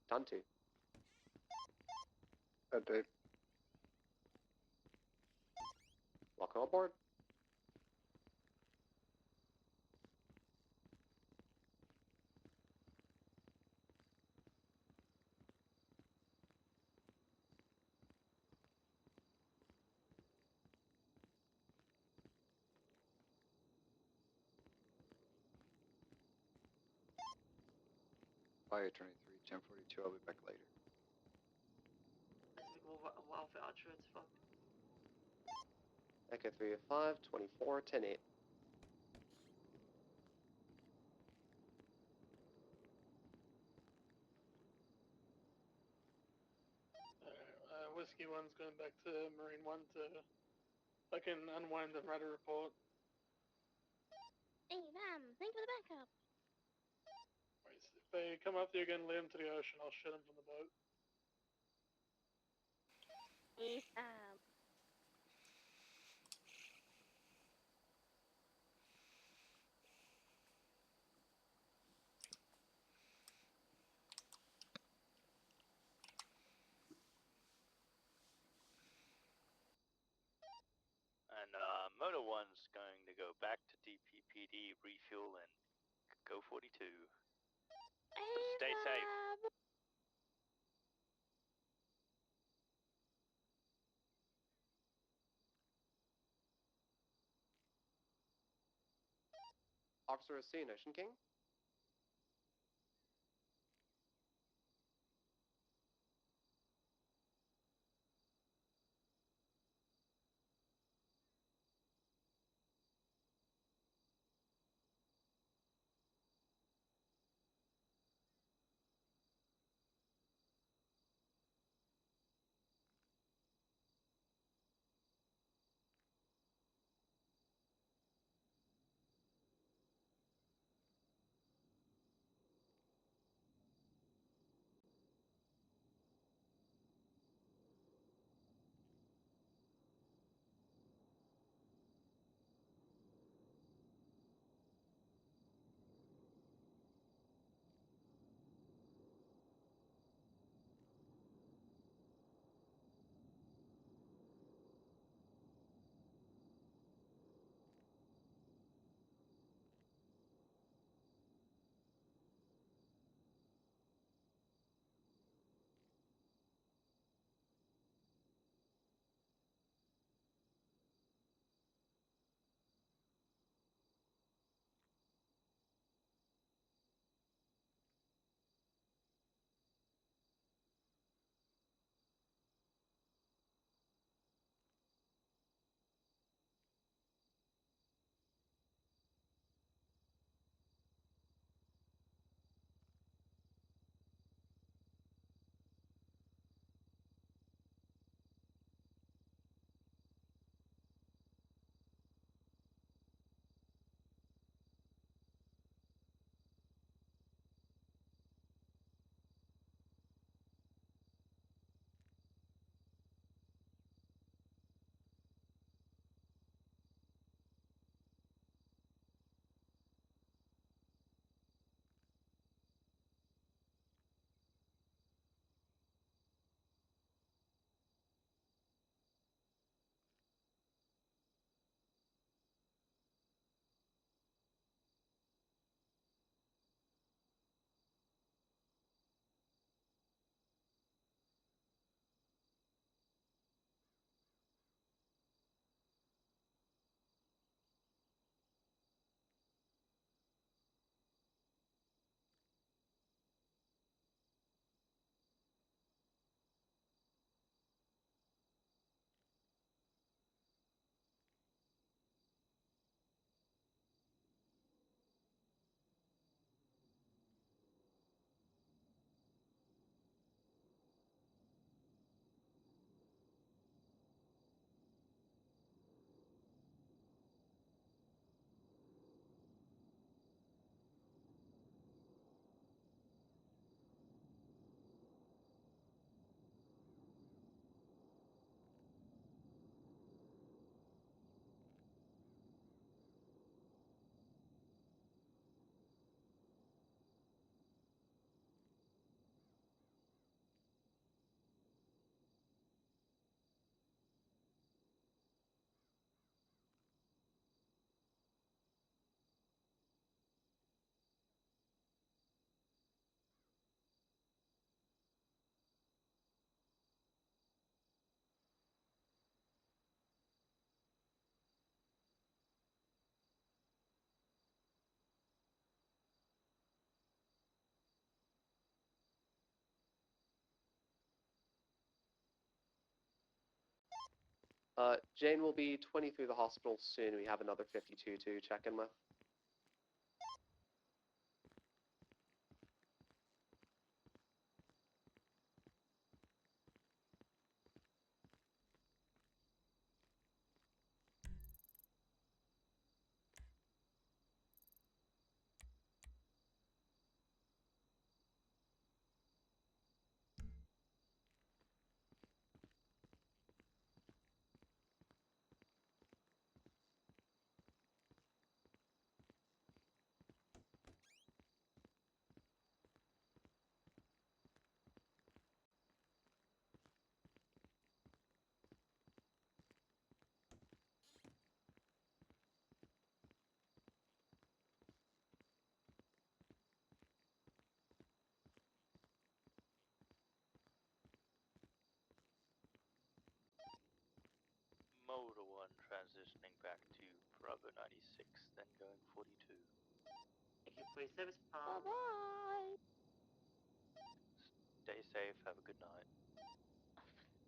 Tantu. Update. Welcome aboard. Fire 23, 1042, I'll be back later. Also, wir går wow for Archer, it's fucked. Echo 305, 24, 10-8. Whiskey 1's going back to Marine 1 to fucking unwind and write a report. Hey, damn, thank you for the backup. If they come up there again, lead them to the ocean, I'll shoot them from the boat. Please, And Motor 1's going to go back to DPPD, refuel, and go 42. Stay safe. Officer is seen, Ocean King. Jane will be 20 through the hospital soon. We have another 52 to check in with. Motor 1 transitioning back to Bravo 96, then going 42. Thank you for your service, Bye pal. bye. Stay safe, have a good night.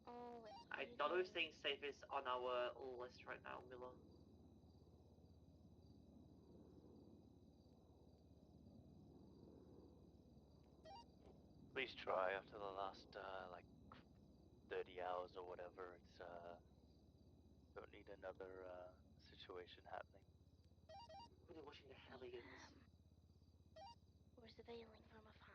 Oh, I don't know if staying safe is on our list right now, Miller. Please try after the last, like, 30 hours or whatever. It's, don't need another, situation happening. Really watching the Hellions. We're surveilling from afar.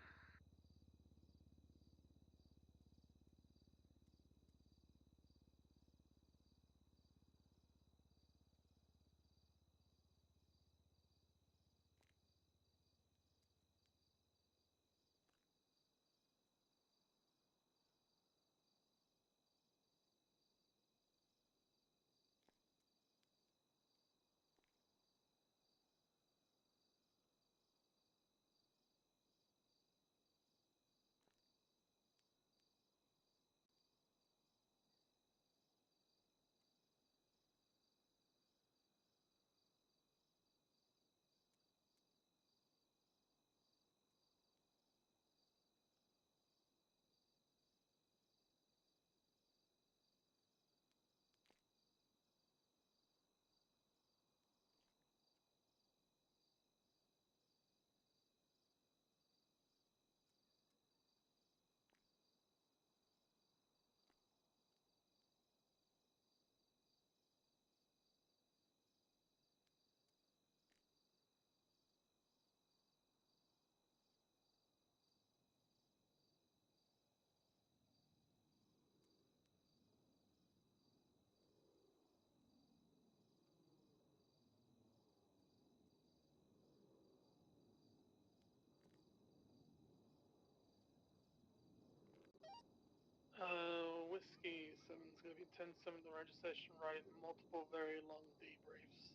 Whiskey 7's going to be 10-7 the registration, writing multiple very long debriefs.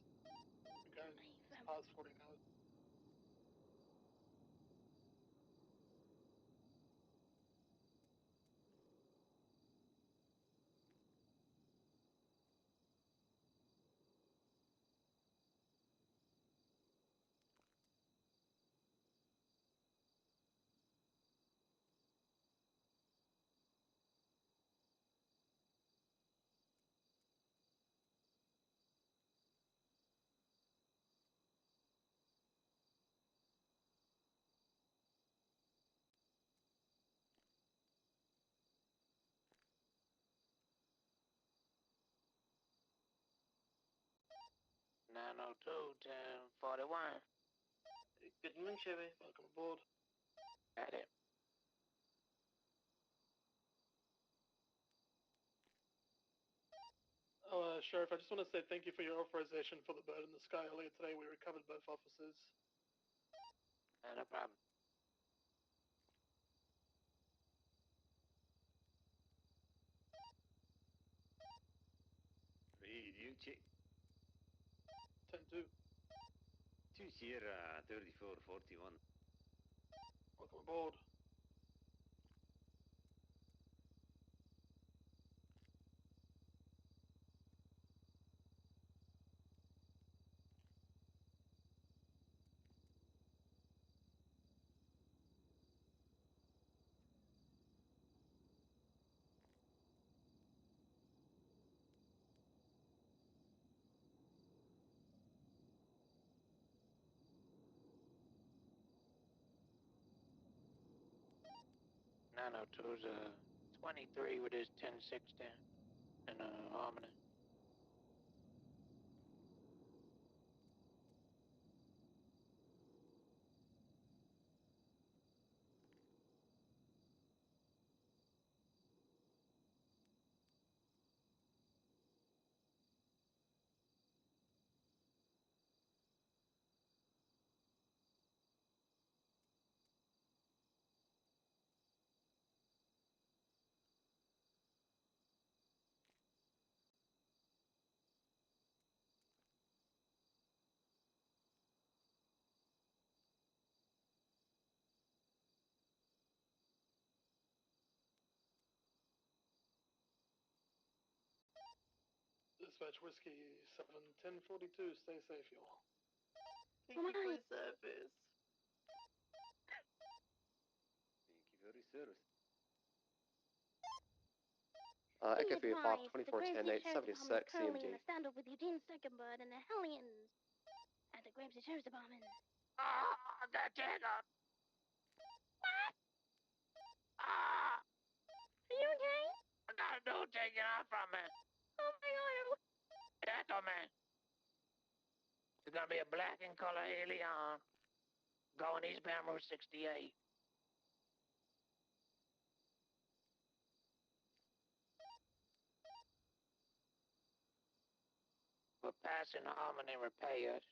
Again, it's past 14 hours. Good morning, Chevy. Welcome aboard. Got it. Sheriff, I just want to say thank you for your authorization for the bird in the sky earlier today. We recovered both officers. No problem. Read, you check 10-2. 2 Sierra 3441. Welcome aboard. 902's 23 with his 1060 and Harmony. Dispatch Whiskey 71042. Stay safe, y'all. Thank you for your service. Thank you for your service. Be Echo 3 Bob advised, the Gramsci 2410 Sheriff's Department is 876 currently in CMD. a standoff with Eugene Secondbird and the Hellions at the Gramsci Sheriff's Department. Ah, the Digger! What? Ah, Are you okay? I got a dude taking off from me. Oh my god. Gentlemen, there's gonna be a black and color Helion going eastbound Route 68. We're passing Harmony repaired.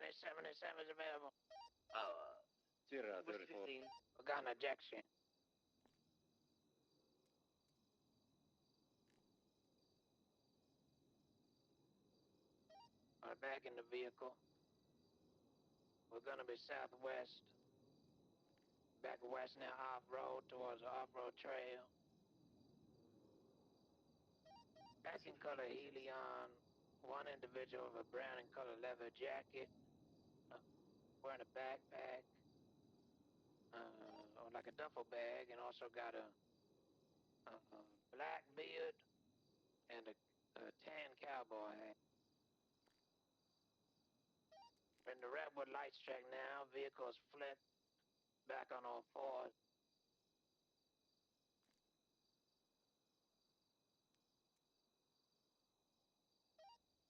And 77 is available. Sierra Whiskey 34. 15. We got an ejection. We're back in the vehicle. We're gonna be southwest. Back west now off-road towards the off-road trail. Black and color Helion. One individual with a brown and color leather jacket. Wearing a backpack. Or like a duffel bag, and also got a black beard and a tan cowboy hat. In the Redwood Lights track now, vehicles flip back on all fours.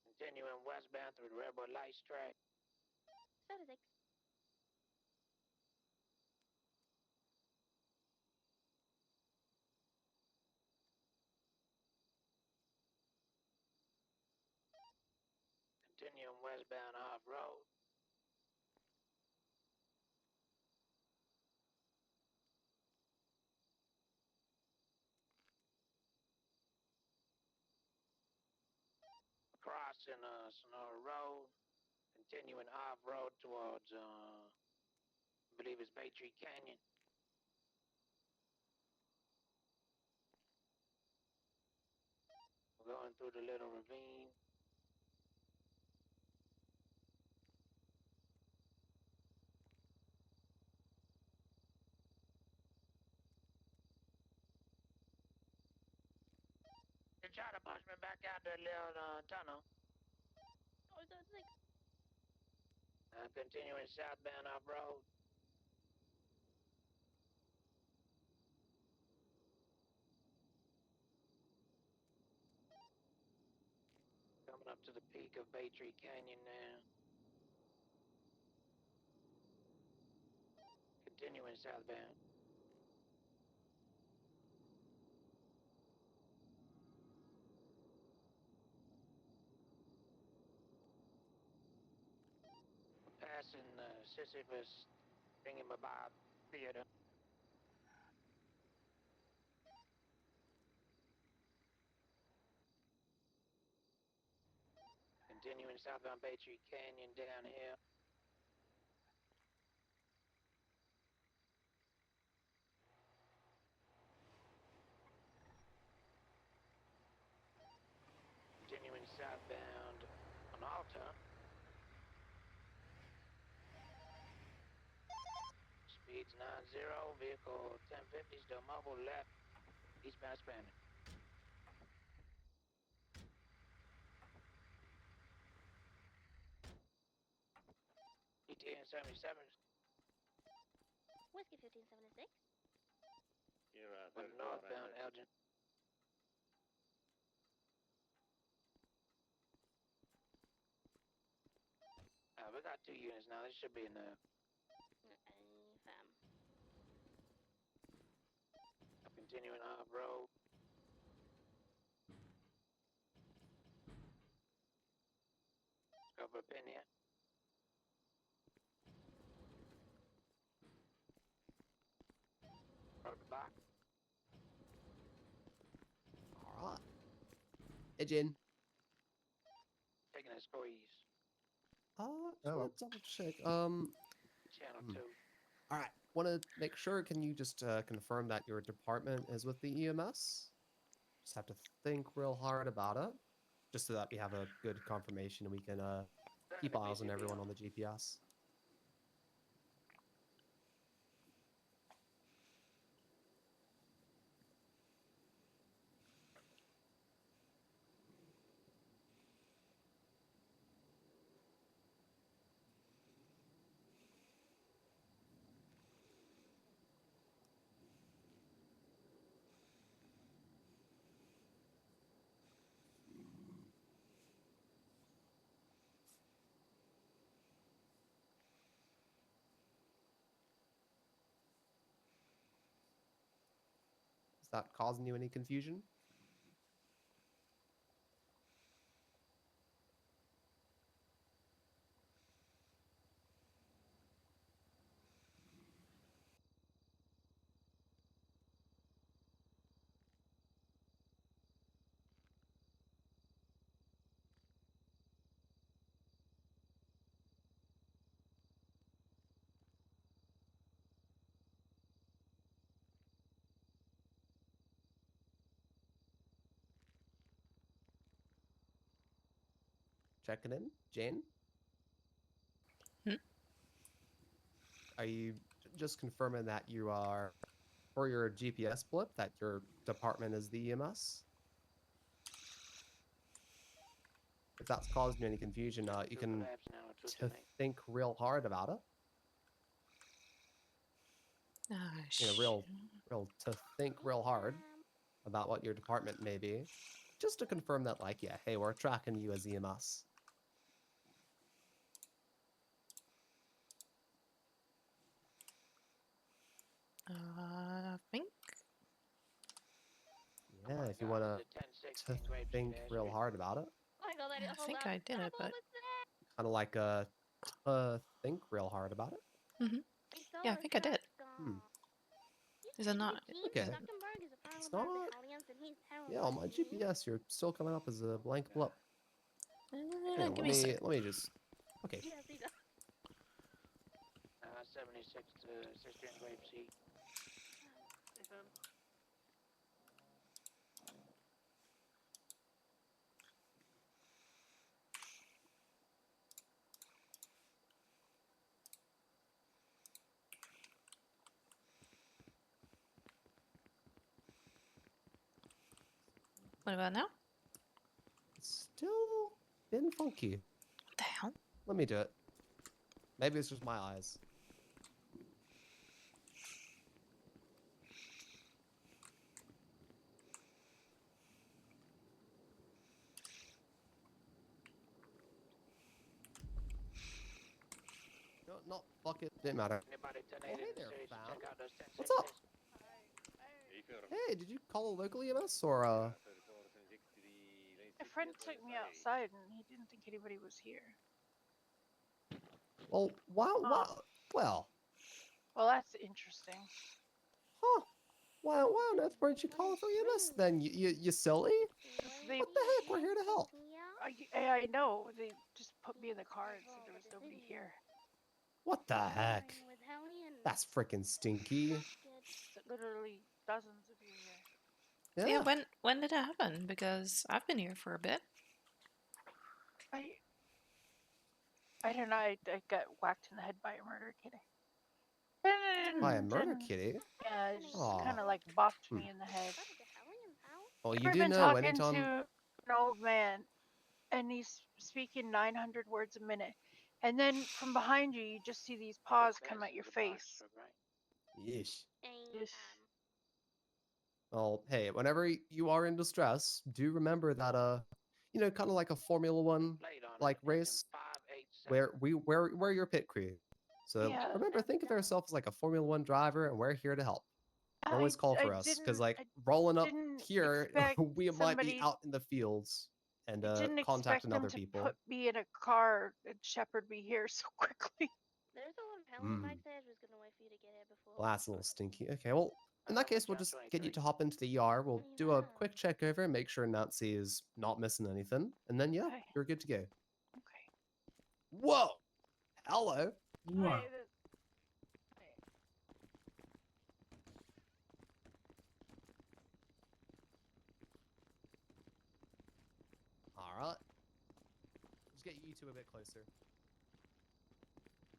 Continuing westbound through the Redwood Lights track. So does it. Continuing westbound off-road. Crossing Sonora Road. Continuing off-road towards, I believe it's Bay Tree Canyon. We're going through the little ravine. They try to push me back out the little tunnel. Oh, so it's like. Continuing southbound off-road. Coming up to the peak of Bay Tree Canyon now. Continuing southbound. Passing Sisyphus Thingamabob Theater. Continuing southbound Bay Tree Canyon down here. Continuing southbound on Alta. Speeds 90, vehicle 1050, still mobile left, eastbound Spanish. 1577. Whiskey 1576. Sierra On 34 northbound, Alpha. Elgin. We got 2 units now. This should be enough. Fam. Continuing off-road. Over Pinion. Road to back. All right. Edge in. Taking a squeeze. Just wanna double check. Channel 2. All right. Want to make sure? Can you just confirm that your department is with the EMS? Just have to think real hard about it, just so that we have a good confirmation and we can keep eyes on everyone on the GPS. Is that causing you any confusion? Checking in, Jane? Hmm? Are you just confirming that you are, for your GPS blip, that your department is the EMS? If that's causing you any confusion, you can think real hard about it. Oh, You know, real to think real hard about what your department may be, just to confirm that, like, yeah, hey, we're tracking you as EMS. I think. Yeah, if you want to think real hard about it. Oh my god, I think I did it, but Kind of like think real hard about it. yeah, I think I did. Is it not? Okay. It's not. Yeah, on my GPS, you're still coming up as a blank blip. Hang on, Give me a sec. let me just. Okay. 76 to 16 Grapeseed. What about now? It's still been funky. What the hell? Let me do it. Maybe it's just my eyes. No, not fuck it. Didn't matter. Anybody Oh, 10 hey there, cities, fam. check out those 10 What's cities. up? Hey, did you call a local EMS or A friend took me outside and he didn't think anybody was here. Well, wow. Well, Well, that's interesting. huh? Why on earth weren't you calling for EMS then? You silly? They, What the heck? We're here to help. I know. They just put me in the car and said there was nobody here. What the heck? That's freaking stinky. Literally dozens of you here. Yeah. When did it happen? Because I've been here for a bit. I don't know. I got whacked in the head by a murder kitty. By a murder kitty? Yeah, it just Aw. kind of like bopped me in the head. Well, you I've do been know talking anytime. to an old man, and he's speaking 900 words a minute. And then from behind you, you just see these paws come at your face. Yeesh. Yes. Well, hey, whenever you are in distress, do remember that kind of like a Formula One like race, we're your pit crew. So Yeah. remember, think of yourself as like a Formula One driver, and we're here to help. Always call I for us, because didn't- like I rolling up didn't here, expect we might somebody- be out in the fields and I didn't expect contacting them other to people. put me in a car and shepherd me here so quickly. There's a lot of Hellion bikes there. Just gonna wait for you to get here before. Well, that's a little stinky. Okay, well, in that case, we'll just get you to hop into the ER. We'll do a quick check over and make sure Nancy is not missing anything. And then, yeah, Okay. you're good to go. Okay. Whoa! Hello! Wow. Alright. Just get you two a bit closer.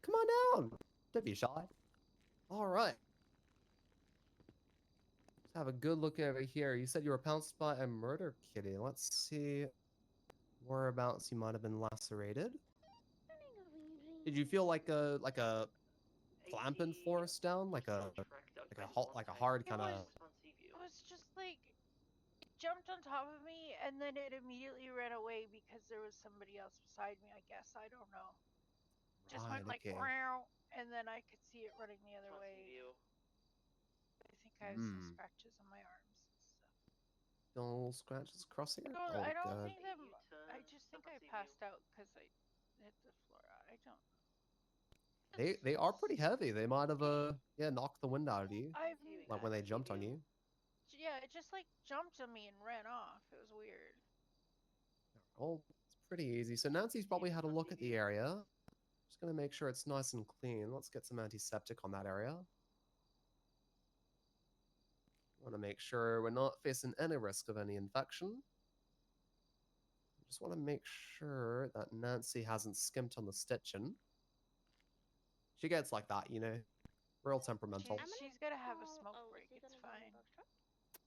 Come on down! Don't be shy. Alright. Let's have a good look over here. You said you were pounced by a murder kitty. Let's see whereabouts you might have been lacerated. Did you feel like a clamping force down? Like a hard kind of... It was just like it jumped on top of me and then it immediately ran away because there was somebody else beside me, I guess. I don't know. Just went like okay. "Meow," and then I could see it running the other way. I think I have some scratches on my arms and stuff. Little scratches across here? I don't God. think them. I just think I passed out because I hit the floor. I don't. They are pretty heavy. They might have knocked the wind out of you. Like when they jumped on you. Yeah, it just like jumped on me and ran off. It was weird. Oh, it's pretty easy. So Nancy's probably had a look at the area. Just gonna make sure it's nice and clean. Let's get some antiseptic on that area. Want to make sure we're not facing any risk of any infection. Just want to make sure that Nancy hasn't skimped on the stitching. She gets like that, real temperamental. She's gonna have a smoke break. It's fine.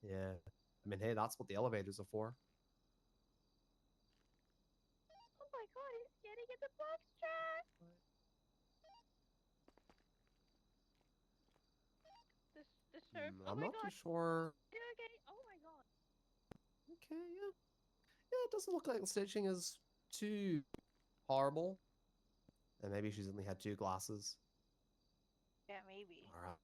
Yeah. I mean, hey, that's what the elevators are for. Oh my god, he's getting in the box truck. The shirt. Oh I'm my not god. too sure. Yeah, okay. Oh my god. Okay, yeah. Yeah, it doesn't look like the stitching is too horrible. And maybe she's only had 2 glasses. Yeah, maybe. Alright.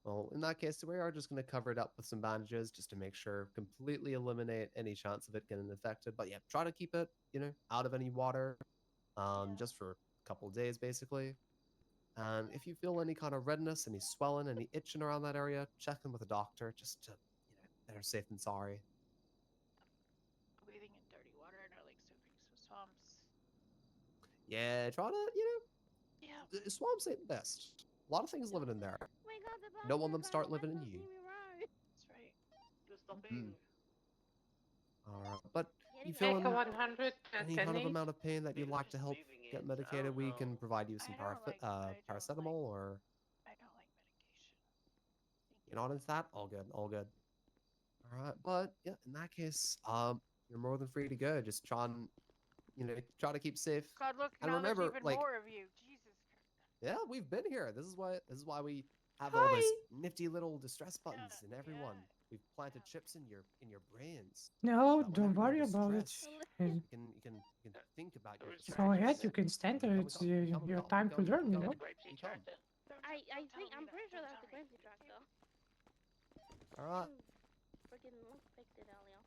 Well, in that case, we are just going to cover it up with some bandages just to make sure, completely eliminate any chance of it getting infected. But yeah, try to keep it, out of any water, just for a couple of days, basically. And if you feel any kind of redness, any swelling, any itching around that area, check in with a doctor just to, better safe than sorry. Bathing in dirty water and I like surfing some swamps. Yeah, try to, Yeah. the swamps ain't the best. A lot of things living in there. Oh my god, the box Don't want them truck start on the living in left you. of Simi Road. That's right. You're stopping. Alright, but you Getting feeling back. 100 any kind of amount of pain that you'd like to help get medicated, we can provide you some I don't like paracetamol, or I don't like medication. you're not into that? All good, all good. Alright, but yeah, in that case, you're more than free to go. Just try and, try to keep safe. God, look, And now remember, there's even like- more of you. Jesus Christ. Yeah, we've been here. This is why we have all those nifty little distress buttons in everyone. We've planted chips in your brains. No, That don't whenever worry you're about it. distressed, Uh, You can think about your Go ahead, distractions. you can stand there. It's your time to learn, you know. I'm pretty sure that's the Grimsy truck though. Alright. Freaking fixed it earlier.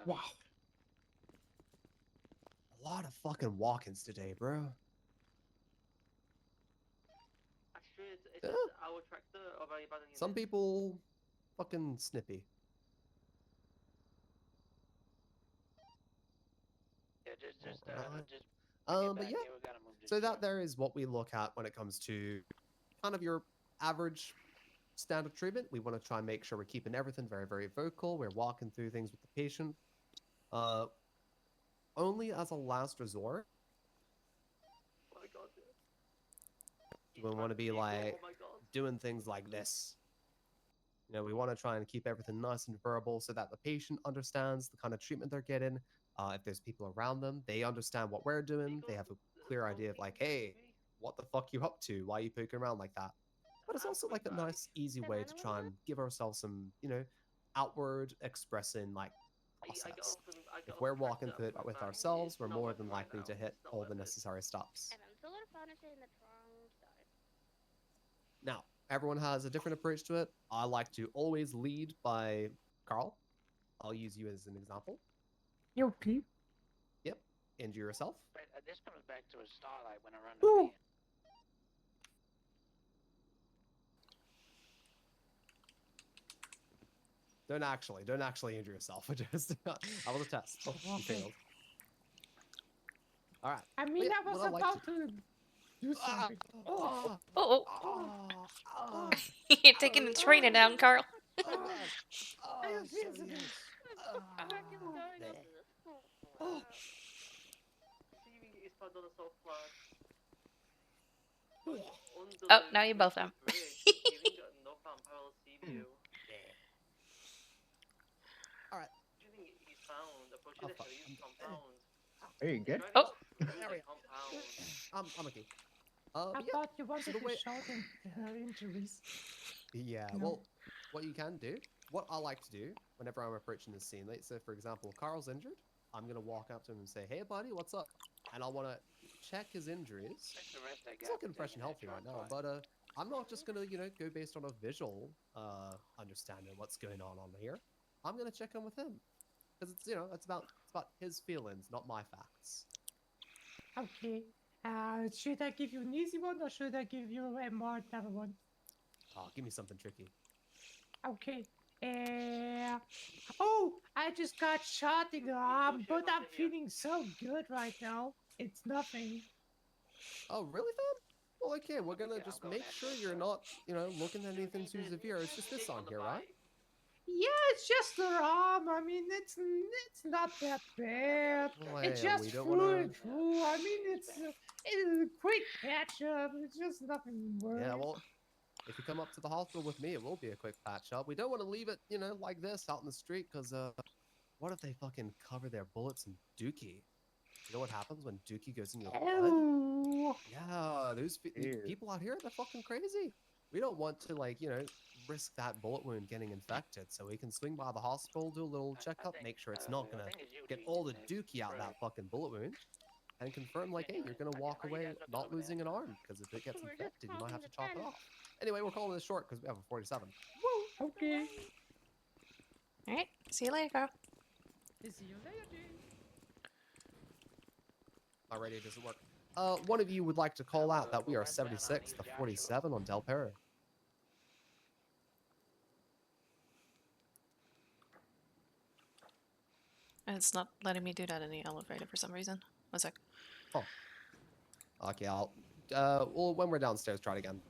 Wow. A lot of fucking walk-ins today, bro. Actually, it's Yeah. our tractor or are you abandoning Some it? people fucking snippy. Yeah, just But yeah. So that there is what we look at when it comes to kind of your average standard treatment. We want to try and make sure we're keeping everything very, very vocal. We're walking through things with the patient. Only as a last resort. Oh my god. We want to be like doing things like this. We want to try and keep everything nice and verbal so that the patient understands the kind of treatment they're getting. If there's people around them, they understand what we're doing. They have a clear idea of like, hey, what the fuck you up to? Why are you poking around like that? But it's also like a nice, easy way to try and give ourselves some, you know, outward expressing like process. If we're walking through it with ourselves, we're more than likely to hit all the necessary stops. And then solar furniture in the trunk. Sorry. Now, everyone has a different approach to it. I like to always lead by Carl. I'll use you as an example. Okay. Yep. Injure yourself. But, this comes back to a starlight when I run Ooh. the van. Don't actually injure yourself. Just that was a test. You failed. All right. I mean, Yeah, I was what I like about to do something. Oh, Oh, you're taking the trainer down, Carl. Receiving is found on a soft flag. Oh, now you're both down. Receiving a northbound parallel sea view. Alright. Receiving is found approaching the Hellions compound. There you go. Oh. There we Compound. I'm okay. I Yeah, thought you wanted the to way- shout in her injuries. Yeah, No. well, what you can do, what I like to do whenever I'm approaching this scene, let's say, for example, Carl's injured, I'm going to walk up to him and say, hey, buddy, what's up? And I want to check his injuries. That's the rest I He's got looking for fresh and taking healthy that right truck now, ride. but I'm not just going to, go based on a visual understanding of what's going on here. I'm going to check in with him. Because it's, it's about his feelings, not my facts. Okay. Should I give you an easy one or should I give you a more tough one? Give me something tricky. Okay. Oh, I just got shot in the arm, but I'm feeling so good right now. It's nothing. Oh, really, then? Well, okay, we're gonna just make sure you're not, looking at anything too severe. It's just this on here, right? Yeah, it's just the arm. I mean, it's not that bad. Well, It's hey, just we don't through wanna... and through. I mean, it's a quick patch up. It's just nothing worse. Yeah, well, if you come up to the hospital with me, it will be a quick patch up. We don't want to leave it, like this out in the street, because, what if they fucking cover their bullets in Dookie? You know what happens when Dookie goes in your blood? Oh. Yeah, those Ew. people out here, they're fucking crazy. We don't want to, risk that bullet wound getting infected, so we can swing by the hospital, do a little checkup, make sure it's not gonna get all the Dookie out of that fucking bullet wound, and confirm, hey, you're gonna walk away not losing an arm, because if it gets infected, you might have to chop it off. Anyway, we're calling this short because we have a 47. Okay. Alright, see you later, Carl. See you later. My radio doesn't work. One of you would like to call out that we are 76 to 47 on Del Perro. It's not letting me do that in the elevator for some reason. One sec. Oh. Okay, well, when we're downstairs, try it again.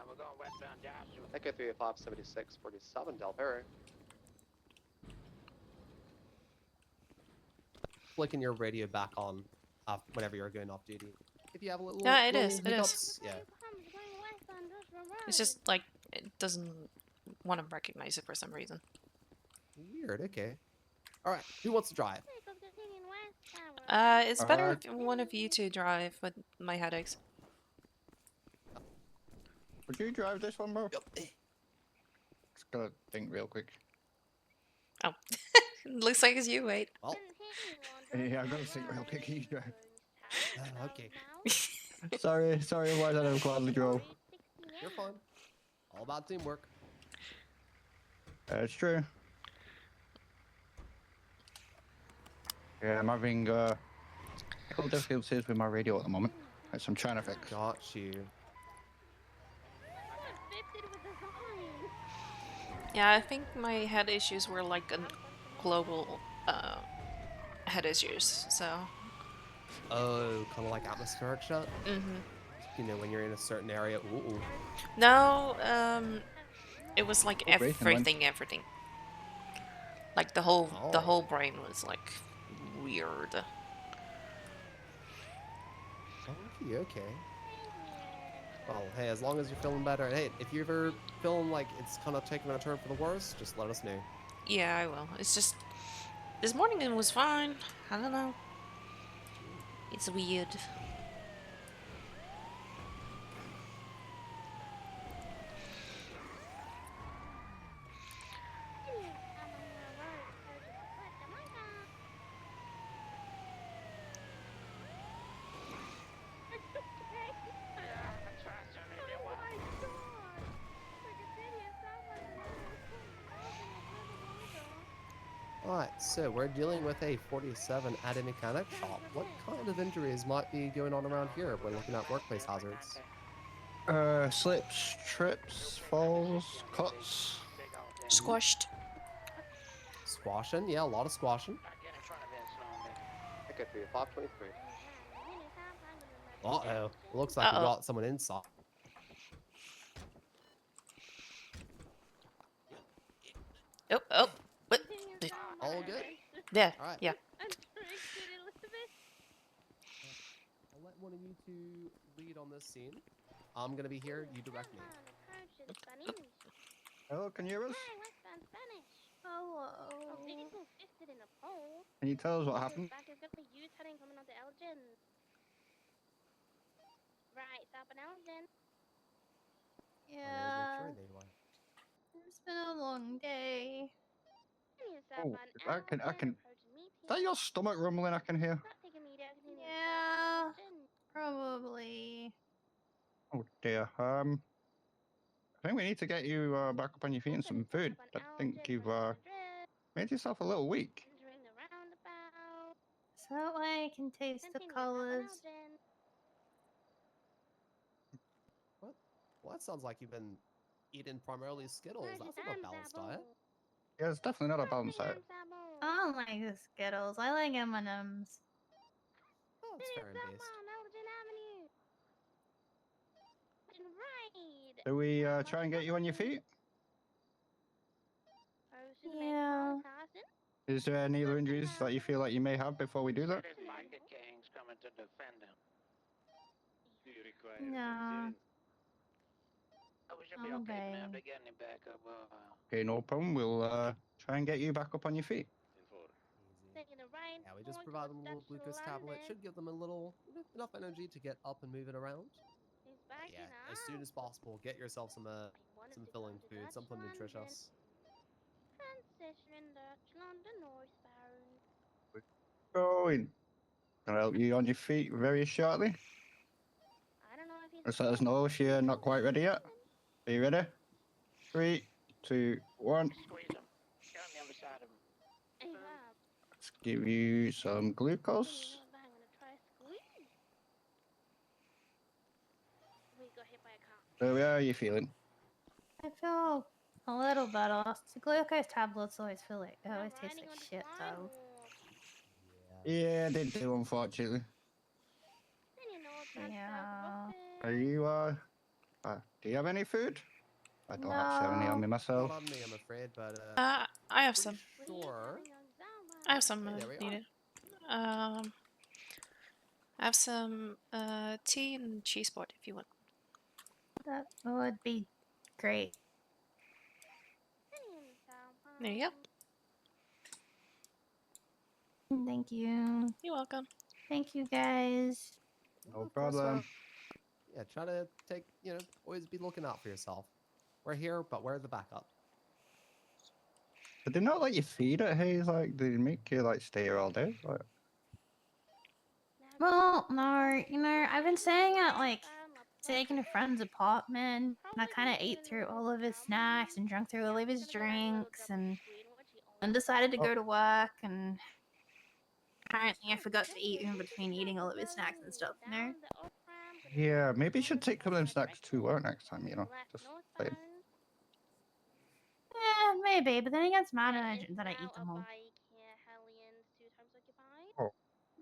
We're going westbound Joshua. Echo 385, 76, 47, Del Perro. Flicking your radio back on whenever you're going off duty. If you have a little, Yeah, it little is, it is. hiccups, yeah. It's just like it doesn't want to recognize it for some reason. Weird. Okay. All right. Who wants to drive? It's better if one of you two drive with my headaches. Would you drive this one, bro? Just gotta think real quick. Oh, looks like it's you. Wait. Well, Yeah, I'm gonna think real quick. You drive. okay. Sorry, otherwise I don't gladly drove. You're fine. All about teamwork. It's true. Yeah, I'm having couple difficulties with my radio at the moment, which I'm trying to fix. Got you. Yeah, I think my head issues were like a global head issues. So. Oh, kind of like atmospheric shut. Mhm. When you're in a certain area. Ooh. No, it was like breathing one. everything. Like the whole brain was like weird. Okay. Well, hey, as long as you're feeling better. Hey, if you're ever feeling like it's kind of taking a turn for the worse, just let us know. Yeah, I will. It's just this morning it was fine. I don't know. It's weird. Alright, so we're dealing with a 47 at a mechanic shop. What kind of injuries might be going on around here? We're looking at workplace hazards. Slips, trips, falls, cuts. Squashed. Squashing? Yeah, a lot of squashing. Get in front of it, Sloan. Ticket for you, 523. Uh-oh. Looks like we Uh-oh. got someone inside. Oh, oh. What? All good? Yeah, Alright. yeah. I'll let one of you two lead on this scene. I'm gonna be here, you direct me. Hello, can you hear us? Hello. Fisted in a pole. Can you tell us what happened? Back is gonna be you turning coming onto Elgin. Right, stop an Elgin. Yeah. Yeah, it's been a long day. Oh, I can. Is that your stomach rumbling? I can hear. Yeah, probably. Oh dear. I think we need to get you back up on your feet and some food. I think you've made yourself a little weak. So that way I can taste the colors. What? Well, that sounds like you've been eating primarily Skittles. That's not a balanced diet. Yeah, it's definitely not a balanced diet. I don't like the Skittles. I like M&Ms. Oh, it's fair and based. Do we try and get you on your feet? Yeah. Is there any other injuries that you feel like you may have before we do that? Biker gang's coming to defend him. Do you require No. Oh, we should be okay. Okay. Man, to get him back up. Okay, no problem. We'll try and get you back up on your feet. Yeah, we just provide them a little glucose tablet. Should give them a little enough energy to get up and moving around. But yeah, as soon as possible, get yourself some filling food, something nutritious. Going. I'll help you on your feet very shortly. Just let us know if you're not quite ready yet. Are you ready? 3, 2, 1. Squeeze him. Get on the other side of him. Let's give you some glucose. So how are you feeling? I feel a little better. The glucose tablets always feel like they always taste like shit though. Yeah, they do, unfortunately. Yeah. Are you, do you have any food? I don't actually have any on me myself. Not on me, I'm afraid, but I have some. sure. I have some Hey, there we are. needed. I have some tea and cheese board if you want. That would be great. There you go. Thank you. You're welcome. Thank you guys. No Of course, problem. yeah, try to take, always be looking out for yourself. We're here, but we're the backup. Did they not let you feed at Hayes? Like, did they make you, like, stay here all day? Like, Well, no, I've been staying at taking a friend's apartment, and I kind of ate through all of his snacks and drank through all of his drinks, and decided to go to work, and apparently I forgot to eat in between eating all of his snacks and stuff, yeah, maybe you should take some of them snacks to work next time, Just saying. Yeah, maybe, but then he gets mad that I eat them all. Oh.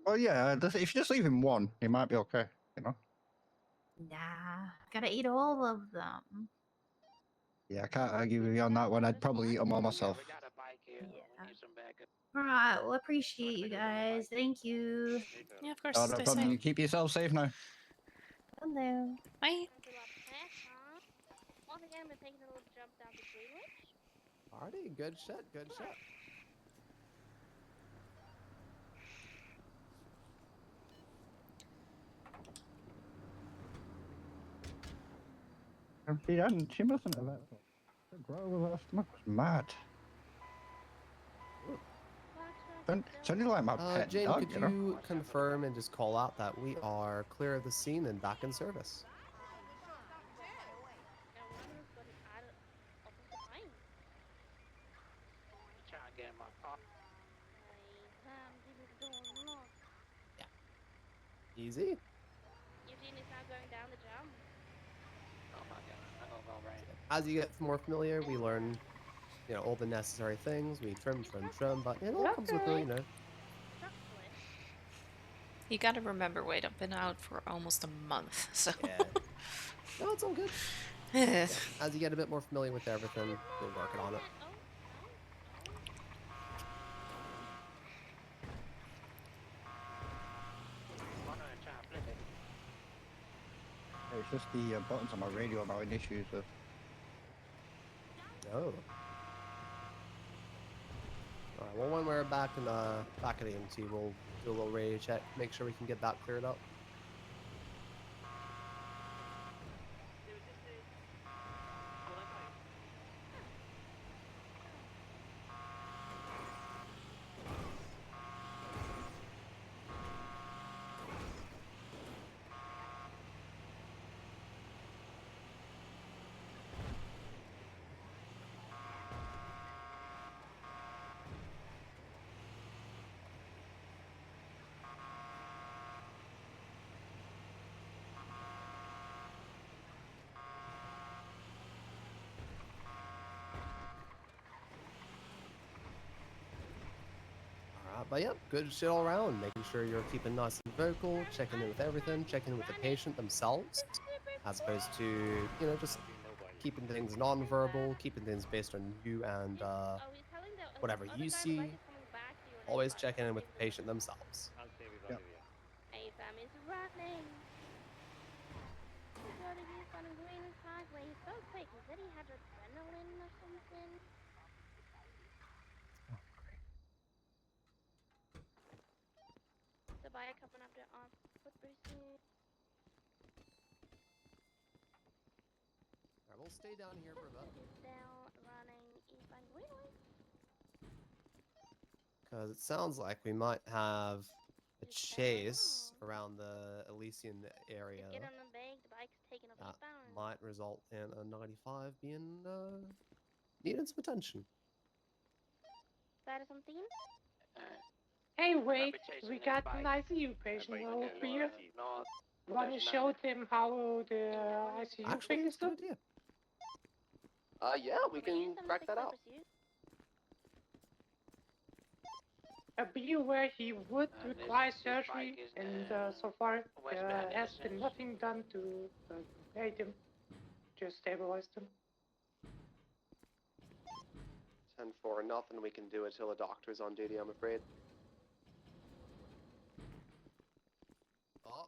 Well, yeah, if you just leave him one, he might be okay, Nah, gotta eat all of them. Yeah, I can't argue with you on that one. I'd probably eat them all myself. We got a bike here. Yeah. We need some backup. Alright, well, appreciate you guys. Thank you. Yeah, of course. Oh, no Stay problem. safe. You keep yourself safe now. Hello. Bye. Alrighty, good shit, good shit. She mustn't have that. The grow of her stomach was mad. Sounded like my pet Jane, dog, could you confirm and just call out that we are clear of the scene and back in service? Trying to get him up. Easy. Eugene is now going down the jump. Oh my god. Oh, all right. As you get more familiar, we learn, all the necessary things. We trim, but it all comes with Okay. You gotta remember, wait, I've been out for almost a month, so. Yeah. No, it's all good. Yeah. As you get a bit more familiar with everything, you'll work it on it. It's just the buttons on my radio I'm having issues with. Oh. Alright, well when we're back in back at EMT, we'll do a little radio check, make sure we can get that cleared up. But yep, good shit all around. Making sure you're keeping nice and vocal, checking in with everything, checking in with the patient themselves, as opposed to, just keeping things non-verbal, keeping things based on you and whatever you see. Always checking in with the patient themselves. Yep. AFAM is running. He's got to be running green and sideways. So quick. He said he had adrenaline or something. Sabaya coming up to foot pursuit. Alright, we'll stay down here for a bit. Down running eastbound Greenway. Because it sounds like we might have a chase around the Elysian area. Get on the bank, the bike's taking up That eastbound. might result in a 95 being needing some attention. That is something? Hey, wait, Reputation we is got bike. an ICU patient over here. North. Want to show them how the ICU Actually, fixed that's a up? good idea. Yeah, we can crack that out. Be aware he would This require bike surgery, is and the so far westbound has been innocence. nothing done to aid him, just stabilize him. 10-4, nothing we can do until a doctor's on duty, I'm afraid. Oh.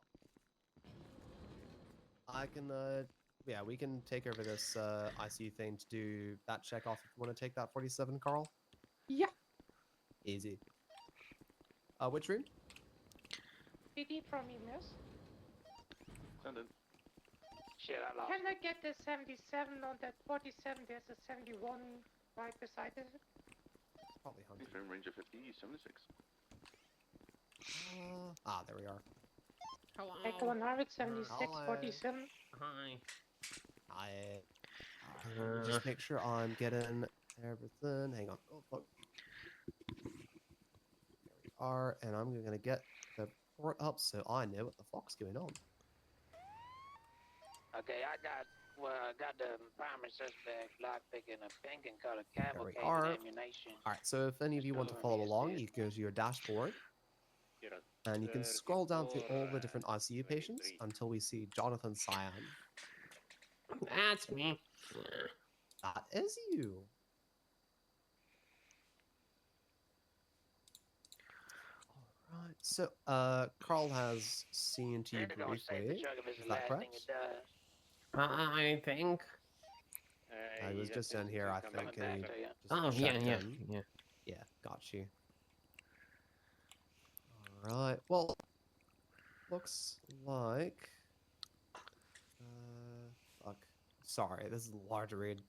I can, yeah, we can take over this ICU thing to do that check off if you want to take that 47, Carl. Yeah. Easy. Which room? PD from EMS. Send it. Shit, I lost. Can I get the 77 on that 47? There's a 71 right beside it. Probably hunting. Frame Ranger 50, 76. There we are. Hello. Echo 100, 76, Hello. 47. Hi. Just make sure I'm getting everything. Hang on. Oh, fuck. There we are, and I'm gonna get the report up so I know what the fuck's going on. Okay, I got the primary suspect lockpicking a pink and color cavalcade are. ammunition. Alright, so if any of you want to follow along, you can go to your dashboard, and you can scroll down through all the different ICU patients until we see Jonathan Cyan. That's me. That is you. Alright, so, Carl has seen to you They're gonna save the briefly. chunk of his Is that last thing correct? it does. I think. I was just in here, I think. Coming back to you. Oh, Just yeah, checked yeah, in. yeah. Yeah, got you. Alright, well, looks like... fuck. Sorry, this is a large read.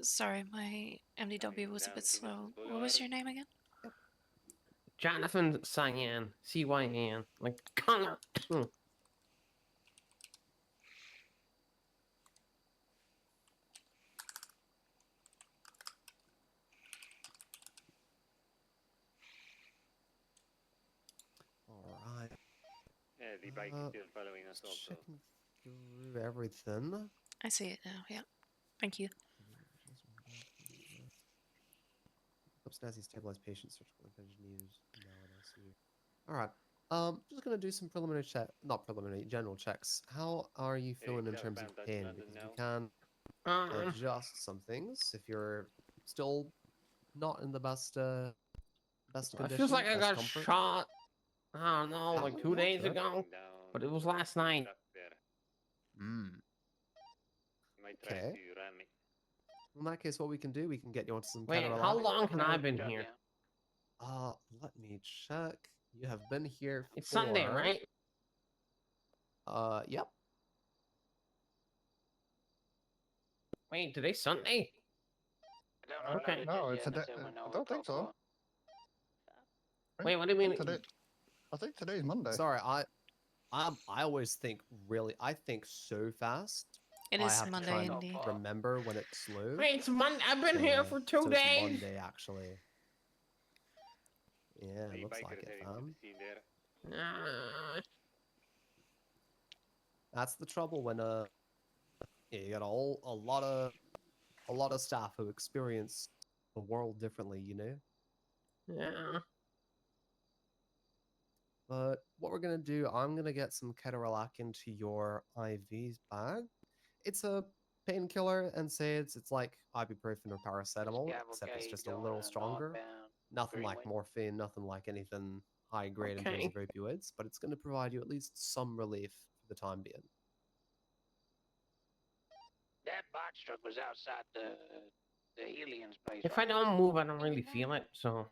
Sorry, my MDW was a bit slow. What was your name again? Jonathan Cyan. C-Y-A-N. Like, color. Alright. the bike is still following us Just also. checking through everything. I see it now. Yeah. Thank you. Upstairs, stabilized patients, surgical engineers, now in ICU. All right. Just gonna do some preliminary not preliminary, general checks. How are you feeling in terms of southbound pain? London Because we can adjust some things if you're still not in the best best It condition. feels like I best got comfort. shot. I don't know, like 2 days Sure. ago, but it was last night. Might try Okay. to ram me. In that case, what we can do, we can get you onto some Wait, ketamine. how long have I been here? Let me check. You have been here It's Sunday, for- right? Yep. Wait, today's Sunday? Okay. No, it's a I don't think so. Wait, what do you mean? Today, I think today's Monday. Sorry, I always think I think so fast. It I is have to Monday try and indeed. remember when it's slow. Wait, it's Monday. I've been here for 2 so days. It's Monday, actually. Yeah, The looks biker like is it, heading to fam. the scene there. That's the trouble when yeah, you got a lot of staff who experience the world differently, you know. Yeah. But what we're gonna do, I'm gonna get some ketorolac into your IVs bag. It's a painkiller, and it's like ibuprofen or paracetamol, except it's just a little stronger. Nothing like morphine, nothing like anything high grade in terms of opioids, but it's gonna provide you at least some relief for the time being. That box truck was outside the alien's place. If I don't move, I don't really feel it, so.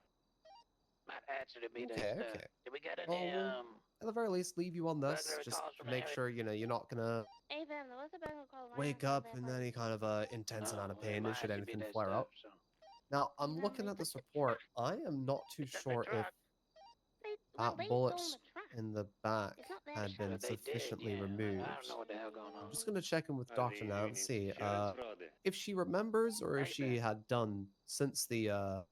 Might actually be Okay. Did we get Well, any we'll, at the very least, leave you on this. burglary Just calls from make Harry? sure you're not gonna Hey, fam, there was a burglar call right wake outside up their in place. any kind of intense amount of well, it pain might should actually be anything that flare stuff, up. so. Now, I'm looking at this report. I am not too sure if Well, that they bullet stole the truck. in the back It's not their had been They did, sufficiently yeah. removed. I don't know what the hell going on. I'm just gonna check in with Are Doctor they now doing and see insurance fraud? if she remembers or if Right she there. had done since the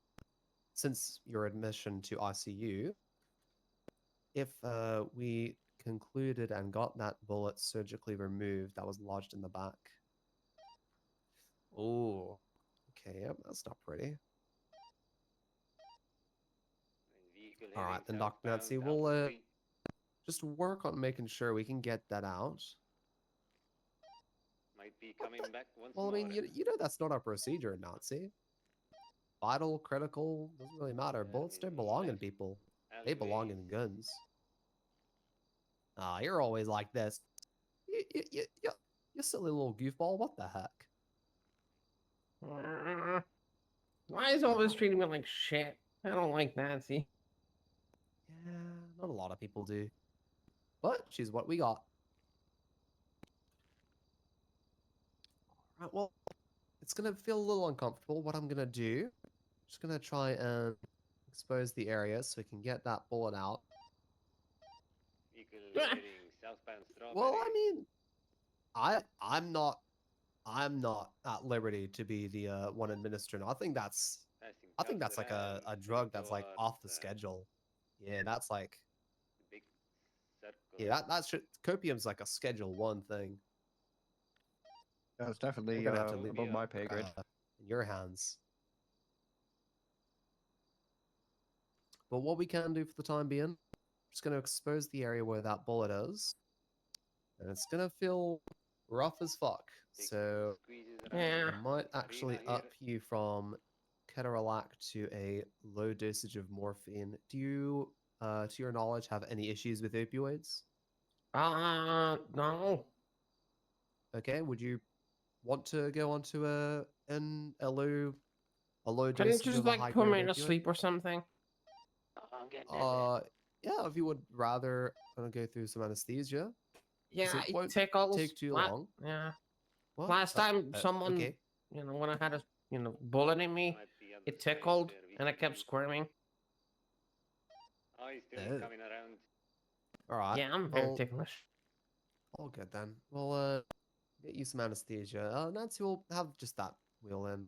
since your admission to ICU. If we concluded and got that bullet surgically removed that was lodged in the back. Oh, okay, yep, that's not pretty. Vehicle All right, heading then Dr. southbound Nancy, Alpha we'll 3. just work on making sure we can get that out. Might be coming back once Well, I more. mean, you know that's not our procedure, Nazi. Vital, critical, doesn't really matter. Bullets don't belong in people. They belong in guns. Ah, you're always like this. You silly little goofball. What the heck? Why is all this treating me like shit? I don't like Nancy. Yeah, not a lot of people do. But she's what we got. Alright, well, it's gonna feel a little uncomfortable. What I'm gonna do, just gonna try and expose the area so we can get that bullet out. Vehicle heading southbound Strawberry. Well, I mean, I'm not at liberty to be the one administering. I think that's like a drug that's like off the schedule. Yeah, that's like Big circle. yeah, that's copium's like a Schedule 1 thing. Yeah, it's definitely We're gonna have to leave above my pay grade. in your hands. But what we can do for the time being, just gonna expose the area where that bullet is, and it's gonna feel rough as fuck. So Squeezes Yeah. I might actually up you from ketorolac to a low dosage of morphine. Do you, to your knowledge, have any issues with opioids? No. Okay, would you want to go onto a low Can you dosage just of a like high put me grade to opioid? sleep or something? I'm getting dead. Yeah, if you would rather go through some anesthesia. Yeah, it it won't tickles. take too long. Yeah. What? Last time someone, okay. when I had a, bullet in me, it tickled and I kept screaming. Oh, he's still Oh. coming around. All right. Yeah, I'm very well, ticklish. all good then. We'll get you some anesthesia. Nancy will have just that wheel in.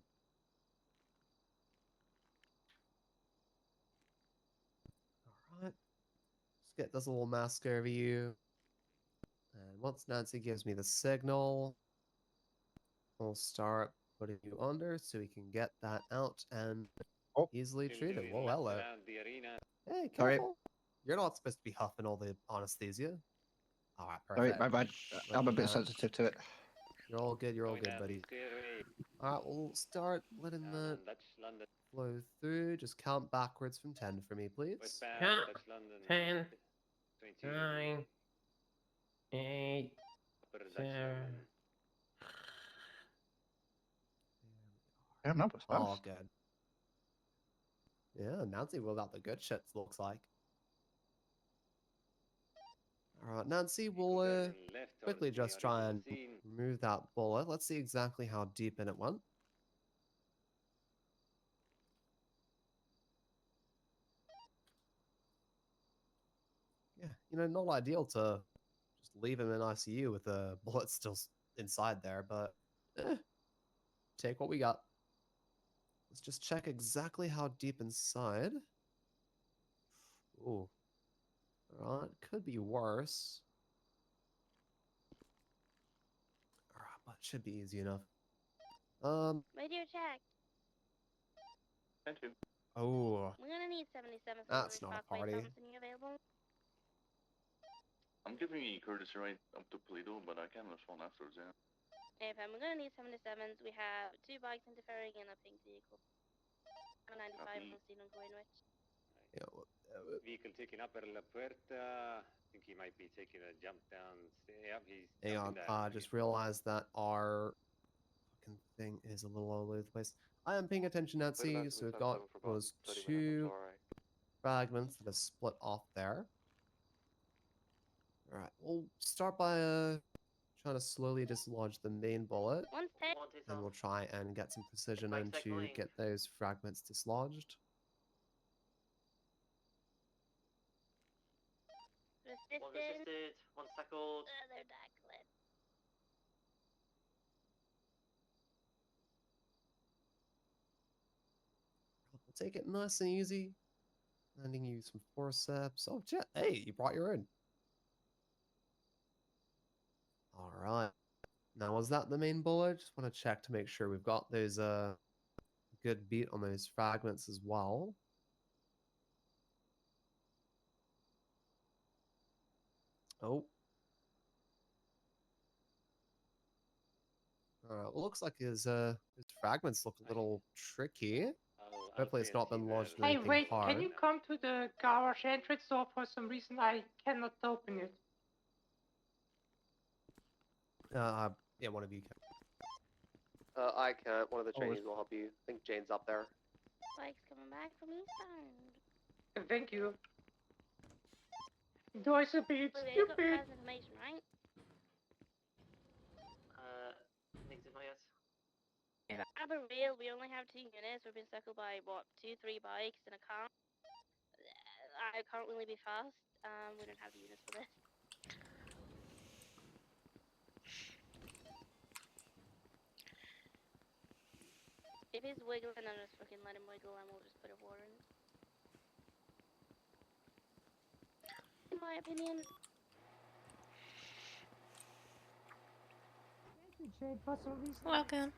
All right. Just get this little mask over you. And once Nancy gives me the signal, I'll start putting you under so we can get that out and easily treat it. Whoa, hello. Hey, Sorry. careful. You're not supposed to be huffing all the anesthesia. All right, Sorry, perfect. my bad. Let I'm a me bit down. sensitive to it. You're all good. You're all good, buddy. All right, we'll start letting the flow through. Just count backwards from 10 for me, please. Yeah. 10, 9, 8, 7. Damn, that was fast. All good. Yeah, Nancy rolled out the good shit, looks like. Alright, Nancy, we'll quickly just try and remove that bullet. Let's see exactly how deep in it went. Yeah, you know, not ideal to just leave him in ICU with a bullet still inside there, but take what we got. Let's just check exactly how deep inside. Ooh. Alright, could be worse. Alright, but should be easy enough. Radio check. Thank you. Oh, We're gonna need 77 that's not a party. Thompson, you available? I'm giving you courtesy right up to Toledo, but I can respond afterwards, yeah. AFM, we're gonna need 77s. We have 2 bikes interfering and a pink vehicle. 95 on scene on Greenwich. Vehicle taking up at La Puerta. I think he might be taking a jump down. Yep, he's hang on, jumping down. I just realized that our fucking thing is a little all over the place. I am paying attention, Nancy, so we've got those 2 fragments that are split off there. Alright, we'll start by trying to slowly dislodge the main bullet. And we'll try and get some precision in to get those fragments dislodged. One resisted, one tackled. They're tackling. We'll take it nice and easy. Landing you some forceps. Oh, shit. Hey, you brought your own. Alright. Now, was that the main bullet? Just want to check to make sure we've got those good beat on those fragments as well. Oh. Alright, well, looks like his fragments look a little tricky. Hopefully it's not been lodged in Hey, anything wait, hard. can you come to the garage entrance door? For some reason I cannot open it. Yeah, one of you can. I can't. One of the Oh, trainees will help you. I think Jane's up there. Bike's coming back from eastbound. Thank you. Doors a bit Well, you got stupid. first information, right? Negative, not yet. I'll be real, we only have 2 units. We've been circled by, what, 2, 3 bikes and a car. I can't really be fast. We don't have the units for this. If he's wiggling, then just fucking let him wiggle and we'll just put a warrant. In my opinion. Welcome.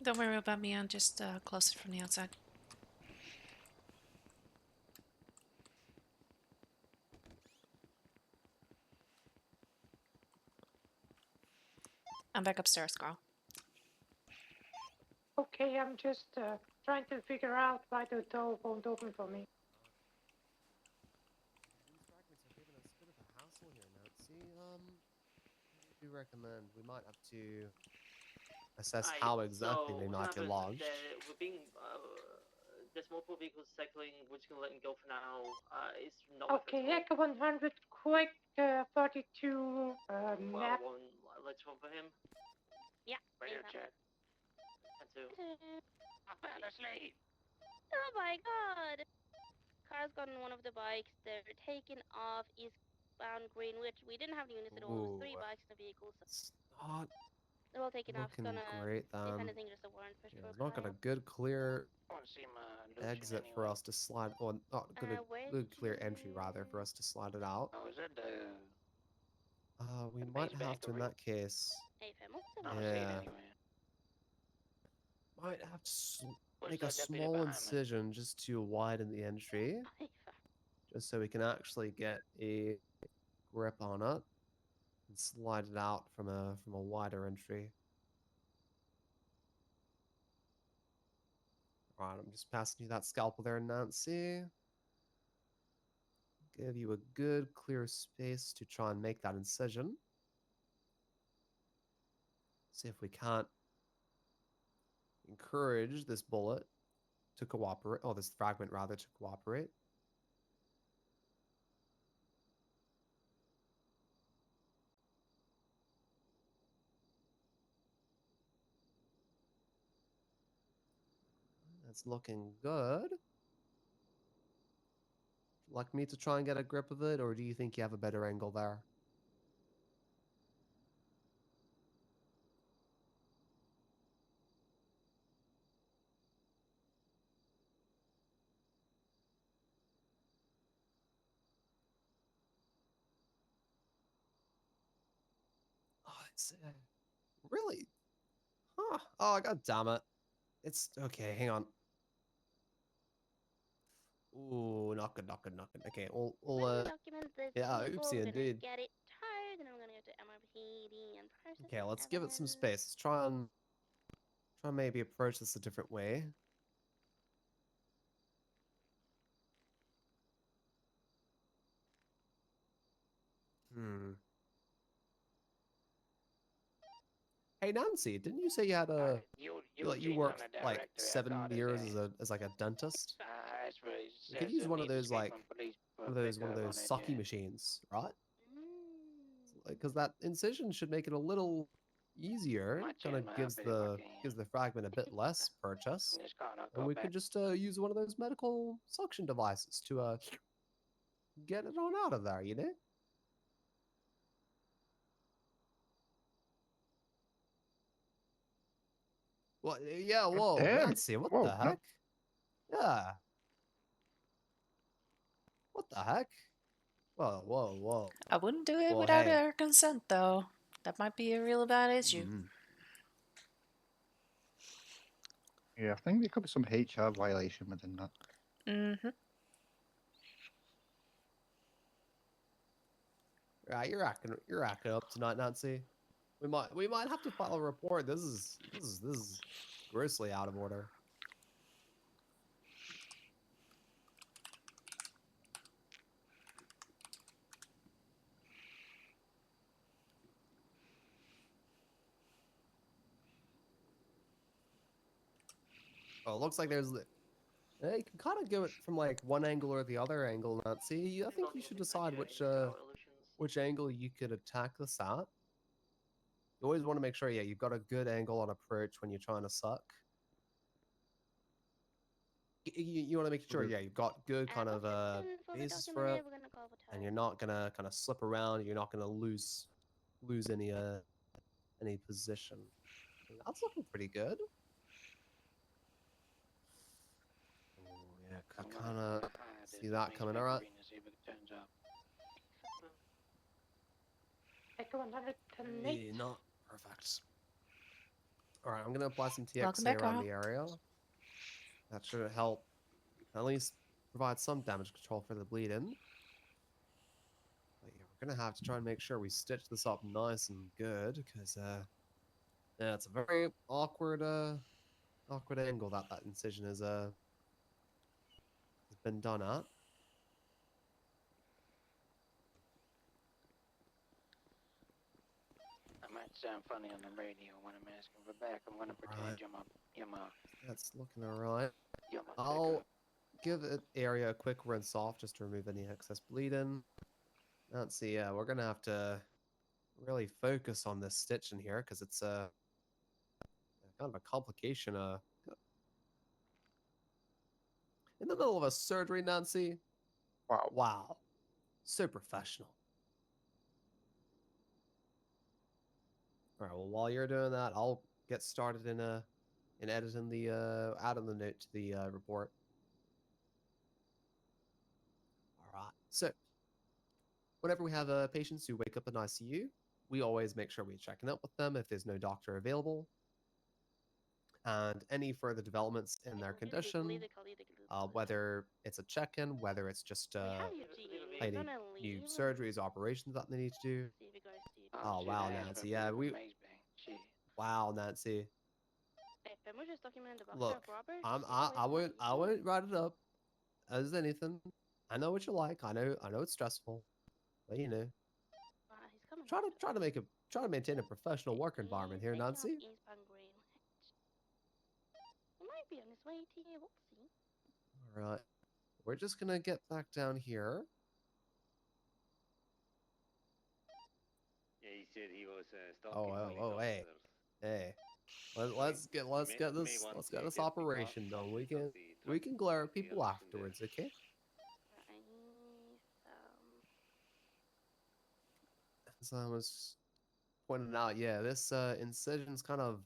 Don't worry about me, I'm just close it from the outside. I'm back upstairs, Carl. Okay, I'm just trying to figure out why the door won't open for me. These fragments are giving us a bit of a hassle here, Nancy. I do recommend we might have to assess how exactly they might be lodged. We're being, there's multiple vehicles cycling. We're just gonna let them go for now. It's not. Okay, Echo 100, quick 32 nap. electron for him. Yeah. Radio ASAP. check. And two. I fell asleep. Oh my god! Car's gotten one of the bikes. They're taking off eastbound Greenwich. We didn't have the units at all. There's 3 Ooh. bikes in the vehicle, so It's not they're all taken off. It's looking gonna, great, if anything, just a warrant push Yeah, for a we've not got car. a good clear I want to see my Lucian exit for anyway. us to slide, or not good, Where good did clear you entry rather for us to slide it out. Oh, is that the? We The might base have to in bakery? that case. Hey, fam, what's I the don't see it Yeah. anywhere. Might have to Where's make the a deputy small behind me? incision just to widen the entry, just so we can actually get a grip on it and slide it out from a wider entry. Alright, I'm just passing you that scalpel there, Nancy. Give you a good clear space to try and make that incision. See if we can't encourage this bullet to cooperate, or this fragment rather, to cooperate. That's looking good. Like me to try and get a grip of it, or do you think you have a better angle there? Oh, it's really, huh? Oh, god damn it! It's okay. Hang on. Ooh, not good, not good, not good. Okay, we'll document this yeah, vehicle, oopsie we're gonna indeed. get it tired, and then we're gonna go to MRPD and process Okay, the let's give it some evidence. space. Let's try and maybe approach this a different way. Hey Nancy, didn't you say you had a you Eugene's worked on the like directory. I 7 caught his years ass. as like a dentist? That's what he You could says, use one of need to those speak like from police one of pickup on those it, sucky yeah. machines, right? Because that incision should make it a little easier. Might Kind change of my gives outfit if I the can. fragment a bit less purchase, This car not and go we back. could just use one of those medical suction devices to get it on out of there. You know? Well, yeah. Whoa, Damn. Nancy, what Whoa, the no. heck? Yeah. What the heck? Whoa, whoa, whoa. I wouldn't do it Well, without hey. her consent, though. That might be a real bad issue. Yeah, I think there could be some HR violation within that. Mm-hmm. Right, you're acting up tonight, Nancy. We might have to file a report. This is grossly out of order. Oh, it looks like there's. You can kind of go it from like one angle or the other angle, Nancy. I think you should decide which angle you could attack this at. You always want to make sure, yeah, you've got a good angle on approach when you're trying to suck. You want to make sure, yeah, you've got good kind of basis for it, and you're not gonna kind of slip around. You're not gonna lose any position. That's looking pretty good. Yeah, could kind of see that coming. All right. Yeah, not perfect. All right, I'm gonna apply some Welcome TXA back, around Carl. the area. That should help at least provide some damage control for the bleed-in. But yeah, we're gonna have to try and make sure we stitch this up nice and good, because yeah, it's a very awkward angle that incision has been done at. I might sound funny on the radio when I'm asking for back. I'm gonna pretend you're my That's looking alright. you're my I'll give the area a quick rinse off just to remove any excess bleeding. Let's see, yeah, we're gonna have to really focus on this stitch in here because it's a kind of a complication. In the middle of a surgery, Nancy. Wow. Wow. So professional. All right. Well, while you're doing that, I'll get started in editing the adding the note to the report. All right. So, whenever we have patients who wake up in ICU, we always make sure we're checking up with them if there's no doctor available. And any further developments in their condition, whether it's a check-in, whether it's just any new surgeries, operations that they need to do. Oh wow, Nancy. Yeah, Wow, Nancy. Look, I won't write it up as anything. I know what you like. I know it's stressful, but you know, try to maintain a professional work environment here, Nancy. He might be on his way to you. Whoopsie. All right, we're just gonna get back down here. Yeah, he said he was stalking police Hey, officers. hey. Let's get this operation done. We can glare at people afterwards, okay? As I was pointing out, yeah, this incision's kind of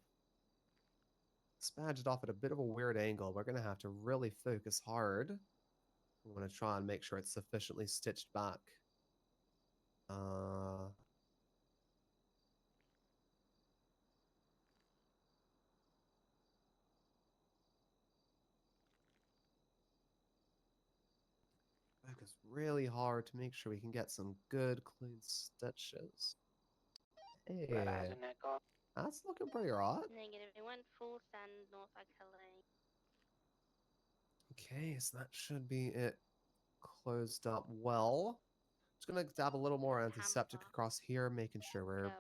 smudged off at a bit of a weird angle. We're gonna have to really focus hard. I'm gonna try and make sure it's sufficiently stitched back. Focus really hard to make sure we can get some good clean stitches. Hey, that's looking pretty right. Negative. It went full send north LA. Okay, so that should be it closed up well. Just gonna dab a little more antiseptic across here, making sure we're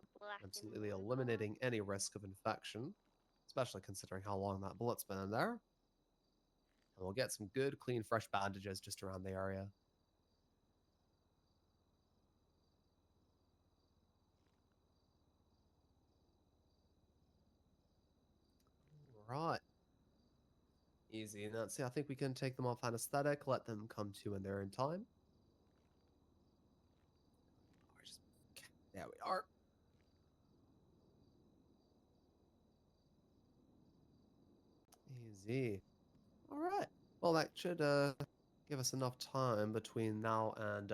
absolutely eliminating any risk of infection, especially considering how long that bullet's been in there. And we'll get some good, clean, fresh bandages just around the area. Right. Easy, Nancy. I think we can take them off anesthetic, let them come to in their own time. There we are. Easy. All right. Well, that should give us enough time between now and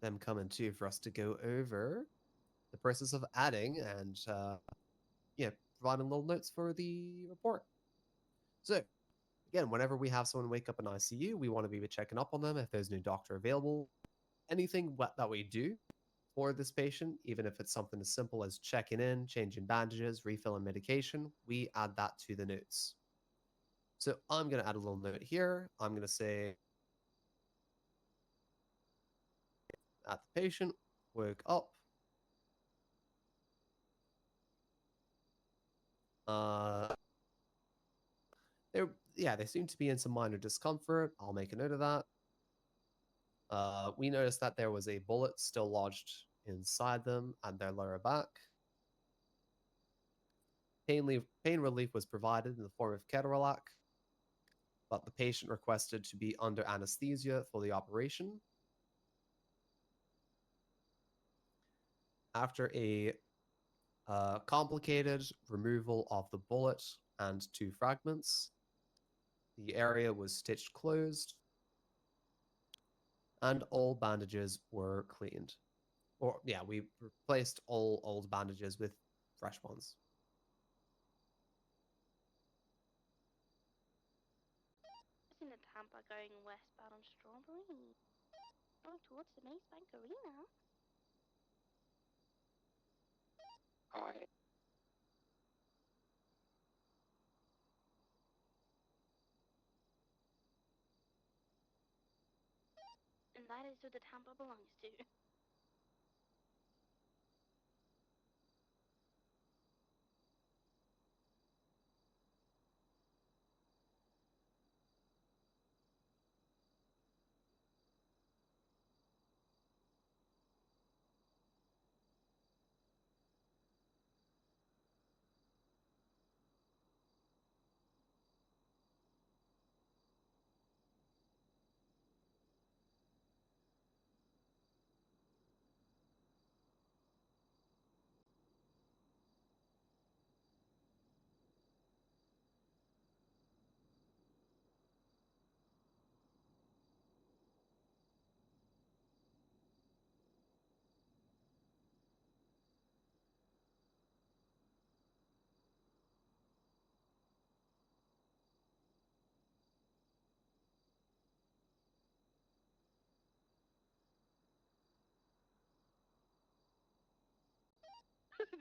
them coming to for us to go over the process of adding and yeah, providing little notes for the report. So, again, whenever we have someone wake up in ICU, we want to be checking up on them if there's no doctor available. Anything that we do for this patient, even if it's something as simple as checking in, changing bandages, refilling medication, we add that to the notes. So I'm going to add a little note here. I'm going to say that the patient woke up. They seem to be in some minor discomfort. I'll make a note of that. We noticed that there was a bullet still lodged inside them and their lower back. Pain relief was provided in the form of ketorolac, but the patient requested to be under anesthesia for the operation. After a complicated removal of the bullet and 2 fragments, the area was stitched closed and all bandages were cleaned. Or, yeah, we replaced all old bandages with fresh ones. In the Tampa going westbound on Strawberry. Going towards the Maze Bank Arena. Alright. And that is who the Tampa belongs to.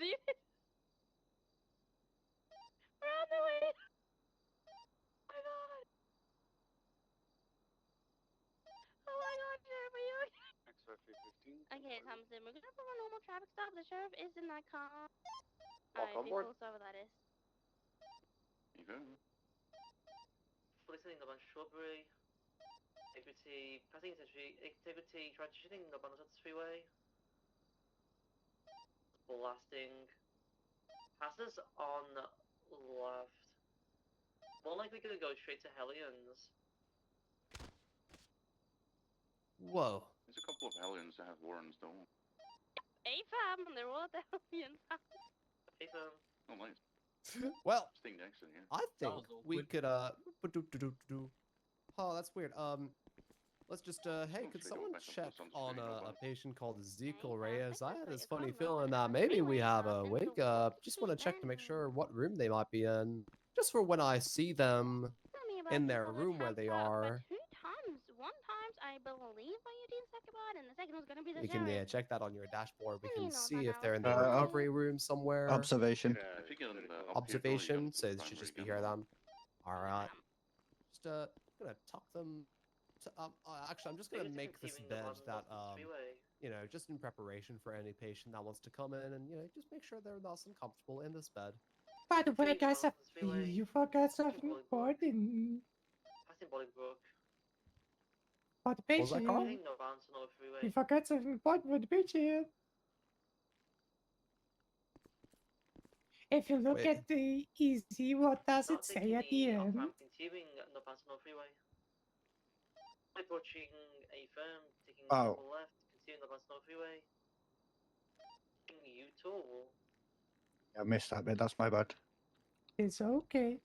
David. We're on the way. Oh my god. Oh my god, Sheriff, are you okay? X-ray 315. Okay, Thompson, we're gonna perform a normal traffic stop. The sheriff is in that car. Walk on Alright, board. close over that is. You go. Police in the Shrubbery. Integrity, passing integrity, transitioning the Banner's freeway. Blasting. Passes on left. More likely gonna go straight to Hellions. Whoa. There's a couple of Hellions that have warrants, though. AFAM, and they're all at the Hellions house. AFAM. Oh, nice. Well, Staying next to here. I think we could Oh, that's weird. Let's just hey, could someone check on a patient called Ezekiel Reyes? I had this funny feeling that maybe we have a wake up. Just want to check to make sure what room they might be in, just for when I see them in their room where they are. 2 times. One time, I believe Eugene Secabot, and the second was gonna be the We can sheriff. check that on your dashboard. We You can know see that if they're in the Uh, recovery room somewhere. Observation. I think on the Observation, so it should just be here then. Alright. Just gonna tuck them to, actually I'm just gonna make this bed that you know, just in preparation for any patient that wants to come in and, you know, just make sure they're nice and comfortable in this bed. By the way, guys, you forgot something important. Passing Bolingbrook. For the What was that, patient. Carl? No bounce on the freeway. You forgot something important for the patient. If you look Wait. at the easy, what does it say at the end? Continuing no bounce on the freeway. Approaching a firm, taking Oh. the left, continuing the bounce on the freeway. You too. I missed that bit. That's my bad. It's okay.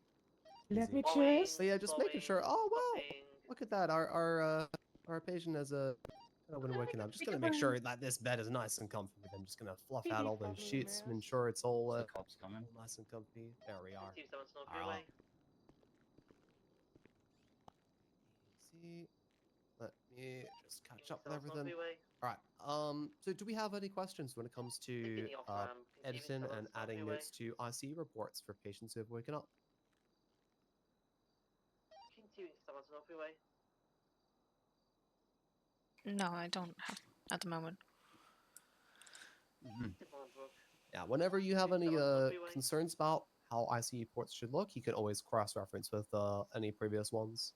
Let me Slowing, just. So yeah, just making sure. Oh wow, stopping. look at that. Our patient has a. When waking up, just gonna make sure that this bed is nice and comfy. I'm just gonna fluff out all those sheets and ensure it's all cops coming. nice and comfy. There we are. Continue the bounce on the Alright. freeway. See, let me just catch up with Bounce on the everything. freeway. All right. So do we have any questions when it comes to Taking the off-ramp, continuing editing the and bounce on the adding freeway. notes to ICU reports for patients who have woken up? Continuing the bounce on the freeway. No, I don't have at the moment. Bolingbrook. Yeah. Whenever you have any Someone's freeway. concerns about how ICU reports should look, you can always cross-reference with any previous ones.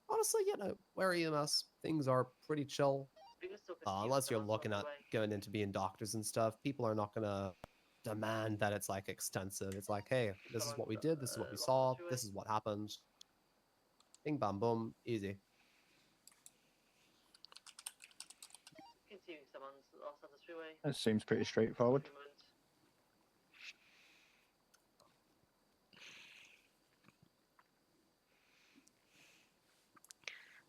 Honestly, you know, where EMS things are pretty chill. We can still continue Unless the you're bounce on looking the at freeway. going into being doctors and stuff, people are not gonna demand that it's like extensive. It's like, hey, this is what we did, this is what we saw, this is what happened. Bing bam boom, easy. Continuing someone's off on the freeway. That seems pretty straightforward. Movement.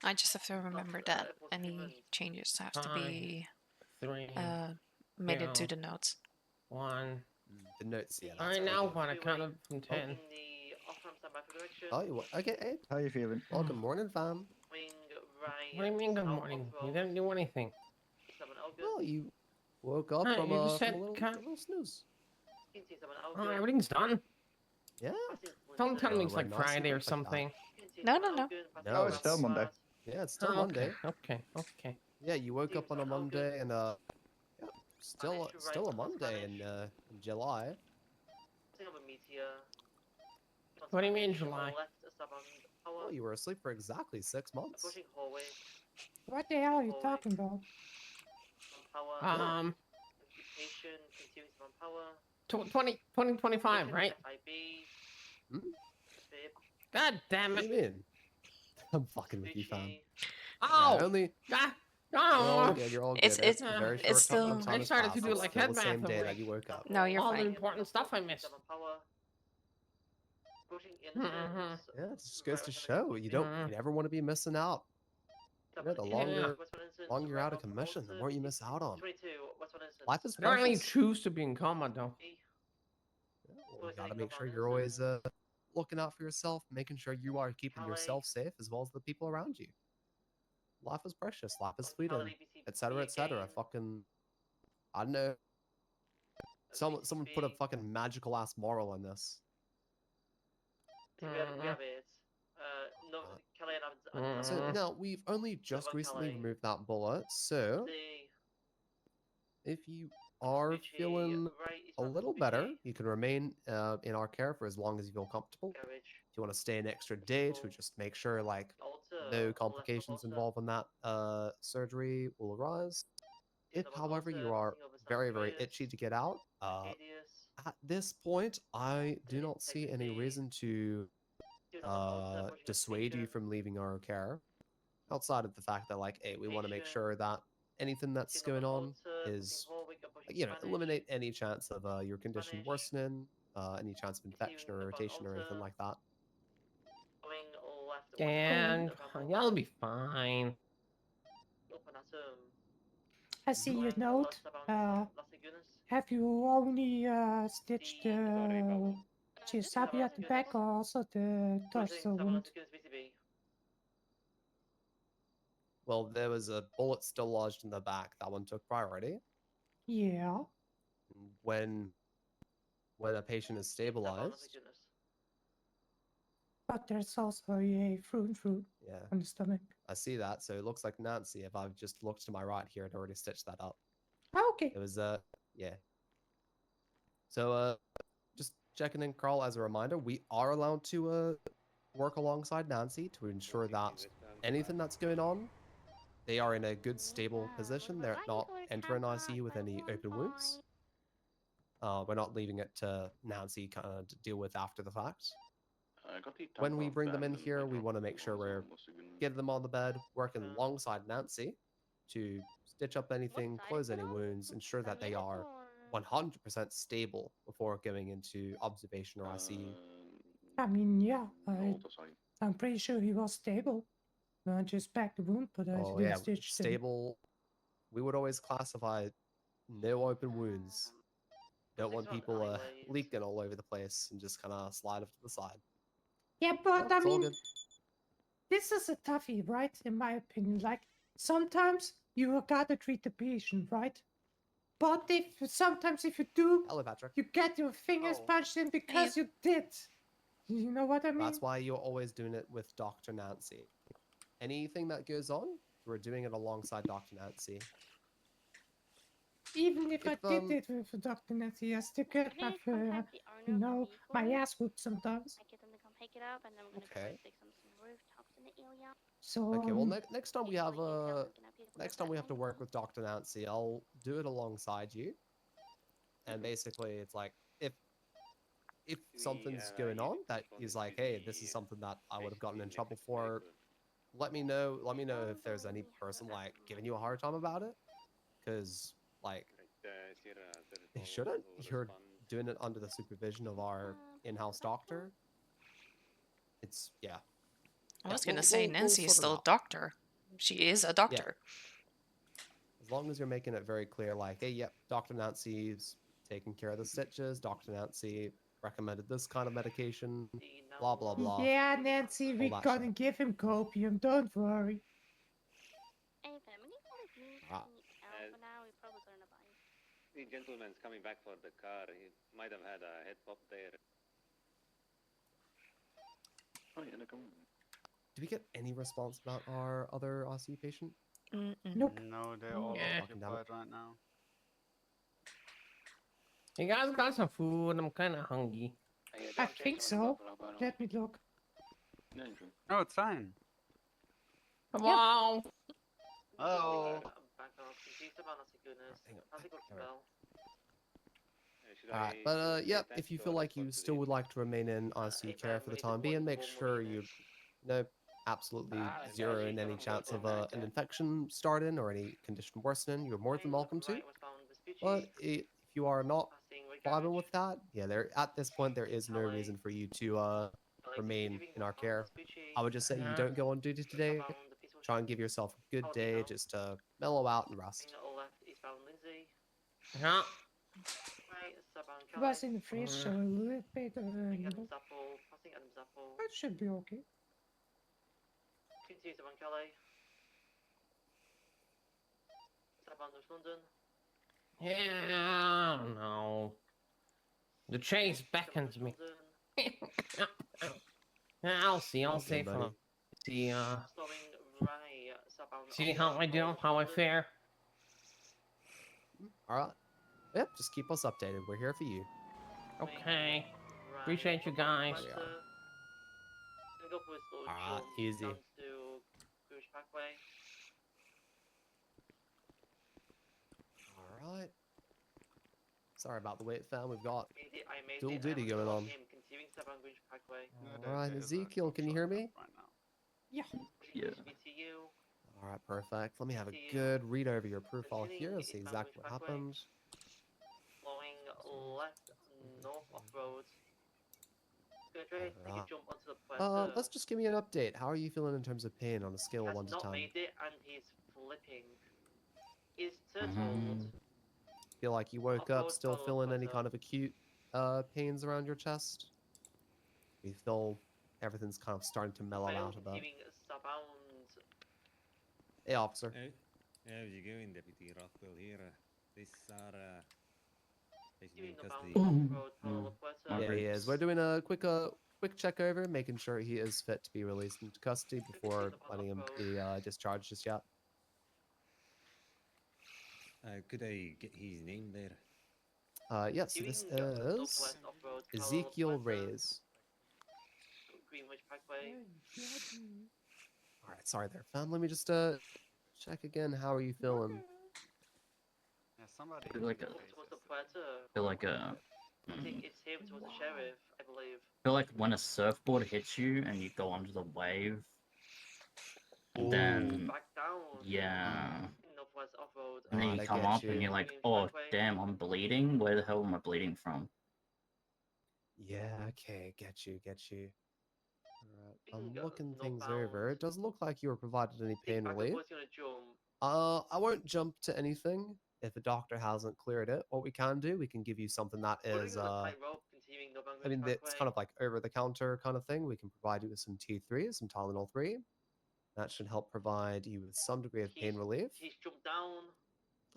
I just have to remember that any changes have to be 3, made into 2, the notes. 1. The notes, yeah. I now want to count up from 10. Taking the off-ramp standby for direction. Oh, you okay, Abe? How you feeling? Well, good morning, fam. Wing right. What do you mean good out morning? of You road. didn't do anything. 7 out good. Well, you woke up Hey, from, you a, just said from a little, count- little snooze. Continue 7 out Oh, good. everything's done. Yeah. Don't tell me it's we're like nice and Friday or stuff like that. something. No, no, no. No, it's still Monday. Yeah, it's still Oh, Monday. okay, okay. Yeah, you woke up on a Monday and yeah, still Managed to still a write Monday in July. Setting up a meteor. What do you mean, To the July? left, a stop on power. Well, you were asleep for exactly 6 months. Approaching hallway. What the hell are you talking about? On power. Patient. Continuing on power. 2025, right? FIB. Hmm? Fib. God damn What do it. you mean? I'm fucking with you, fam. Gucci. Oh! Only Ah! you're all Oh! good. You're all It's- good. it's- a very it's short still- time I has started to passed. do It's like still head the same math day away. that you woke up. No, you're All the fine. important stuff I missed. On power. Approaching Mhm. entrance. Yeah, it just goes to show you don't you never want to be missing out. You know, the longer you're out of commission, the more you miss out on. 22. What's one instance? Life is I don't really precious. choose to be in coma, though. Yeah, well, you gotta make sure you're always looking out for yourself, making sure you are keeping yourself safe as well as the people around you. Life is precious, life is fleeting, etc., etc. Fucking, I don't know. Someone put a fucking magical ass moral on this. We have it. No, Calais and So now we've only just about recently Calais. removed that bullet, so The if you are feeling a little better, you can remain in our care for as long as you feel comfortable. garage. If you want to stay an extra day to just make sure like no complications involved in that surgery will arise. If, however, you are very, very itchy to get out, at this point, I do not see any reason to dissuade you from leaving our care. Outside of the fact that, like, hey, we want to make sure that anything that's going on is, eliminate any chance of your condition worsening, any chance of infection or irritation or anything like that. And y'all be fine. I see your note. Have you only stitched the Chisabi at the back or also the torso wound? Well, there was a bullet still lodged in the back. That one took priority. Yeah. When a patient is stabilized, But there's also a fruit yeah, on the stomach. I see that. So it looks like Nancy, if I've just looked to my right here, had already stitched that up. Okay. It was yeah. So just checking in, Carl, as a reminder, we are allowed to work alongside Nancy to ensure that anything that's going on, they are in a good stable position. They're not entering ICU with any open wounds. We're not leaving it to Nancy kind of to deal with after the fact. When we bring them in here, we want to make sure we're getting them on the bed, working alongside Nancy to stitch up anything, close any wounds, ensure that they are 100% stable before going into observation or ICU. I mean, yeah, I'm pretty sure he was stable. I just packed the wound, but I Oh didn't yeah, stitch him. stable. We would always classify no open wounds. Don't want people leaking all over the place and just kind of slide off to the side. Yeah, but I It's all mean, good. this is a toughie, right? In my opinion, like sometimes you gotta treat the patient, right? But sometimes if you do, Hello, Patrick. you get your fingers punched in because you did. You know what I mean? That's why you're always doing it with Dr. Nancy. Anything that goes on, we're doing it alongside Dr. Nancy. Even if I did it with Dr. Nancy, I still get my, my ass whooped sometimes. I get them to come pick it up, and then we're gonna Okay. go fix some rooftops in the area. So Okay, well, next time we have to work with Dr. Nancy, I'll do it alongside you. And basically, it's like if something's going on that is like, hey, this is something that I would have gotten in trouble for, let me know. Let me know if there's any person like giving you a hard time about it, because like they shouldn't. You're doing it under the supervision of our in-house doctor. It's yeah. I was Yeah, gonna say we'll Nancy is sort it still a out. doctor. She is a doctor. As long as you're making it very clear, like, hey, yep, Dr. Nancy's taking care of the stitches. Dr. Nancy recommended this kind of medication. Blah blah blah. Yeah, Nancy, we're that gonna give him copium. Don't worry. Hey, fam, we need more beans Ah. for now. We probably gonna buy. The gentleman's coming back for the car. He might have had a head pop there. Did we get any response about our other ICU patient? Nope. No, they're all Yeah. occupied right now. You guys got some food? I'm kind of hungry. I think so. Let me look. No, it's fine. Wow. Oh. Alright, but yeah, if you feel like you still would like to remain in ICU care for the time being, make sure you absolutely zero in any chance of an infection starting or any condition worsening. You're more than welcome to. But if you are not vibing with that, yeah, at this point there is no reason for you to remain in our care. I would just say you don't go on duty today. Try and give yourself a good day just to mellow out and rest. Yeah. It was in the fridge, so a little bit of that should be okay. Yeah, I don't know. The chase beckons me. I'll see. I'll Okay, see. buddy. See. Storming right southbound. See of how I do. Road How I 100. fare. All right. Yep. Just keep us updated. We're here for you. Okay. Right, Appreciate you guys. West, gonna go for this little Alright, jump easy. down to Greenwich Parkway. All right. Sorry about the wait, fam. We've got I made dual it. duty going on. Him continuing southbound Greenwich Parkway. All right, Ezekiel, can you hear me? Yeah. Yeah. BTU. All right, perfect. Let me have a good read over your profile here. See exactly what happened. Flowing left north off road. Gonna try to take a Alright. jump onto the Puerto. Let's just give me an update. How are you feeling in terms of pain on a scale of Has 1 to not 10? made it and he's flipping. He's turtled. Feel like you woke up Off-road still follow feeling any Puerto. kind of acute pains around your chest? You feel everything's kind of starting to mellow out a bit. Continuing southbound. Hey, officer. Hey, how's you going, Deputy Rockwell here? This is in custody. Yeah, he is. We're doing a quick check over, making sure he is fit to be released into custody before letting him be discharged just yet. Could I get his name there? Yes, this is Ezekiel Reyes. Greenwich Parkway. All right, sorry there, fam. Let me just check again. How are you feeling? Yeah, somebody. Feel like a. Towards the Puerto. Feel like a. I think it's him towards the sheriff, I believe. Feel like when a surfboard hits you and you go under the wave, then Back down. yeah, Northwest off road. and then Alright, you I come get up you. and you're like, oh damn, I'm bleeding. Where the hell am I bleeding from? Yeah, okay, get you. Alright, I'm Bingo, looking things northbound. over. It doesn't look like you were provided any pain Back relief. was gonna jump. I won't jump to anything if the doctor hasn't cleared it. What we can do, we can give you something that is I mean, it's kind of like over-the-counter kind of thing. We can provide you with some T3, some Tylenol 3. That should help provide you with some degree of pain relief. He's jumped down.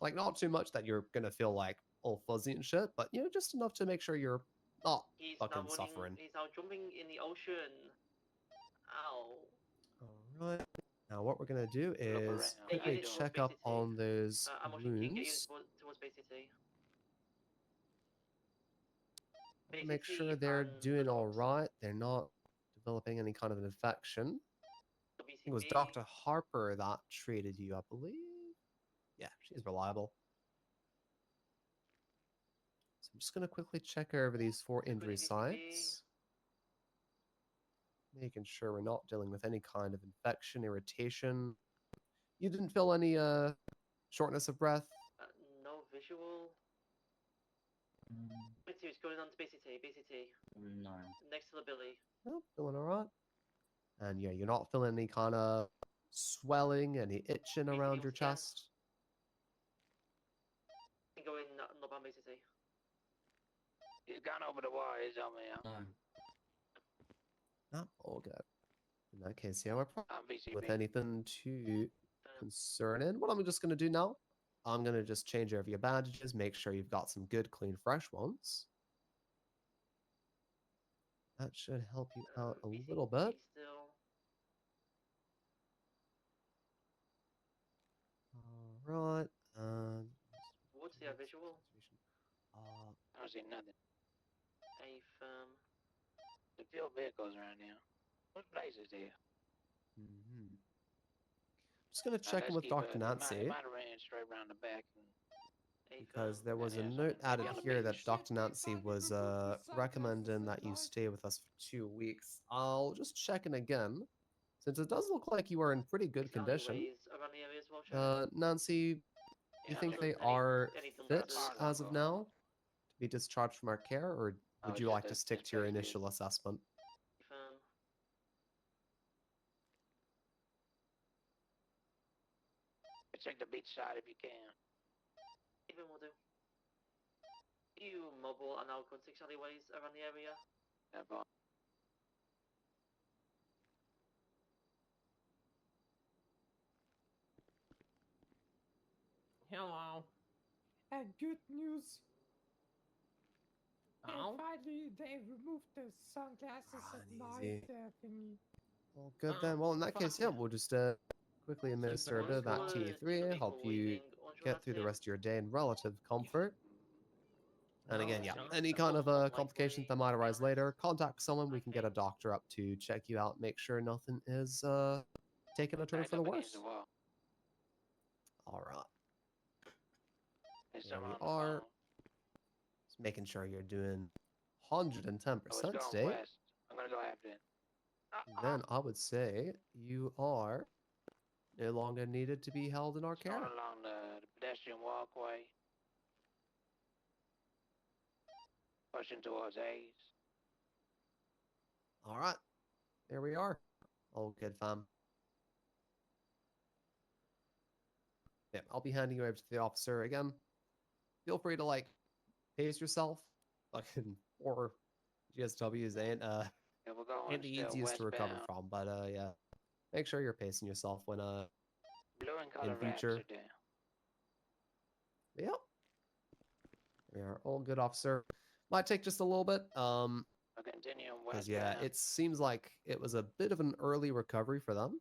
Like, not too much that you're gonna feel like all fuzzy and shit, but you know, just enough to make sure you're not He's now fucking running. suffering. He's now jumping in the ocean. Ow. Alright. Now what we're gonna do is quickly check up on those I'm actually keen to get you wounds. towards Bay City. Make sure they're doing alright. They're not developing any kind of an infection. I think it was Dr. Harper that treated you, I believe. Yeah, she's reliable. So I'm just going to quickly check over these 4 injury sites. Making sure we're not dealing with any kind of infection, irritation. You didn't feel any shortness of breath? No visual. It's going on to BCT. No. Next to the Billy. Nope, feeling alright. And yeah, you're not feeling any kind of swelling, any itching around your chest? Going northbound BCT. He's gone over the wire. He's on me. No, all good. In that case, yeah, we're probably VCB. with anything too concerning. What I'm just going to do now, I'm going to just change over your bandages, make sure you've got some good, clean, fresh ones. That should help you out a little bit. Alright, and... What's the visual? I don't see nothing. A firm. The field vehicles around here. What place is here? Just going to check in with Dr. Nancy, Might have ran straight around the back. because there was a note added here that Dr. Nancy was recommending that you stay with us for 2 weeks. I'll just check in again, since it does look like you are in pretty good condition. Nancy, do you think they are fit as of now to be discharged from our care, or would you like to stick to your initial assessment? Check the beach side if you can. Even will do. You mobile and now contact alleyways around the area. Never. Hello. Good news. Oh. Finally, they removed the sunglasses at night easy. thingy. Well, good Oh, then. Well, in that fuck case, yeah, yeah. we'll just quickly administer a bit of that T3, help you get through the rest of your day in relative comfort. And again, yeah, any kind of complications that might arise later, contact someone. We can get a doctor up to check you out, make sure nothing is taking a turn for the worse. All right. Here we are. Just making sure you're doing 110% today. West. I'm gonna go after it. Then I would say you are no longer needed to be held in our care. Going along the pedestrian walkway. Pushing towards Hayes. All right. There we are. All good, fam. Yeah, I'll be handing you over to the officer again. Feel free to, like, pace yourself. Fucking 4 GSWs ain't Yeah, we're going ain't the still easiest to recover westbound. from, but yeah. Make sure you're pacing yourself when Blue and in color wraps future. are down. Yep. We are all good, officer. Might take just a little bit. We're continuing Because westbound. yeah, it seems like it was a bit of an early recovery for them.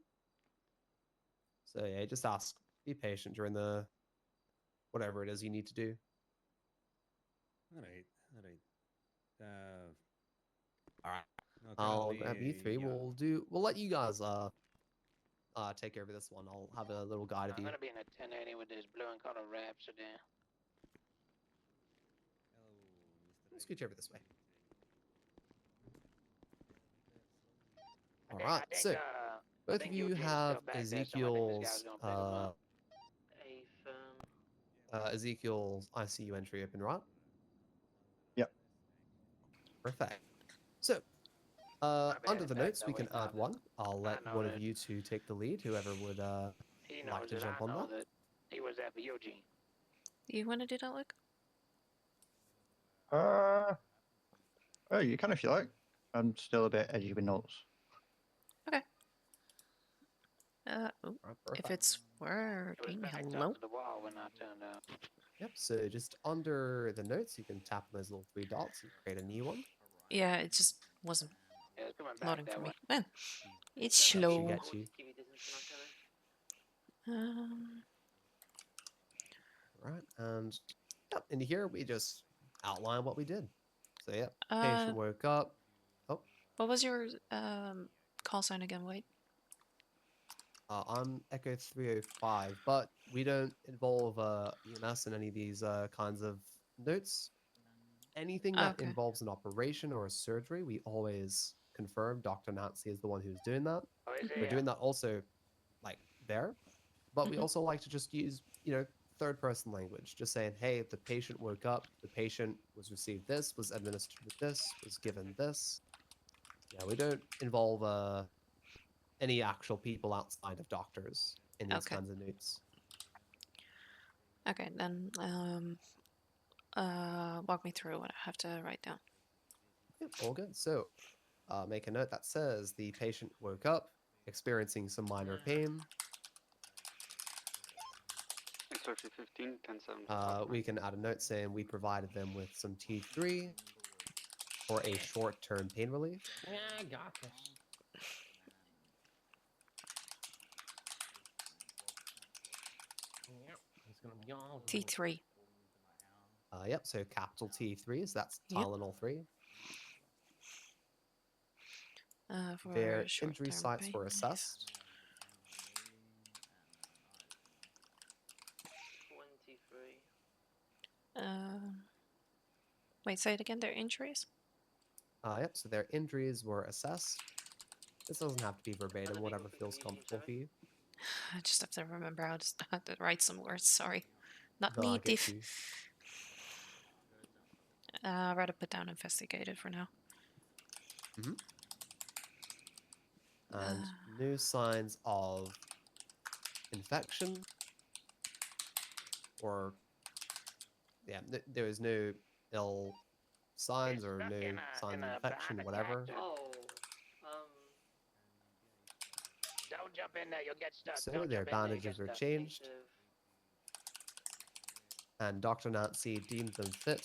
So yeah, just ask, be patient during the whatever it is you need to do. All right, all right. All right. no, I'll currently, grab E3. yeah. We'll let you guys take care of this one. I'll have a little guide of I'm you. gonna be in a 1080 with this blue and color wraps are down. Let's scooch over this way. All Okay, right. I think, So I both think of you Eugene's have still back there, so I think this guy's Ezekiel's gonna pick him up. Ezekiel's ICU entry open, right? Yep. Perfect. So, under the notes, we can add one. I'll let know one of that. you two take the lead. Whoever would He like knows to that jump I on know that. that he was there for Eugene. You want to do that, Luke? Oh, you can if you like. I'm still a bit edgy with notes. Okay. Oh, if perfect. it's working, hello. To the wall when I turned out. Yep. So just under the notes, you can tap on those little 3 dots and create a new one. Yeah, it just wasn't Yeah, it's coming back loading that for me. way. Man, it's That should slow. get you. Right. And yep, in here we just outline what we did. So yep, patient woke up. Oh. What was your call sign again, Wade? I'm Echo 305, but we don't involve EMS in any of these kinds of notes. Anything that Okay. involves an operation or a surgery, we always confirm Dr. Nancy is the one who's doing that. Oh, is he? We're doing that also, like, there. But we also like to just use, third-person language. Just saying, hey, the patient woke up, the patient was received this, was administered with this, was given this. Yeah, we don't involve any actual people outside of doctors in these kinds of notes. Okay, then walk me through what I have to write down. Yep, all good. So, make a note that says the patient woke up, experiencing some minor pain. Sophie 15, 10-7. We can add a note saying we provided them with some T3 for a short-term pain relief. Yeah, I got this. Yep, it's gonna be all good. T3. Yep, so capital T3, so that's Yep. Tylenol 3. For Their injury short-term sites were pain. assessed. 23. Wait, say it again. Their injuries. Yep, so their injuries were assessed. This doesn't have to be verbatim, whatever feels comfortable for you. I just have to remember how to write some words. Sorry, not No, I get native. you. I'd rather put down investigated for now. And no signs of infection or there was no ill signs or no signs of infection, whatever. Oh, Don't jump in there, you'll get stuck. So Don't their jump in there, you'll bandages get were stuck. changed, and Dr. Nancy deemed them fit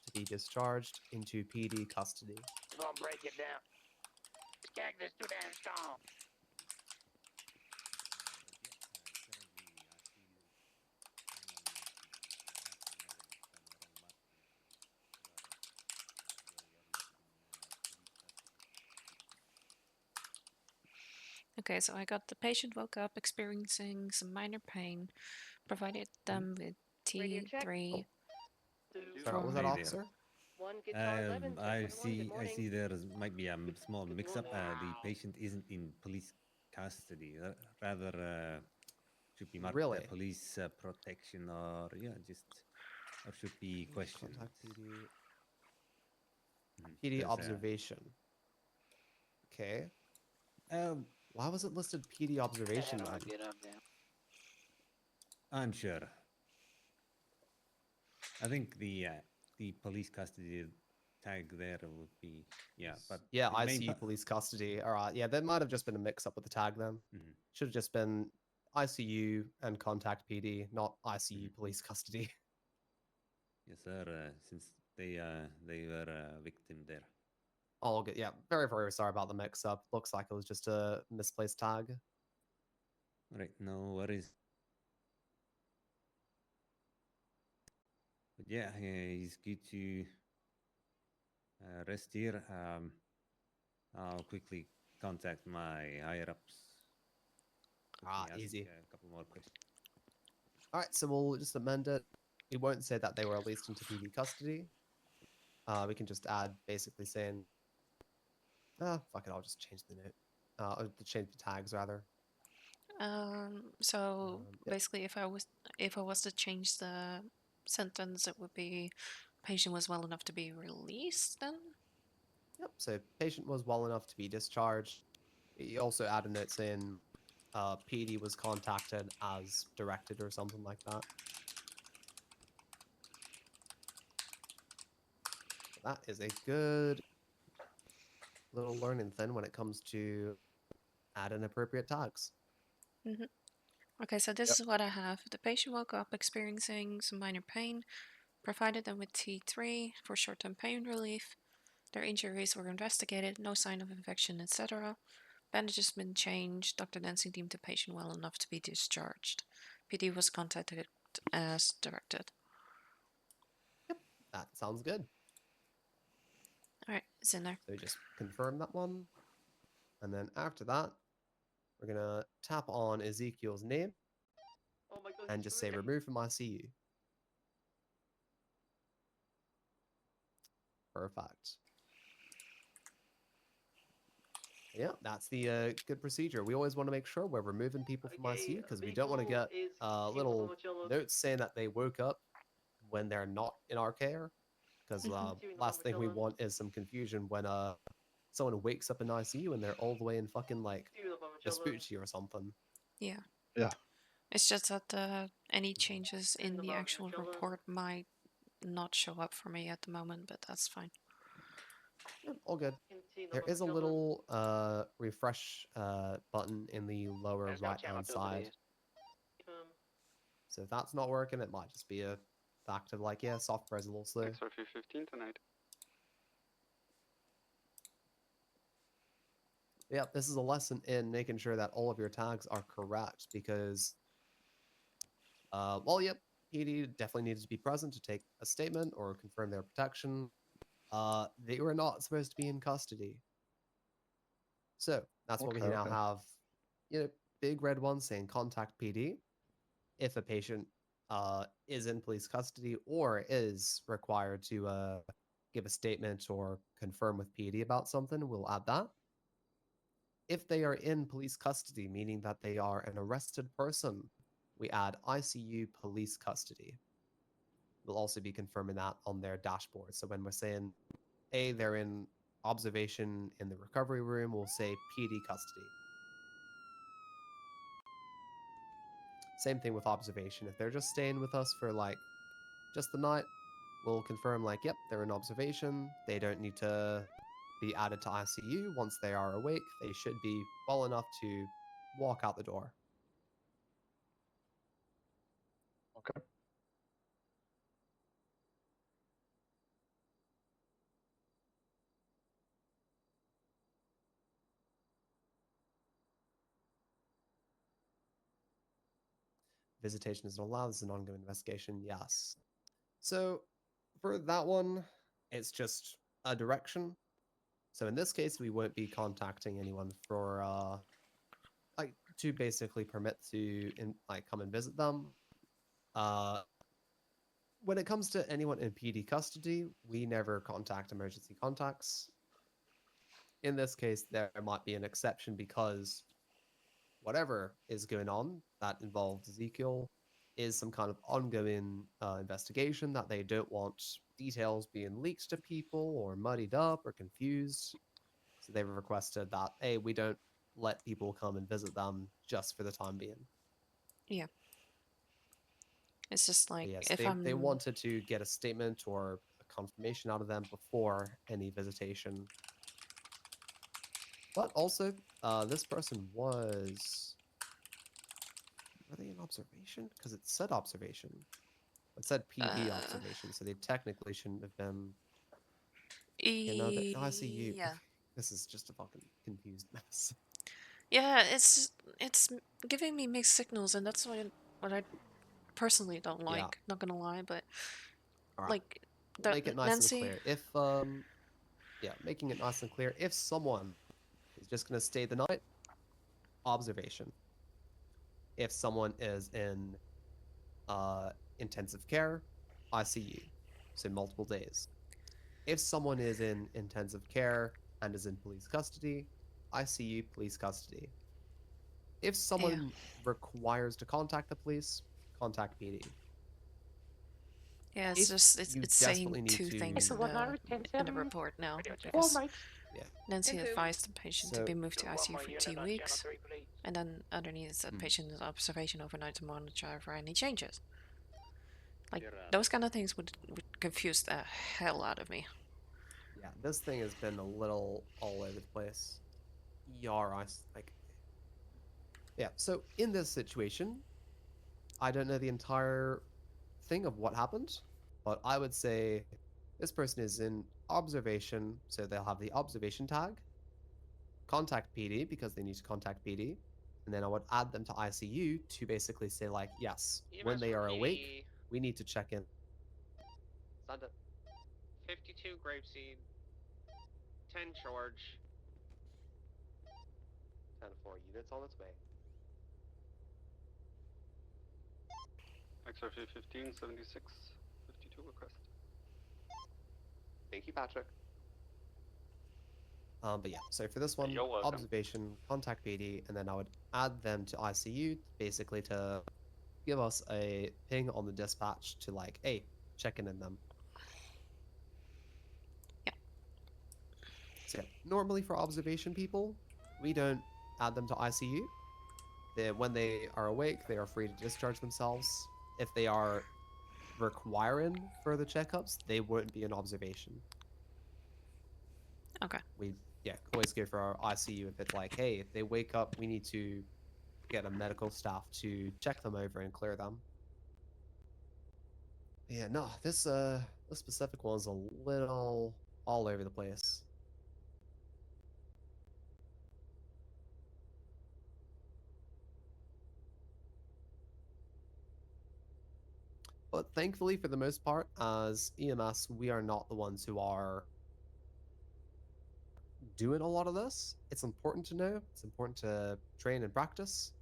to be discharged into PD custody. We're gonna break it down. Skag this too damn strong. Okay, so I got the patient woke up experiencing some minor pain, provided them with T3. Sorry, what was that, officer? I see there might be a small mix-up. The patient isn't in police custody. Rather, should be marked Really? police protection, or or should be questioned. Contact PD. Mhm, PD 'cause, observation. Okay. Why was it listed PD observation? Yeah, Then? get up there. Unsure. I think the police custody tag there would be but Yeah, the main ICU police custody. All right. Yeah, there might have just been a mix-up with the tag then. Mhm. Should have just been ICU and contact PD, not ICU police custody. Yes, sir. Since they were a victim there. All good. Yeah, very, very sorry about the mix-up. Looks like it was just a misplaced tag. Right, no worries. But yeah, he's good to rest here. I'll quickly contact my higher-ups. Easy. A couple more questions. All right, so we'll just amend it. We won't say that they were released into PD custody. We can just add basically saying, fuck it, I'll just change the note. Or change the tags rather. So Yep. basically, if I was to change the sentence, it would be patient was well enough to be released. Then. Yep. So patient was well enough to be discharged. You also add a note saying, PD was contacted as directed or something like that. That is a good little learning thing when it comes to adding appropriate tags. Mm-hmm. Okay, so this is what I have. The patient woke up experiencing some minor pain, provided them with T3 for short-term pain relief. Their injuries were investigated, no sign of infection, etc. Bandages been changed. Dr. Dancing deemed the patient well enough to be discharged. PD was contacted as directed. Yep, that sounds good. Alright, it's in there. So just confirm that one. And then after that, we're going to tap on Ezekiel's name Oh my God, and just say remove from ICU. Perfect. Yeah, that's the good procedure. We always want to make sure we're removing people from ICU because we don't want to get little notes saying that they woke up when they're not in our care. Because last thing we want is some confusion when someone wakes up in ICU and they're all the way in fucking like Vespucci or something. Yeah. Yeah. It's just that any changes in the actual report might not show up for me at the moment, but that's fine. Yeah, all good. There is a little refresh button in the lower right hand side. So if that's not working, it might just be a fact of like, yeah, software is a little slow. XRP 15 tonight. Yeah, this is a lesson in making sure that all of your tags are correct because, well, yep, PD definitely needed to be present to take a statement or confirm their protection. They were not supposed to be in custody. So that's what we now have, you know, big red one saying contact PD if a patient is in police custody or is required to give a statement or confirm with PD about something, we'll add that. If they are in police custody, meaning that they are an arrested person, we add ICU police custody. We'll also be confirming that on their dashboard. So when we're saying, A, they're in observation in the recovery room, we'll say PD custody. Same thing with observation. If they're just staying with us for like just the night, we'll confirm like, yep, they're in observation. They don't need to be added to ICU. Once they are awake, they should be well enough to walk out the door. Okay. visitation isn't allowed. This is an ongoing investigation. Yes. So for that one, it's just a direction. So in this case, we won't be contacting anyone for like to basically permit to come and visit them. When it comes to anyone in PD custody, we never contact emergency contacts. In this case, there might be an exception because whatever is going on that involves Ezekiel is some kind of ongoing investigation that they don't want details being leaked to people or muddied up or confused. So they've requested that, hey, we don't let people come and visit them just for the time being. Yeah. It's just like Yes, if they wanted to get a statement or a confirmation out of them before any visitation. But also, this person was... Were they in observation? Because it said observation. It said PD observation, so they technically shouldn't have been... I see you. Yeah. This is just a fucking confused mess. Yeah, it's giving me mixed signals, and that's what I personally don't like. Yeah. Not gonna lie, but Alright. like Make it nice Nancy. and clear. If making it nice and clear. If someone is just gonna stay the night, observation. If someone is in intensive care, ICU, so multiple days. If someone is in intensive care and is in police custody, ICU, police custody. If someone requires to contact the police, contact PD. Yeah, it's just it's saying two things in the report now. because Nancy advised the patient to be moved to ICU for 2 weeks, and then underneath is that patient is observation overnight to monitor for any changes. Like those kind of things would confuse the hell out of me. Yeah, this thing has been a little all over the place. Yeah, so in this situation, I don't know the entire thing of what happened, but I would say this person is in observation, so they'll have the observation tag, contact PD because they need to contact PD, and then I would add them to ICU to basically say like, yes, when they are awake, we need to check in. Send it. 52 Grapeseed. 10 George. 10-4 units on its way. XRP 15, 76, 52 request. Thank you, Patrick. But yeah, so for this one, You're welcome. observation, contact PD, and then I would add them to ICU, basically to give us a ping on the dispatch to like, hey, check in them. Yeah. So yeah, normally for observation people, we don't add them to ICU. When they are awake, they are free to discharge themselves. If they are requiring further checkups, they won't be in observation. Okay. We always go for our ICU if it's like, hey, if they wake up, we need to get a medical staff to check them over and clear them. Yeah, no, this specific one's a little all over the place. But thankfully, for the most part, as EMS, we are not the ones who are doing a lot of this. It's important to know. It's important to train and practice.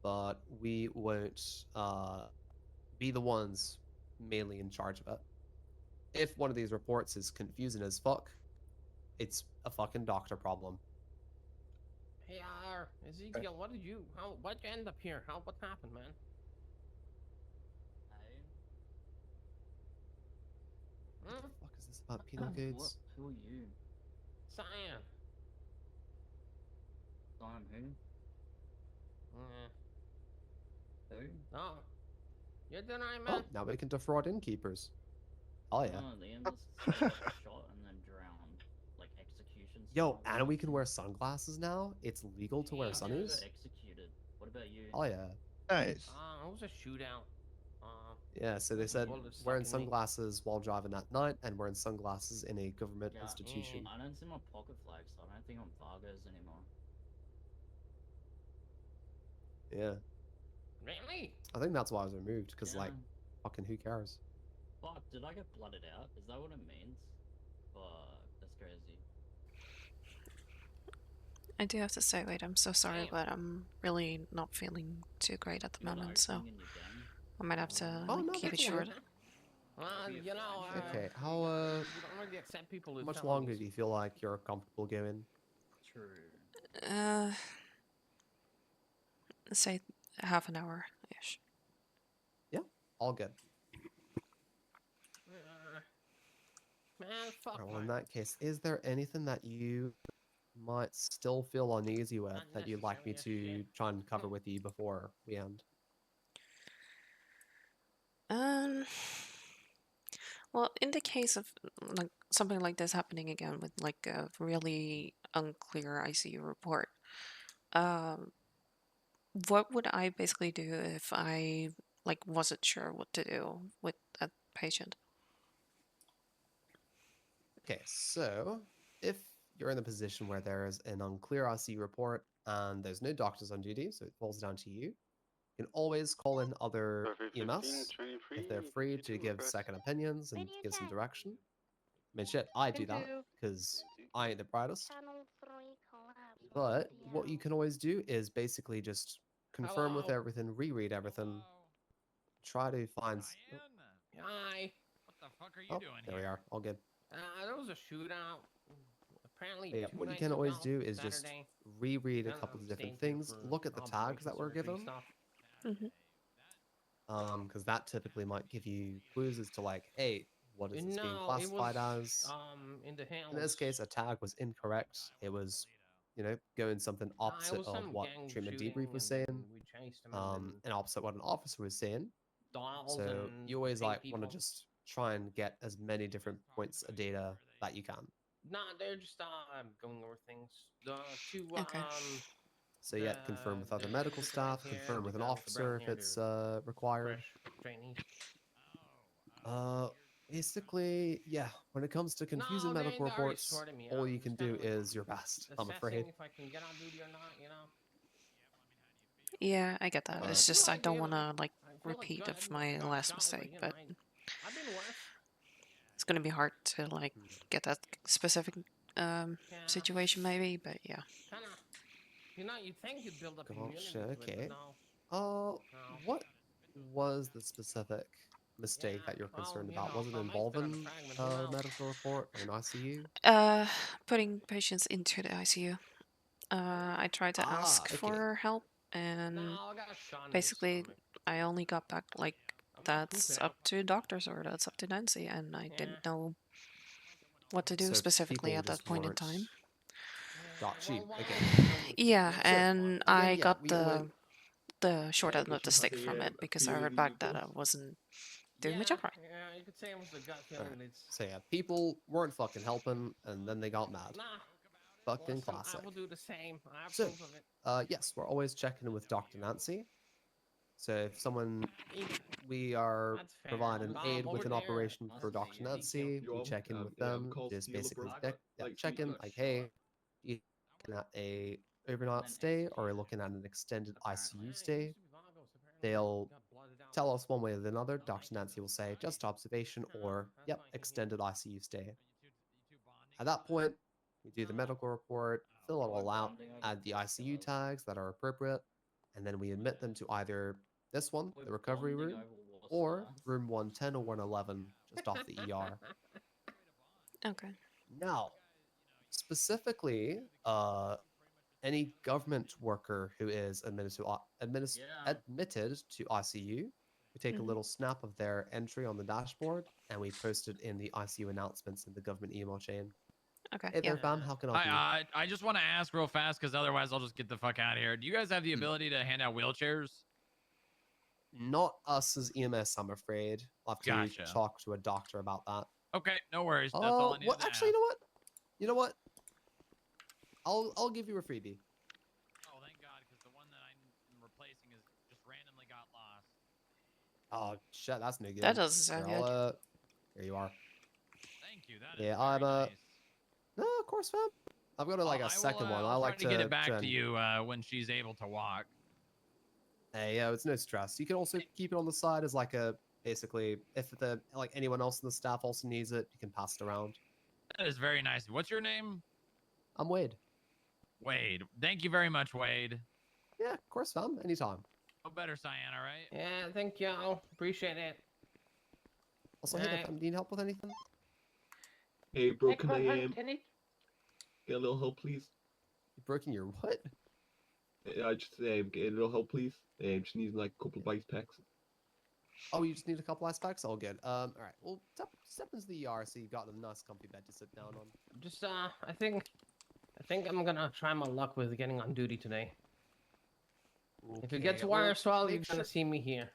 But we won't be the ones mainly in charge of it. If one of these reports is confusing as fuck, it's a fucking doctor problem. Hey, Ezekiel, why'd you end up here? What happened, man? What the fuck is this about penal codes? Who are you? Cyan. Cyan who? Who? No. You're denying, Oh, man. now we can defraud innkeepers. Oh yeah. Oh, the end was shot and then drowned. Like execution. Yo, and we can wear sunglasses now? It's legal to wear sunnies? Executed. What about you? Oh yeah. Nice. It was a shootout. Yeah, so they said Bullets wearing stuck in me. sunglasses while driving at night and wearing sunglasses in a government institution. I don't see my pocket flags, so I don't think I'm Vargas anymore. Yeah. Really? I think that's why I was removed, because, like, Yeah. fucking who cares? Fuck, did I get blooded out? Is that what it means? Fuck, that's crazy. I do have to say, wait, I'm so sorry, but I'm really not feeling too great at the moment, so I might have to Oh, no, keep it that's short. alright. You know, Okay, how we don't really accept people with much felonies. longer do you feel like you're comfortable going? True. Say half an hour-ish. Yeah, all good. Man, fuck Alright, well, in that case, is there anything that you might still feel uneasy with that you'd like me to try and cover with you before we end? Well, in the case of like something like this happening again with like a really unclear ICU report, what would I basically do if I like wasn't sure what to do with a patient? Okay, so if you're in a position where there is an unclear ICU report and there's no doctors on duty, so it falls down to you, you can always call in other EMS if they're free to give second opinions and give some direction. I mean, shit, I do that because I ain't the brightest. But what you can always do is basically just confirm with everything, reread everything, try to find. Hi. What the fuck are you doing There we are, all good. There was a shootout. Apparently, But yeah, 2 what you nights can always ago, do is just Saturday. reread a Then couple I'm of different staying here things, for look at the tags that were observation given, surgery stuff. because that typically might give you clues as to like, hey, what is this being No, it classified was as? in the In this house. case, a tag was incorrect. It was, going something opposite was of some what gang treatment shooting, debrief was and saying, we chased him, and then and opposite what an officer was saying. dolls So and you always fake like want to people. just try and get as many different points of data that you can. Nah, they're just going over things. Okay. So yeah, confirm with other medical staff, confirm with an officer if it's required. Trainees. Basically, yeah, when it comes to confusing No, medical they already reports, sorted me all out. you I'm can just do kinda, like, is your best, I'm afraid. assessing if I can get on duty or not, you know. Yeah, I get that. But It's I just feel I like don't being- want to like I feel like repeat good. of my Got last shot, mistake, you know, but I've been worse. it's gonna be hard to like get that specific situation maybe. But yeah. Kinda, you'd think you'd build up immunity Gosh, to it, okay. but no. What was the specific mistake that you're concerned you about? know, Was it I might spit on the involving fragment, a who knows? medical report or an ICU? Putting patients into the ICU. I tried to ask okay. for help, and I got a shot in the basically I only got back like that's up to doctors or that's up to Nancy, and I didn't know what to do So specifically people at that just point in weren't- time. Got you. Okay. Yeah, So, and again, I yeah, got we the went- short end of the stick from it because I heard back that I wasn't doing my job right. Yeah, you could say it was the gut feeling. Alright. It's So yeah, people weren't fucking helping, and then they got mad. Fucking awesome. classic. I will do the same. I have So, proof of it. yes, we're always checking in with Dr. Nancy. So if we are That's fair. providing aid with over an there, operation for Dr. Nancy, we check in with them, just basically check in, like, hey, you looking at a overnight stay or are you looking at an extended ICU stay? They'll tell us one way or another. Dr. Nancy will say just observation or, yep, extended ICU stay. At that point, we do the medical report, fill it all out, add the ICU tags that are appropriate, and then we admit them to either this one, the recovery room, or room 110 or 111, just off the ER. Okay. Now, specifically, any government worker who is admitted to ICU, we take a little snap of their entry on the dashboard and we post it in the ICU announcements in the government email chain. Okay. Hey there, fam. How can I help you? I just want to ask real fast because otherwise I'll just get the fuck out of here. Do you guys have the ability to hand out wheelchairs? Not us as EMS, I'm afraid. I'll have to talk to a doctor about that. Okay, no worries. That's all I need. Actually, you know what? I'll give you a freebie. Oh, thank God, because the one that I'm replacing is just randomly got lost. Oh shit, that's no good. That doesn't sound Here, good. Here you are. Thank you. That Yeah, is I'm very nice. No, of course, fam. I've got a second one. I I'll like try to get it back try to and- you when she's able to walk. Hey, yeah, it's no stress. You can also keep it on the side as like a basically if the like anyone else in the staff also needs it, you can pass it around. That is very nice. What's your name? I'm Wade. Wade. Thank you very much, Wade. Yeah, of course, fam. Anytime. No better, Cyan, all right? Yeah, thank you. Appreciate it. Also, hey, fam, do you need help with anything? Hey, bro, Hey, can come I on, Kenny. get a little help, please? You broken your what? I just get a little help, please. Just need like a couple of ice packs. Oh, you just need a couple ice packs? All good. All right. Well, step into the ER so you got a nice comfy bed to sit down on. Just I think I'm gonna try my luck with getting on duty today. If it gets Okay, well, worse, well, you're make gonna sure- see me here.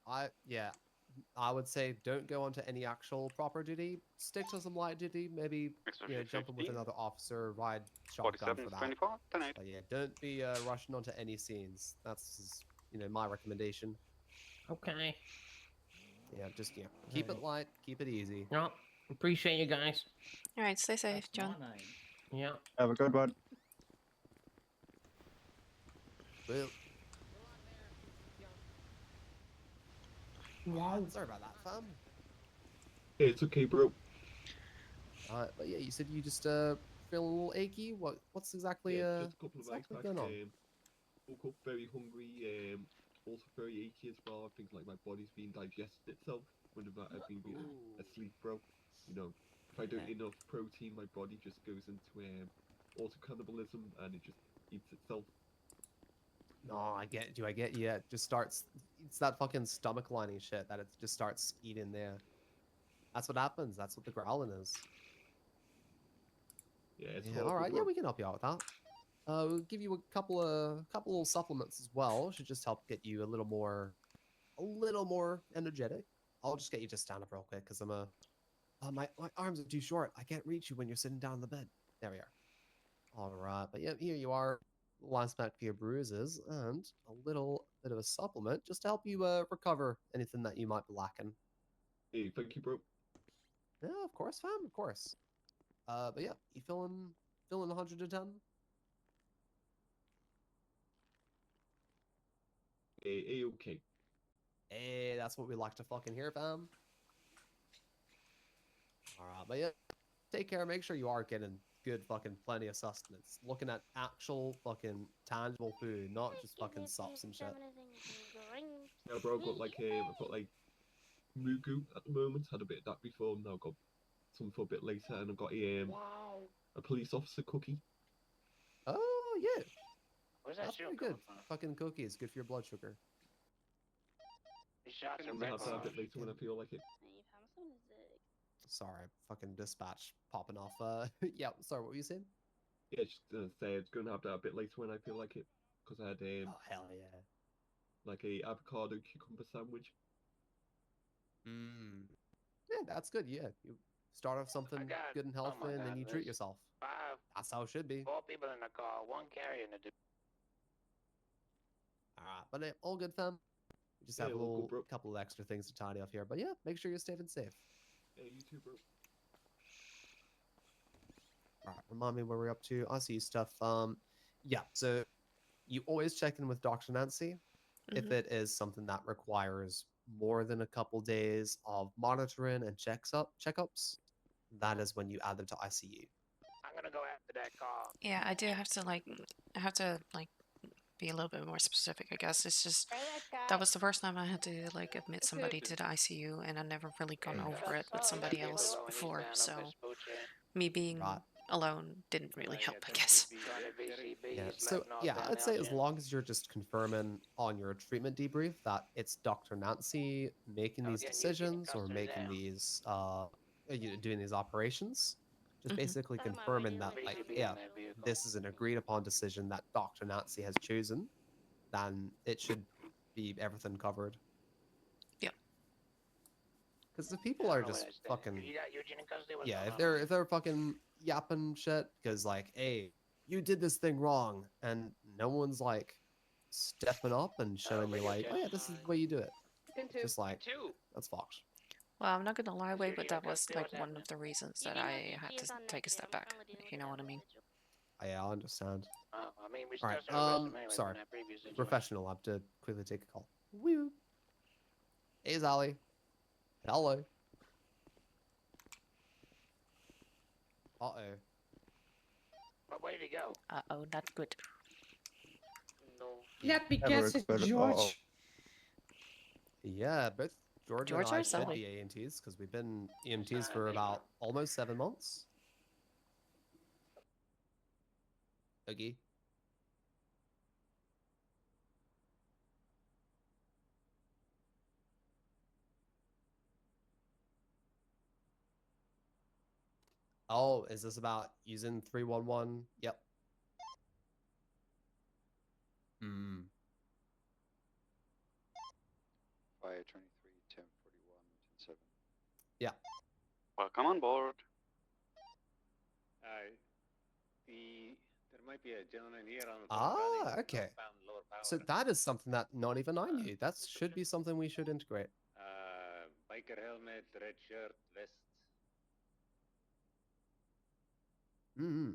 I would say don't go onto any actual proper duty. Stick to some light duty. Maybe jump in with another officer, ride shotgun for that. 24, 10-8. But yeah, don't be rushing onto any scenes. That's my recommendation. Okay. Yeah, just keep it light, keep it easy. No, appreciate you guys. All right, stay safe, John. Yeah. Have a good one. Well, Wow. sorry about that, fam. Hey, it's okay, bro. But yeah, you said you just feeling a little achy. What's exactly Yeah, just a couple of ice exactly packs. going on? Woke up very hungry. Also very achy as well. I think like my body's been digesting itself whenever I've been asleep, bro. You know, if I don't eat enough protein, my body just goes into auto cannibalism and it just eats itself. No, I get you. Yeah, it just starts. It's that fucking stomach lining shit that it just starts eating there. That's what happens. That's what the growling is. Yeah, it's Yeah, horrible, all right. bro. Yeah, we can help you out with that. We'll give you a couple little supplements as well. Should just help get you a little more energetic. I'll just get you to stand up real quick because my arms are too short. I can't reach you when you're sitting down in the bed. There we are. All right, but yeah, here you are. Last back for your bruises and a little bit of a supplement just to help you recover anything that you might be lacking. Hey, thank you, bro. Yeah, of course, fam, of course. But yeah, you feeling 110? Hey, okay. Hey, that's what we like to fucking hear, fam. Alright, but yeah, take care. Make sure you are getting good fucking plenty of sustenance. Looking at actual fucking tangible food, not just fucking sups and shit. Yeah, bro, I've got like Mugu at the moment. Had a bit of that before. Now I've got some for a bit later, and I've got a police officer cookie. Oh yeah, Where's that that's shield pretty good. coming from? Fucking cookies, good for your blood sugar. These shots are I'm red gonna have that a bars. bit later when I feel like it. Sorry, fucking dispatch popping off. Yeah, sorry, what were you saying? Yeah, just say it's gonna have that a bit later when I feel like it, because I had Oh hell yeah. like a avocado cucumber sandwich. Yeah, that's good. Yeah, you start off something got- good and oh healthy, my and then God, you treat there's yourself. 5, That's how it should be. 4 people in the car, 1 carrying the dude. Alright, but all good, fam. We just have Yeah, a all good, little bro. couple of extra things to tidy up here, but yeah, make sure you're staying safe. Yeah, you too, bro. Alright, remind me where we're up to. I see stuff. Yeah, so you always check in with Dr. Nancy if it is something that requires more than a couple days of monitoring and checkups. That is when you add them to ICU. I'm gonna go after that car. Yeah, I do have to be a little bit more specific, I guess. It's just that was the first time I had to admit somebody to the ICU, and I've never really gone over it with somebody else before. So me being alone didn't really help, I guess. Yeah, so yeah, I'd say as long as you're just confirming on your treatment debrief that it's Dr. Nancy making these decisions or making these doing these operations, just basically confirming that this is an agreed upon decision that Dr. Nancy has chosen, then it should be everything covered. Yep. Because if people are just fucking if they're fucking yapping shit because hey, you did this thing wrong, and no one's stepping up and showing you oh yeah, this is the way you do it. Just that's fucked. Well, I'm not gonna lie, Wade, but that was one of the reasons that I had to take a step back, if you know what I mean. Yeah, I understand. I'm mean, we All right. still saw a resume like Sorry. in that previous situation. Professional. I have to quickly take a call. Woo. Hey, Zali. Hello. Uh-oh. But where did he go? Uh-oh, not good. No. Let me Never guess, it's expected- George. Yeah, both George, George and I or should Sully? be AMTs because we've been EMTs for about almost 7 months. Oogie. Oh, is this about using 311? Yep. Hmm. Fire 23, 1041, 107. Yeah. Welcome on board. There might be a gentleman here on the Ah, okay. So that is something that not even I knew. That should be something we should integrate. biker helmet, red shirt, vest. Hmm.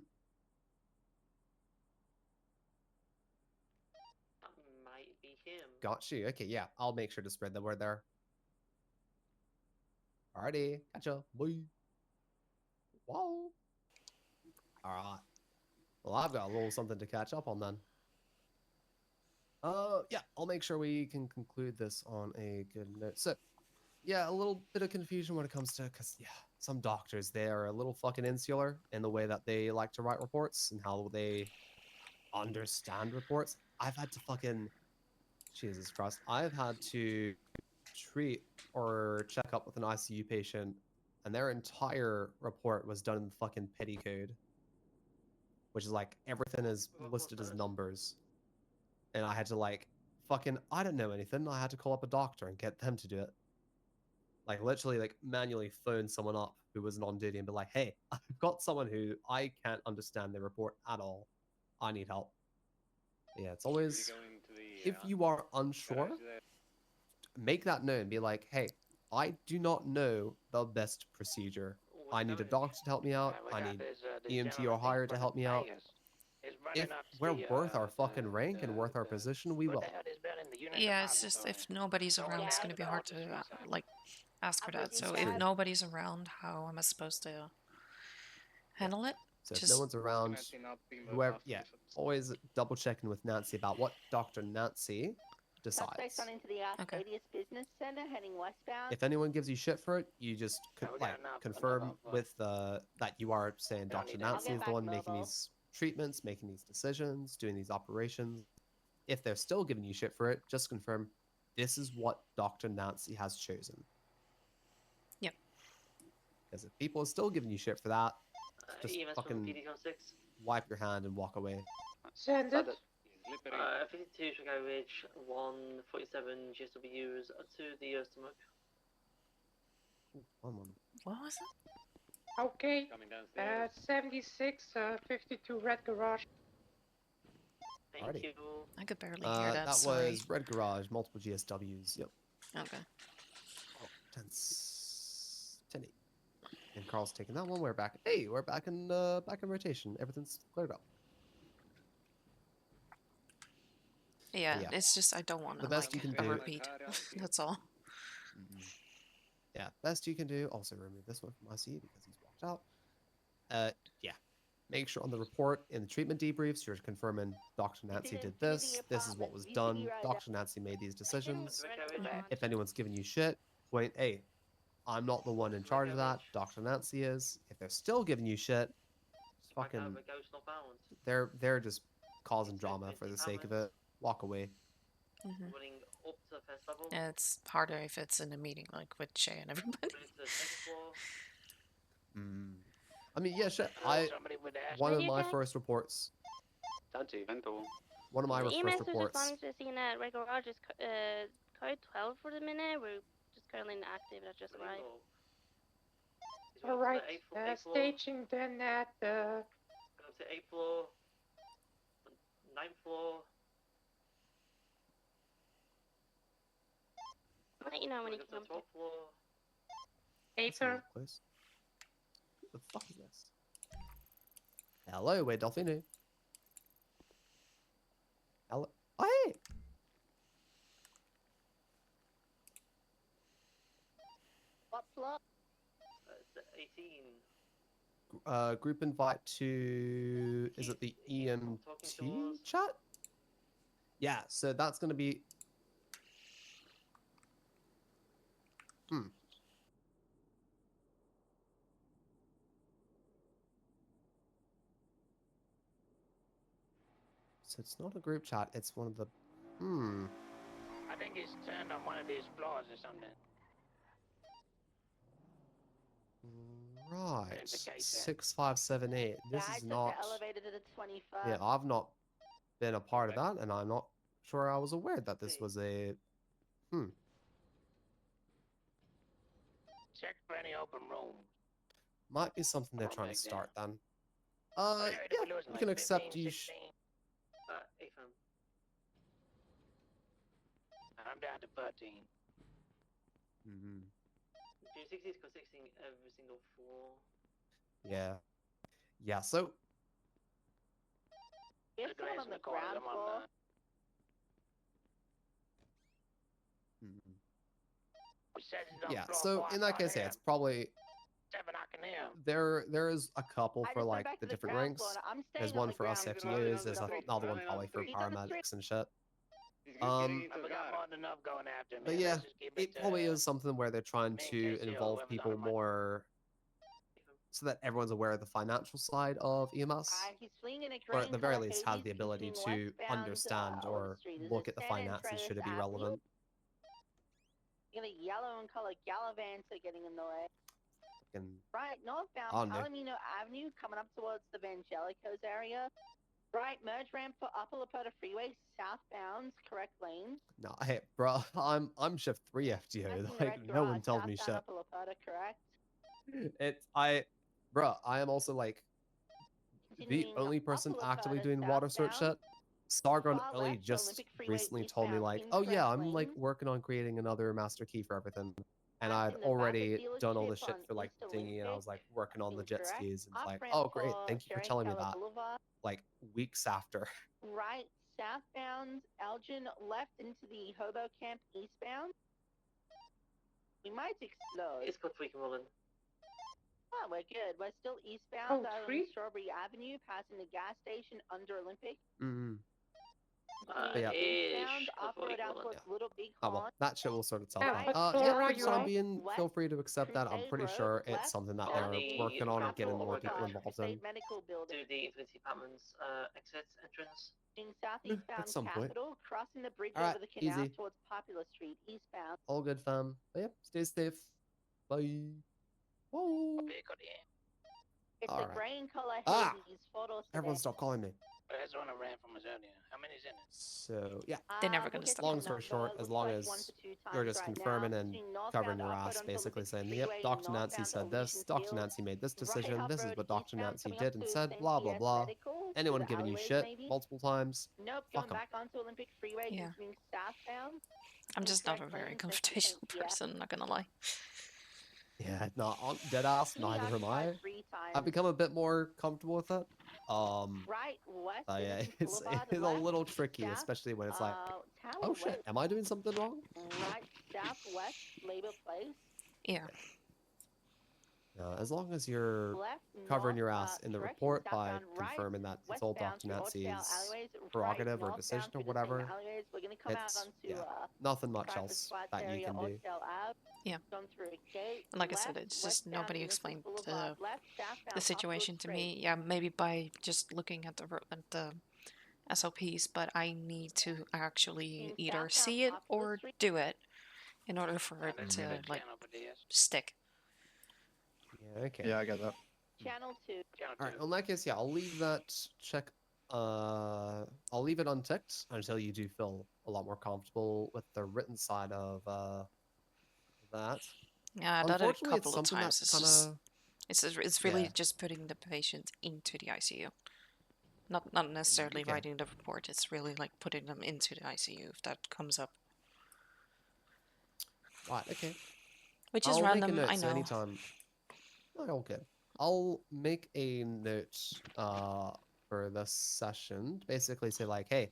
That might be him. Got you. Okay, yeah. I'll make sure to spread the word there. Alrighty. Gotcha. Bye. Wow. Alright. Well, I've got a little something to catch up on then. Yeah, I'll make sure we can conclude this on a good note. So, yeah, a little bit of confusion when it comes to, because, yeah, some doctors, they are a little fucking insular in the way that they like to write reports and how they understand reports. I've had to fucking, Jesus Christ, I've had to treat or check up with an ICU patient, and their entire report was done in fucking petty code, which is like everything is listed as numbers. And I had to like fucking, I don't know anything. I had to call up a doctor and get them to do it. Like literally like manually phone someone up who wasn't on duty and be like, hey, I've got someone who I can't understand their report at all. I need help. Yeah, it's always, if you are unsure, make that known. Be like, hey, I do not know the best procedure. I need a doctor to help me out. I need EMT or higher to help me out. If we're worth our fucking rank and worth our position, we will. Yeah, it's just if nobody's around, it's going to be hard to like ask for that. So if True. nobody's around, how am I supposed to handle it? So if no one's around, whoever, yeah, always double checking with Nancy about what Dr. Nancy decides. Suspect on into the Arcadius Business Center heading westbound. If anyone gives you shit for it, you just confirm with that you are saying Dr. Nancy is the one making these treatments, making these decisions, doing these operations. If they're still giving you shit for it, just confirm this is what Dr. Nancy has chosen. Yep. Because if people are still giving you shit for that, just EMS from fucking PD-6. wipe your hand and walk away. Send it. 52 Chicago Ridge, 147 GSWs to the stomach. One. What was it? Okay. Coming downstairs. 76, 52 Red Garage. Thank Alrighty. you. I could barely hear that. That Sorry. was Red Garage, multiple GSWs. Yep. Okay. Oh, 10-8. And Carl's taking that one. We're back. Hey, we're back in rotation. Everything's cleared up. Yeah, yeah. it's just I don't want to The best like you can a do- repeat. That's all. Yeah, best you can do. Also remove this one from ICU because he's walked out. Yeah. Make sure on the report in the treatment debriefs you're confirming Dr. Nancy did this. This is what was done. Dr. Nancy made these decisions. If anyone's giving you shit, point A. I'm not the one in charge of that. Dr. Nancy is. If they're still giving you shit, fucking, they're just causing drama for the sake of it. Walk away. Mhm. Running up to the first level. Yeah, it's harder if it's in a meeting like with Shay and everybody. Going to the second floor. I mean, yeah, shit. One of my first reports. One of my The first EMS is reports. responding to the scene at Red Garage is code 12 for the minute. We're just currently inactive. That just arrived. All right. eighth floor. Staging then at Going to 8th floor. 9th floor. I'll let you know when you Going can to the come. 12th floor. Aether. Close. The fuck is this? Hello, we're Delphine. Oh, hey! What floor? It's 18. Group invite to... Is it the EMT chat? Yeah, so that's going to be... So it's not a group chat, it's one of the... I think he's turned on one of these floors or something. Right. Indication. 6578. This Yeah, I is took not... the elevator to the 21st. Yeah, I've not been a part of that, and I'm not sure I was aware that this was a... Check for any open room. Might be something they're trying to start then. Anyway, Yeah, we're losing we can like accept 15, you... 16. Ethan. I'm down to 13. Do 60 to 16 every single floor. Yeah. Yeah, so... There's someone on the ground floor. Yeah, so in that case, yeah, it's probably... There is a couple I for just went like back the to the different ground ranks. floor, and I'm There's staying on one the for us ground FTOs, floor. there's another one probably for paramedics and shit. I've got more than enough going after me. But yeah, Let's just keep it to probably is something where they're trying main to case, involve whoever's people on my- more so that everyone's aware of the financial side of EMS. He's fleeing in a Or green at the very color least has Hades the ability continuing to westbound, understand Olive or Street. Is look it at the San finances should it be Andreas relevant. Avenue? You got a yellow and color Galavans are getting in the way. And Right, northbound Oh, no. Palomino Avenue, coming up towards the Vangelicos area. Right, merge ramp for Upper Laporta Freeway, southbound, correct lanes. no, hey, bro, I'm shift 3 FTO. Passing the Like red no one garage, tells me southbound shit. Upper Laporta, correct? I am also like the Continuing only person Upper actively Laporta, doing water search southbound. shit. Sargon Far only left, just Olympic Freeway recently told me eastbound, like, oh yeah, incorrect I'm like lanes. working on creating another master key for everything. And I'd Passing the already Vapid done all the dealership shit on for like East dinghy, and I was Olympic, like working on the jet incorrect. skis, and it's like, Off-ramp oh great, for thank you for Jerry telling me Keller that. Boulevard. Like weeks after. Right, southbound Elgin, left into the Hobo Camp eastbound. We might explode. It's got freaking rolling. Oh, we're good. We're still eastbound out on sweet. Strawberry Avenue, passing the gas station under Olympic. But yeah. Eastbound, off-road out towards Little Big Oh Horn. well, that shit will sort itself Yeah, out. what Yeah, floor for are the you time on? being, feel West free to accept that. I'm Crusade pretty Road, sure it's left something that on they're the working on and getting Capitol more people Drive. involved in. Crusade Medical Building. To the Infinity Apartments exit entrance. In southeastbound At some point. Capitol, crossing the bridge Alright, over the canal easy. towards Popular Street, eastbound. All good, fam. But yeah, stay safe. Bye. Whoa. It's Alright. a gray and color Ah! Hades photo Everyone sedan. stop calling me. That's the one I ran from us earlier. How many's in it? So yeah. They're never We'll gonna get stop. you Long the story number. short, as Looks long like as 1 to 2 you're times just right confirming now. and Between northbound covering your off-road ass, onto basically Olympic saying, yep, Freeway, Dr. Nancy northbound said this, Elysian Dr. Fields. Nancy made this Right decision, up this is road what Dr. eastbound, Nancy coming did up and to said, St. blah, blah, PS blah. Medical, through Anyone the giving you alleyways, shit maybe? multiple times, Nope, fuck going 'em. back onto Olympic Freeway, Yeah. continuing southbound. I'm just not a Incorrect very lanes, next to confrontational St. Pierre. person, not gonna lie. Yeah, no, on dead ass, neither am I. Occupied 3 times. I've become a bit more comfortable with it. Right, west, But yeah, Innocence it's Boulevard, a left, little tricky, south, especially when it's like, Tower oh shit, West, am I doing something wrong? right, southwest, Labor Place. Yeah. As long as you're Left, covering north, your ass in the correction, report by southbound right, confirming that it's all westbound Dr. through Oakdale Nancy's alleyways, prerogative right, or decision northbound or through the same whatever, alleyways. We're gonna come out it's onto nothing much Private else Flats that you area, can do. Oakdale Ave. Yeah. Gone through a gate. And like I said, left, it's just westbound nobody Innocence explained Boulevard, left, southbound the Hopwood situation to Street. me. Yeah, maybe by just looking at the SOPs, but I need to actually In either southbound see it Poplar or Street. do it in order for it There's to another like can over there. stick. Yeah, okay. Yeah, I get that. Channel 2. Alright, in that case, yeah, I'll leave that check, I'll leave it unticked until you do feel a lot more comfortable with the written side of, that. Yeah, I done it a Unfortunately, it's couple of something times. that It's really yeah. just putting the patient into the ICU. Not necessarily Okay. writing the report. It's really like putting them into the ICU if that comes up. Right, okay. Which is I'll random, make a note I so know. anytime... No, all good. I'll make a note for this session. Basically say like, hey,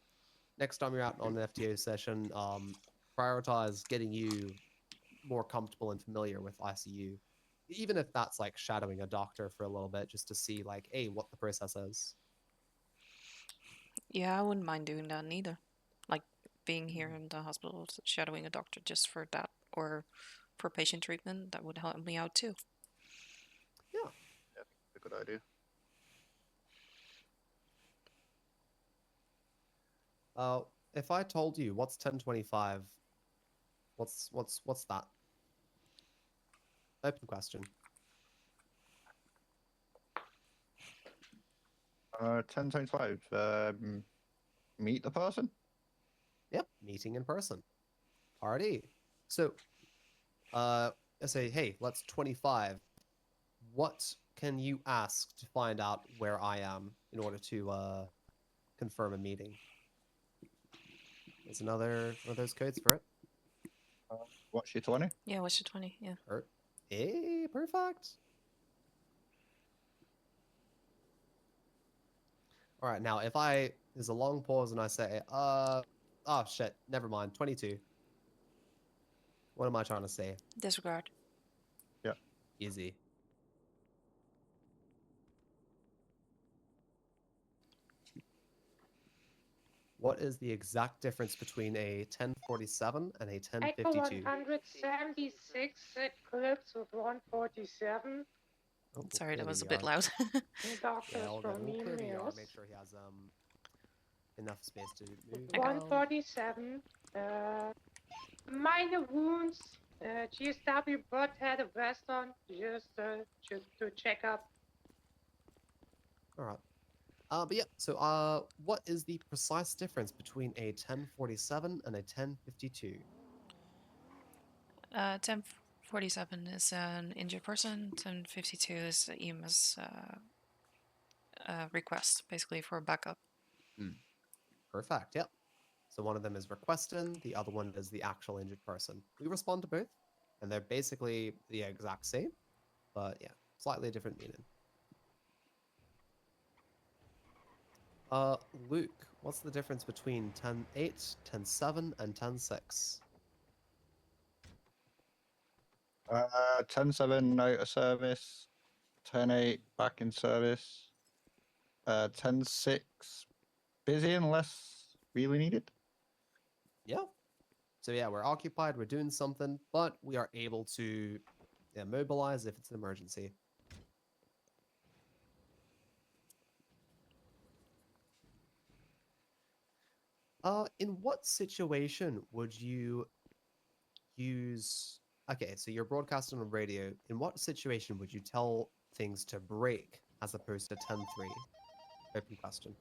next time you're out on an FTO session, prioritize getting you more comfortable and familiar with ICU, even if that's like shadowing a doctor for a little bit, just to see like, hey, what the process is. Yeah, I wouldn't mind doing that neither. Like being here in the hospital, shadowing a doctor just for that, or for patient treatment, that would help me out too. Yeah, a good idea. If I told you what's 1025, what's that? Open question. 1025. Meet the person. Yep, meeting in person. Party. So, I say, hey, let's 25. What can you ask to find out where I am in order to confirm a meeting? There's another one of those codes for it. What's your 20? Yeah, what's your 20? Yeah. Hey, perfect. All right, now if there's a long pause and I say, oh shit, never mind, 22. What am I trying to say? Disregard. Yeah. Easy. What is the exact difference between a 1047 and a Echo 1052? 176 Eclipse with 147. Oh, Sorry, that there was a we bit are. loud. Doctors Yeah, all good. from We'll clear the yard, emails. make sure he has enough space to move. 147. Minor wounds. GSW but had a vest on. Just to check up. All right. But yeah, so what is the precise difference between a 1047 and a 1052? 1047 is an injured person. 1052 is the EMS request, basically for backup. Perfect, yep. So one of them is requesting, the other one is the actual injured person. We respond to both, and they're basically the exact same, but yeah, slightly different meaning. Luke, what's the difference between 10.8, 10.7, and 10.6? 10.7 out of service. 10.8 back in service. 10.6 busy unless really needed. Yeah. So yeah, we're occupied, we're doing something, but we are able to mobilize if it's an emergency. In what situation would you use... Okay, so you're broadcasting on radio. In what situation would you tell things to break as opposed to 10.3? Open question.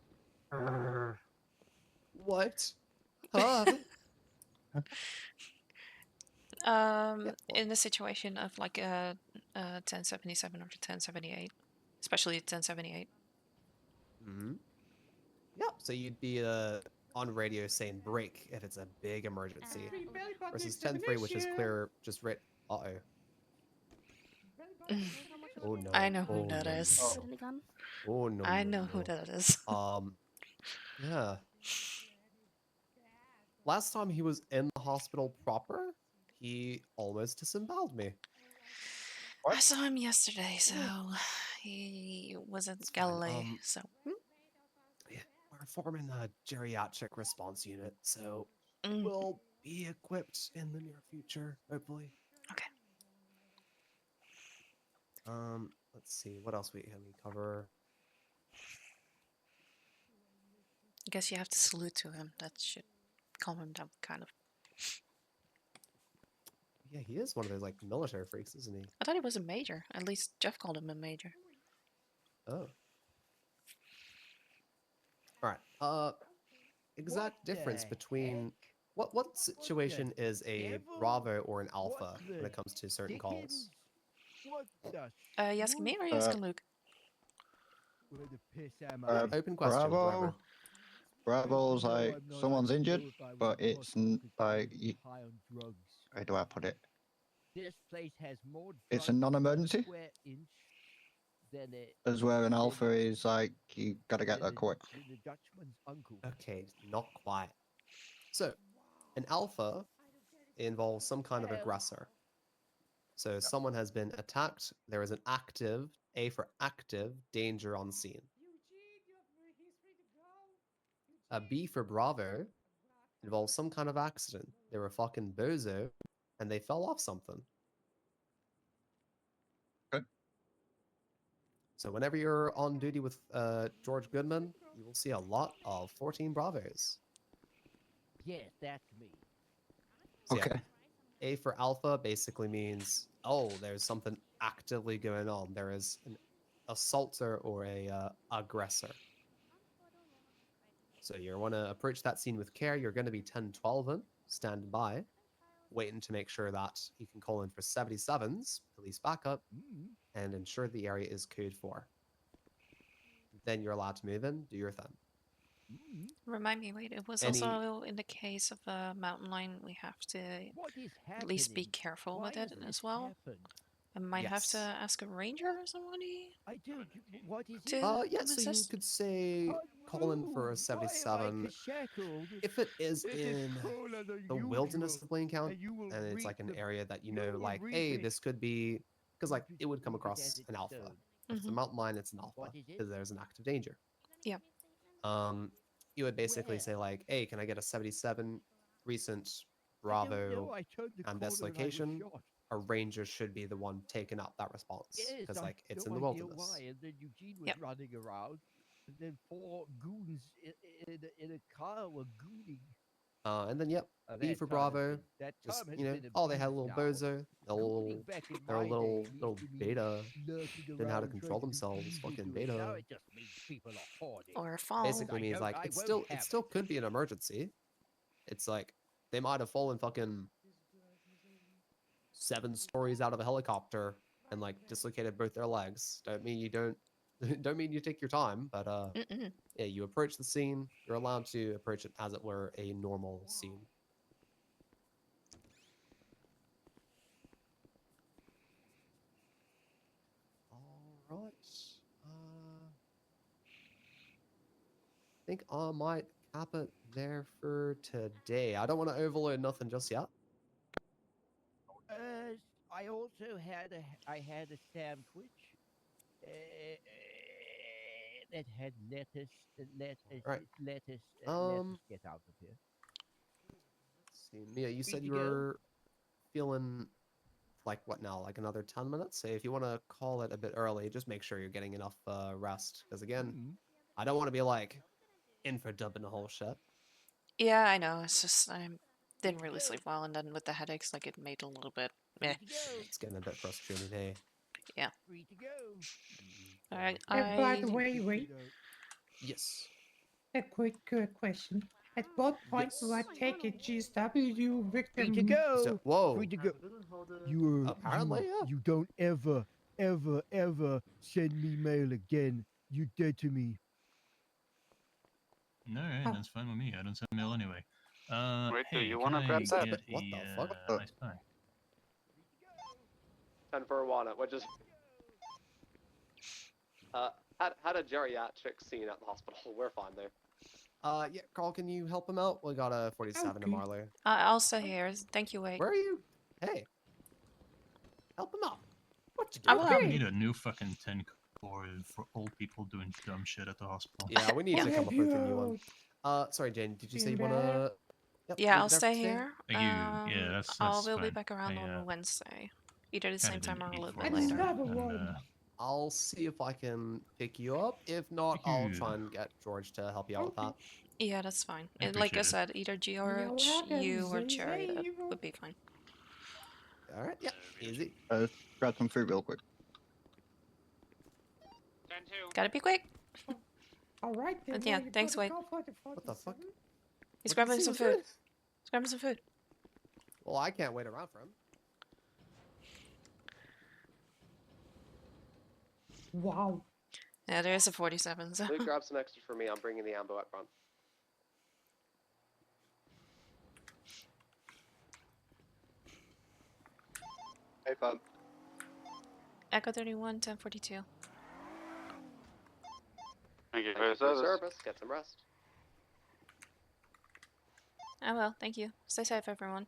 What? Huh? In the situation of like a 1077 or 1078, especially 1078. Mm-hmm. Yep. So you'd be on radio saying break if it's a big emergency, versus 10.3, which is clear. Just right. Oh no. I know who that is. Oh no. I know who that is. Yeah. Last time he was in the hospital proper, he almost disemboweled me. I saw him yesterday, so he was at Galilee. So yeah, we're forming a geriatric response unit, so we'll be equipped in the near future, hopefully. Okay. Let's see what else can we cover. I guess you have to salute to him. That should calm him down, kind of. Yeah, he is one of those like military freaks, isn't he? I thought he was a major. At least Jeff called him a major. Oh. Alright. Exact difference between what situation is a Bravo or an Alpha when it comes to certain calls? You asking me or you asking Luke? Open question. Bravo. Bravo's like someone's injured, but it's like how do I put it? It's a non-emergency. As where an alpha is like you gotta get there quick. Okay, not quite. So, an alpha involves some kind of aggressor. So someone has been attacked. There is an active, A for active, danger on scene. A B for Bravo involves some kind of accident. They were fucking bozo and they fell off something. Okay. So whenever you're on duty with George Goodman, you will see a lot of 14 Bravos. Yes, that's me. So, yeah, Okay. A for Alpha basically means, oh, there's something actively going on. There is an assaulter or a aggressor. So you want to approach that scene with care. You're going to be 10-12 in, standing by, waiting to make sure that you can call in for 77s, police backup, and ensure the area is code 4. Then you're allowed to move in, do your thing. Remind me, wait, it was Any- also in the case of a mountain lion, we have to at least be careful with it as well. I might have to Yes. ask a ranger or somebody. I do. What is to Yeah, come so you assist. could say call in for a 77. If it is in the wilderness of Blaine County, and it's like an area that you know, like, hey, this could be, because like it would come across an alpha. If it's a mountain lion, it's an alpha because there's an active danger. Yeah. You would basically say like, hey, can I get a 77 recent Bravo and this location? A ranger should be the one taking up that response because like it's in the wilderness. And then Eugene was running around, and then 4 goons in a car were gooning. And then yep, Oh, B that for term has Bravo. been- that Just term has you know, been oh, they had a little abused now. bozo, a little, back in they're a my little day little used to mean beta, lurking didn't know how to around control trying to do themselves, evil fucking to it. Now beta. it just means people are horny. Or a fall. Basically means like I it won't have still could be an emergency. It's like they might have fallen fucking 7 stories out of a helicopter and like dislocated both their legs. Don't mean you don't mean you take your time, but yeah, you approach the scene. You're allowed to approach it as it were a normal scene. All right. I think I might cap it there for today. I don't want to overload nothing just yet. I also had a sandwich that had lettuce. Right. Lettuce. Um, Get out of here. Let's see, Mia, you said to you go? were feeling like what now? Like another 10 minutes? Say if you want to call it a bit early, just make sure you're getting enough rest. Because again, I don't want to be like in for dumping the whole shit. Yeah, I know. It's just I didn't really sleep well, and then with the headaches, like it made a little bit. Eh. It's getting a bit frustrating, hey. Yeah. Free to go. Alright. And by the way, wait, Yes. a quick question. At what point do I take a GSW victim? Free to go. So, whoa. Free to go. You Apparently, yeah. you don't ever send me mail again. You dead to me. Alright, that's fine with me. I don't send mail anyway. Wait, do hey, you can wanna grab I that? get What the a, fuck? nice pie? 10 for Awana, which is had a geriatric scene at the hospital. We're fine there. Yeah, Carl, can you help him out? We got a 47 to Marley. I'll stay here. Thank you, Wade. Where are you? Hey. Help him out. What you I doing? will. We need a new fucking 10 core for old people doing dumb shit at the hospital. Yeah, we need to come up with a new one. Sorry, Jane, did you say you want to... Yep, Yeah, leave I'll it there for stay today? here. Thank you. Yeah, that's We'll be fine. back around I, on Wednesday. Either the kinda same time or a didn't little eat bit for later. and, I'll see if I can pick you up. If not, Thank I'll you. try and get George to help you out with that. Yeah, that's fine. I And like I appreciate it. said, either George, you, or Jerry, that would be fine. All right, yeah, easy. Grab some food real quick. Gotta be quick. All right, then. Yeah, you thanks, gotta Wade. go for the What the fuck? He's What grabbing you some say food. was He's grabbing some food. Well, I can't wait around for him. Wow. Yeah, there is a 47. So. Luke, grab some extra for me. I'm bringing the ambo up front. Hey, fun. Echo 31, 1042. Thank you Thank for your you for your service. service. Get some rest. I will. Thank you. Stay safe, everyone.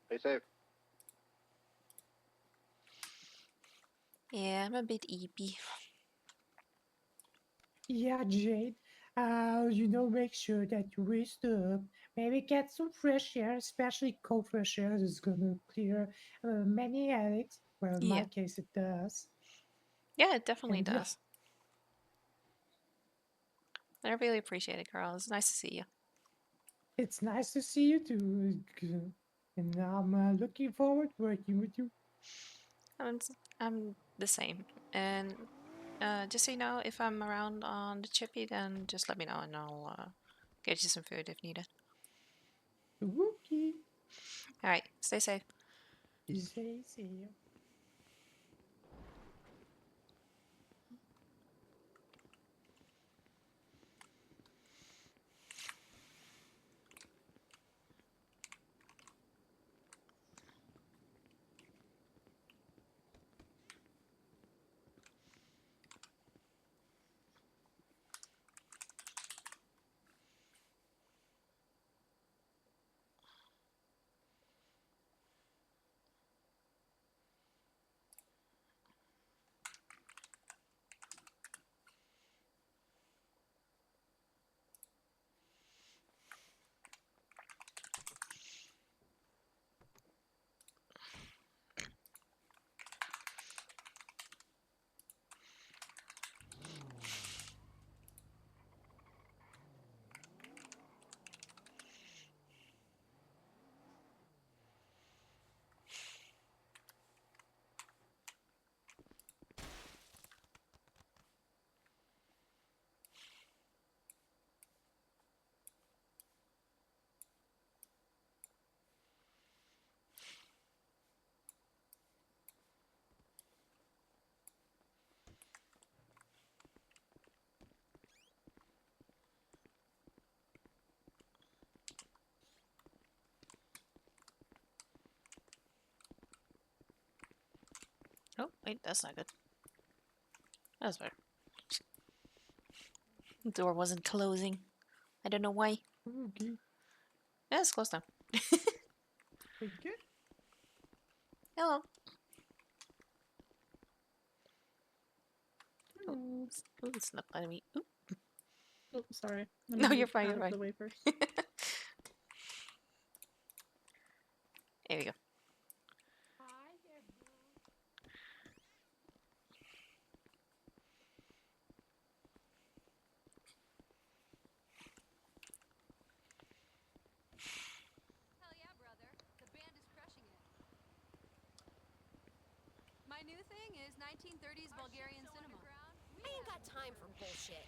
Stay safe. Yeah, I'm a bit eepy. Yeah, Jade. Make sure that you rest up. Maybe get some fresh air, especially cold fresh air is gonna clear many headaches. Well, in my Yeah. case, it does. Yeah, it definitely And yeah, does. I really appreciate it, Carl. It's nice to see you. it's nice to see you too. And I'm looking forward to working with you. I'm the same. And just so you know, if I'm around on the chippy, then just let me know and I'll get you some food if needed. Okay. Alright, stay safe. See you. Oh, wait, that's not good. That's better. The door wasn't closing. I don't know why. Okay. Yeah, it's closed now. Okay. Hello. Hello. Ooh, it's not letting me. Ooh. Oh, sorry. No, you're fine, Out you're of fine. the way first. There we go. Hell yeah, brother. The band is crushing it. My new thing is 1930s Bulgarian cinema. I ain't got time for bullshit.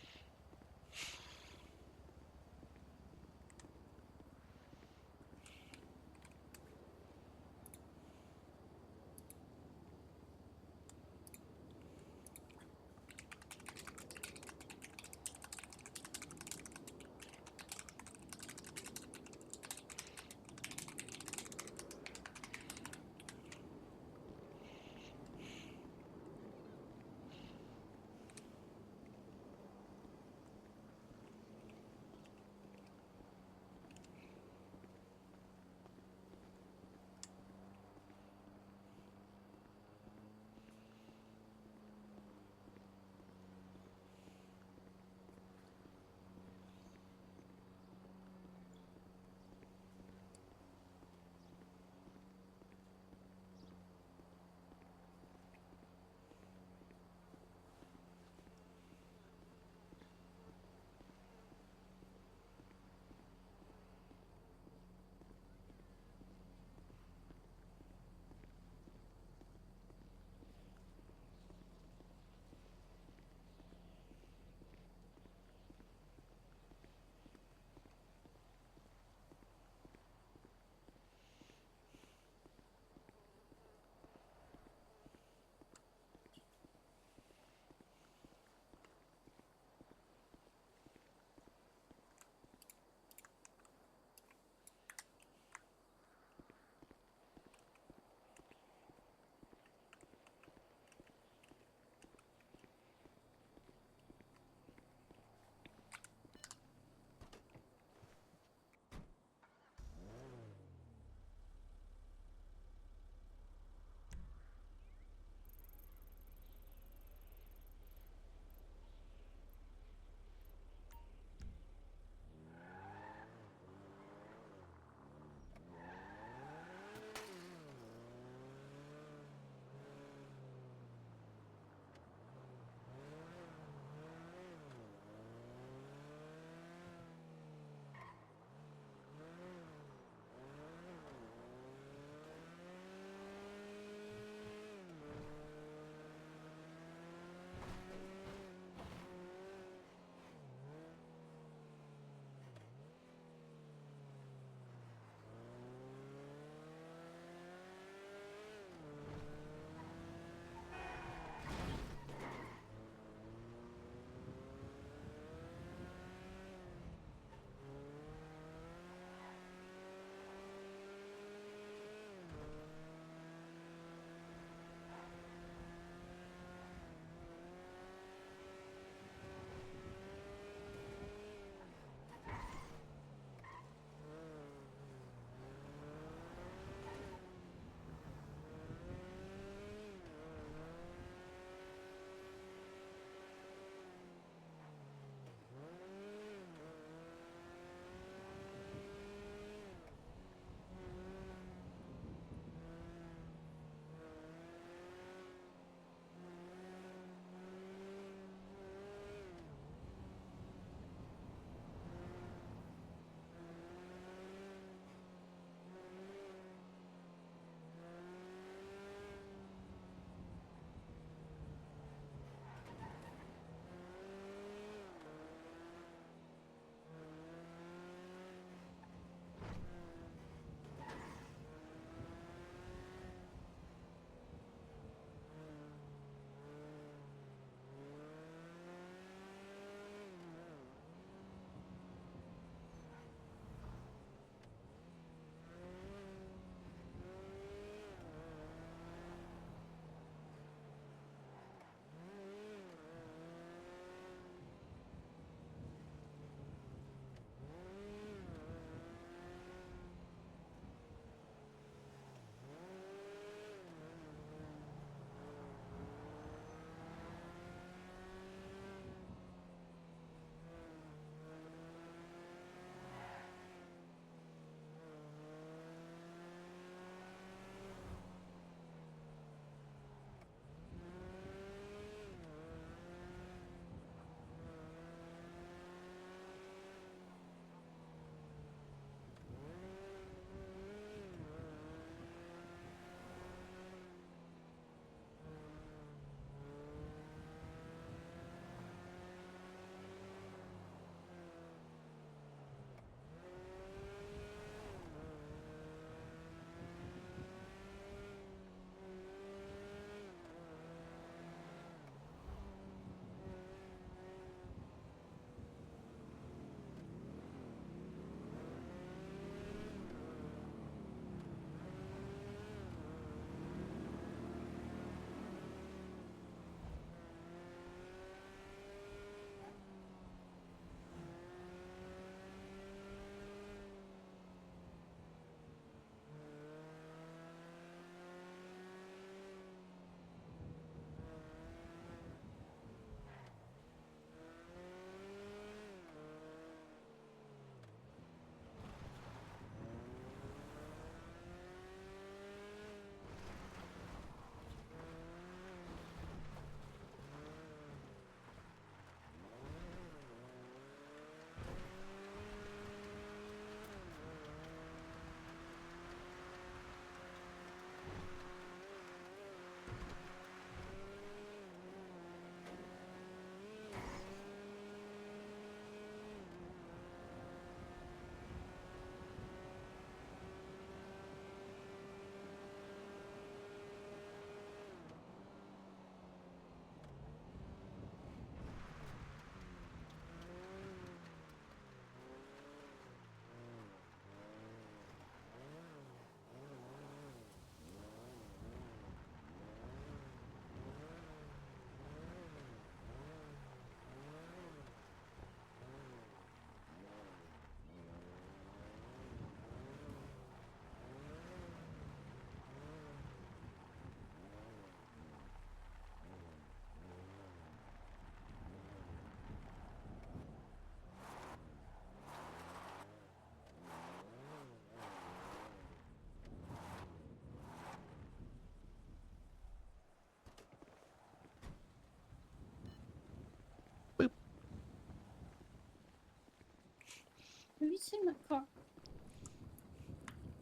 fixing my car.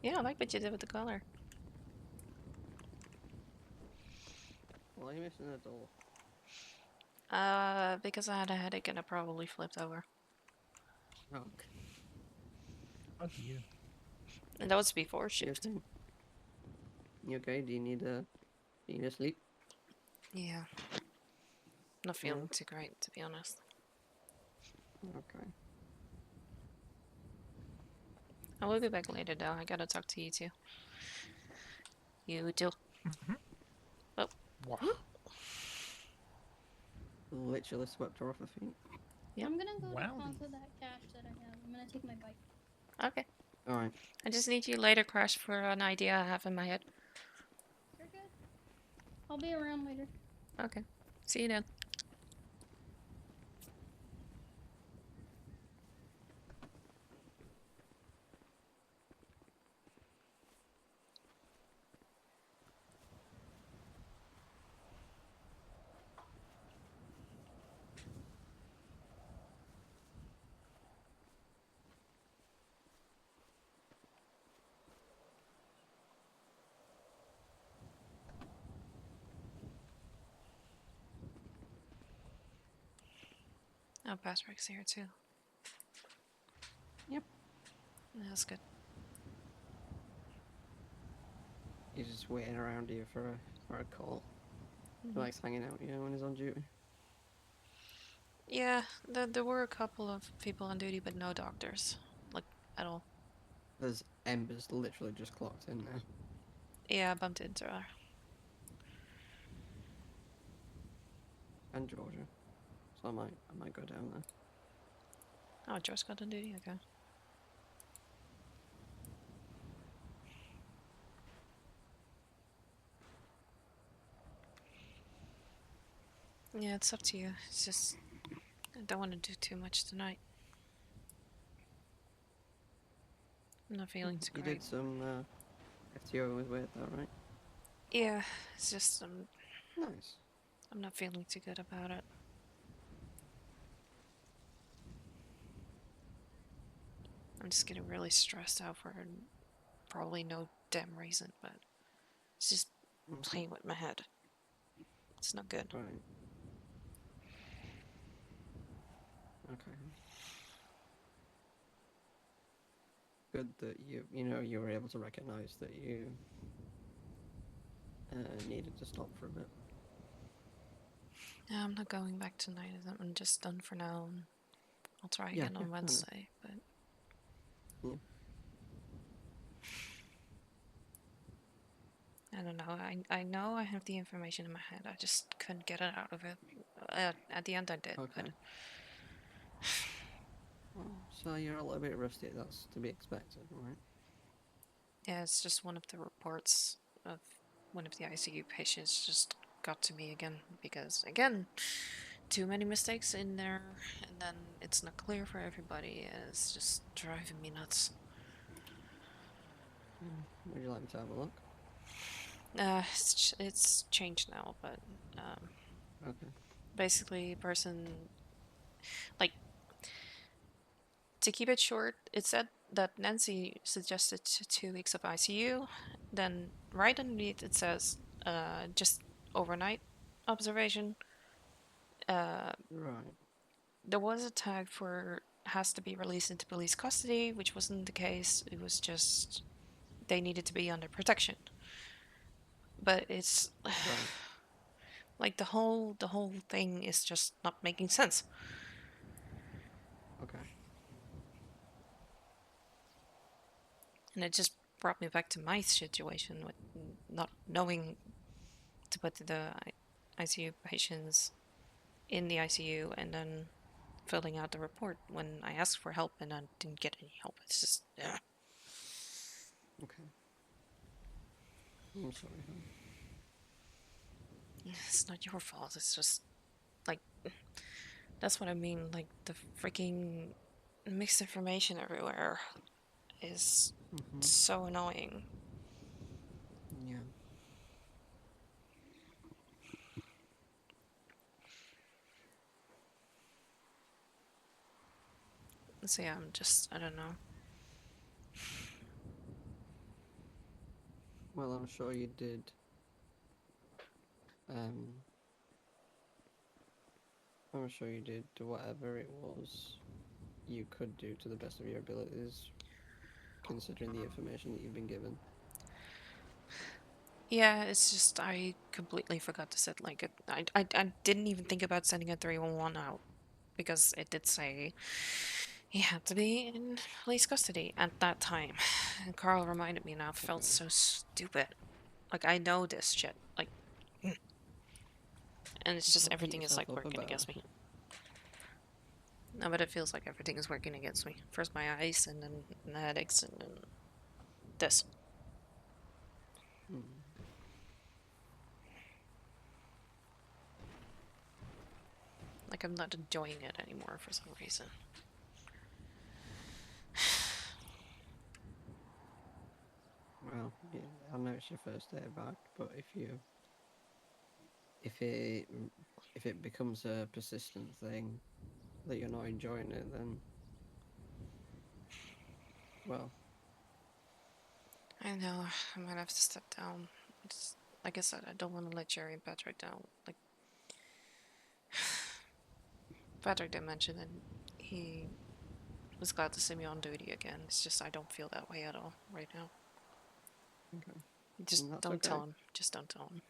Yeah, I like what you did with the color. Why are you missing the door? Because I had a headache and I probably flipped over. Okay. Oh dear. And that was before shift. You okay? Do you need a sleep? Yeah. Not feeling too great, to be honest. Okay. I will be back later though. I gotta talk to you too. You too. Oh. What? Literally swept her off her feet. I'm gonna go Wow. deposit that cash that I have. I'm gonna take my bike. Okay. Alright. I just need you later, Crash, for an idea I have in my head. You're good. I'll be around later. Okay. See you then. Oh, Patrick's here too. Yep. That's good. He's just waiting around here for a call. He likes hanging out, when he's on duty. Yeah, there were a couple of people on duty, but no doctors. Like, at all. There's Ember's literally just clocked in now. Yeah, I bumped into her. And Georgia. So I might go down there. Oh, George got on duty? Okay. Yeah, it's up to you. It's just... I don't want to do too much tonight. I'm not feeling too You great. did some FTO with weight though, right? Yeah, it's just... Nice. I'm not feeling too good about it. I'm just getting really stressed out for probably no damn reason, but it's just playing with my head. It's not good. Right. Okay. Good that you were able to recognize that you needed to stop for a bit. Yeah, I'm not going back tonight. I'm just done for now. I'll try again on Wednesday, but... Yeah. I don't know. I know I have the information in my head. I just couldn't get it out of it. At the end I did, Okay. but... So you're a little bit rusty, that's to be expected, right? Yeah, it's just one of the reports of one of the ICU patients just got to me again because, again, too many mistakes in there and then it's not clear for everybody. It's just driving me nuts. Would you like me to have a look? It's changed now, but Okay. basically, person, like, to keep it short, it said that Nancy suggested 2 weeks of ICU. Then right underneath it says just overnight observation. Right. There was a tag for has to be released into police custody, which wasn't the case. It was just they needed to be under protection. But it's like the whole thing is just not making sense. Okay. And it just brought me back to my situation with not knowing to put the ICU patients in the ICU and then filling out the report when I asked for help and I didn't get any help. It's just, yeah. Okay. I'm sorry. It's not your fault. It's just, like, that's what I mean. Like, the freaking mixed information everywhere is so annoying. Yeah. So yeah, I'm just, I don't know. Well, I'm sure you did. I'm sure you did whatever it was you could do to the best of your abilities, considering the information that you've been given. Yeah, it's just I completely forgot to set like I didn't even think about sending a 311 out because it did say he had to be in police custody at that time. And Carl reminded me and I felt so stupid. Like I know this shit. Like and it's just Don't beat everything is yourself like up working about against it. me. No, but it feels like everything is working against me. First my eyes and then the headaches and then this. Hmm. Like I'm not enjoying it anymore for some reason. Well, yeah, I know it's your first day back, but if it becomes a persistent thing that you're not enjoying it, then well, I know, I might have to step down. It's, like I said, I don't want to let Jerry and Patrick down. Like, Patrick did mention that he was glad to see me on duty again. It's just I don't feel that way at all right now. okay. Just That's don't tell okay. him. Just don't tell him.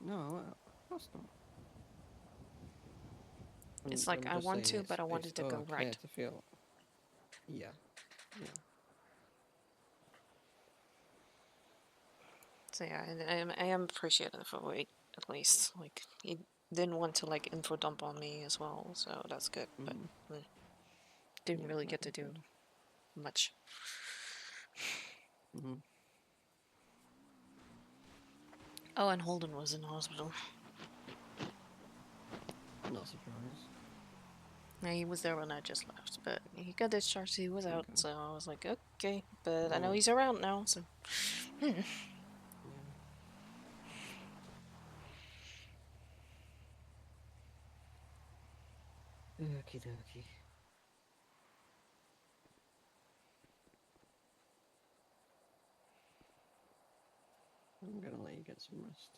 No, of course not. It's like I'm I just want saying to, but I want it's it to go okay right. to feel. Yeah. Yeah. So yeah, I am appreciative of it, at least. Like, he didn't want to, like, info dump on me as well, so that's good. But didn't Yeah, really that get to is do good. much. Mhm. Oh, and Holden was in the hospital. Not surprised. Yeah, he was there when I just left, but he got discharged, he was out, so I was like, okay, but I know Well, he's around now, so... Okie dokie. I'm gonna let you get some rest.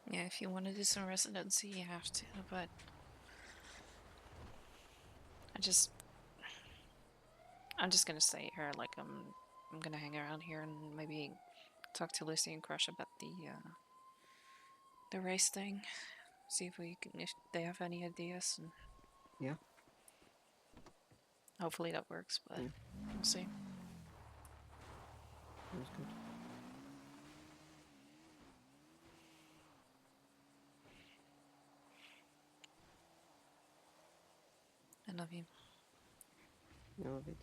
Yeah, if you want to do some residency, you have to, but... I'm just gonna stay here, like, I'm gonna hang around here and maybe talk to Lucy and Crush about the race thing. See if they have any ideas, and Yeah. hopefully that works, but Yeah. we'll see. That's good. I love you. I love it.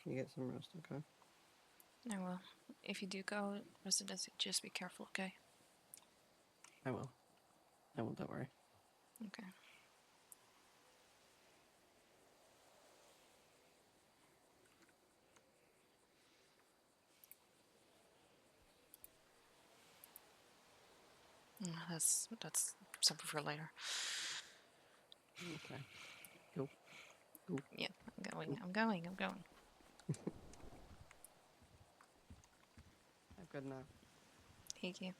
You get some rest, okay? I will. If you do go residency, just be careful, okay? I will. I won't, don't worry. Okay. That's something for later. Okay. Go. Go. Yeah, I'm going. Have a good night. Thank you.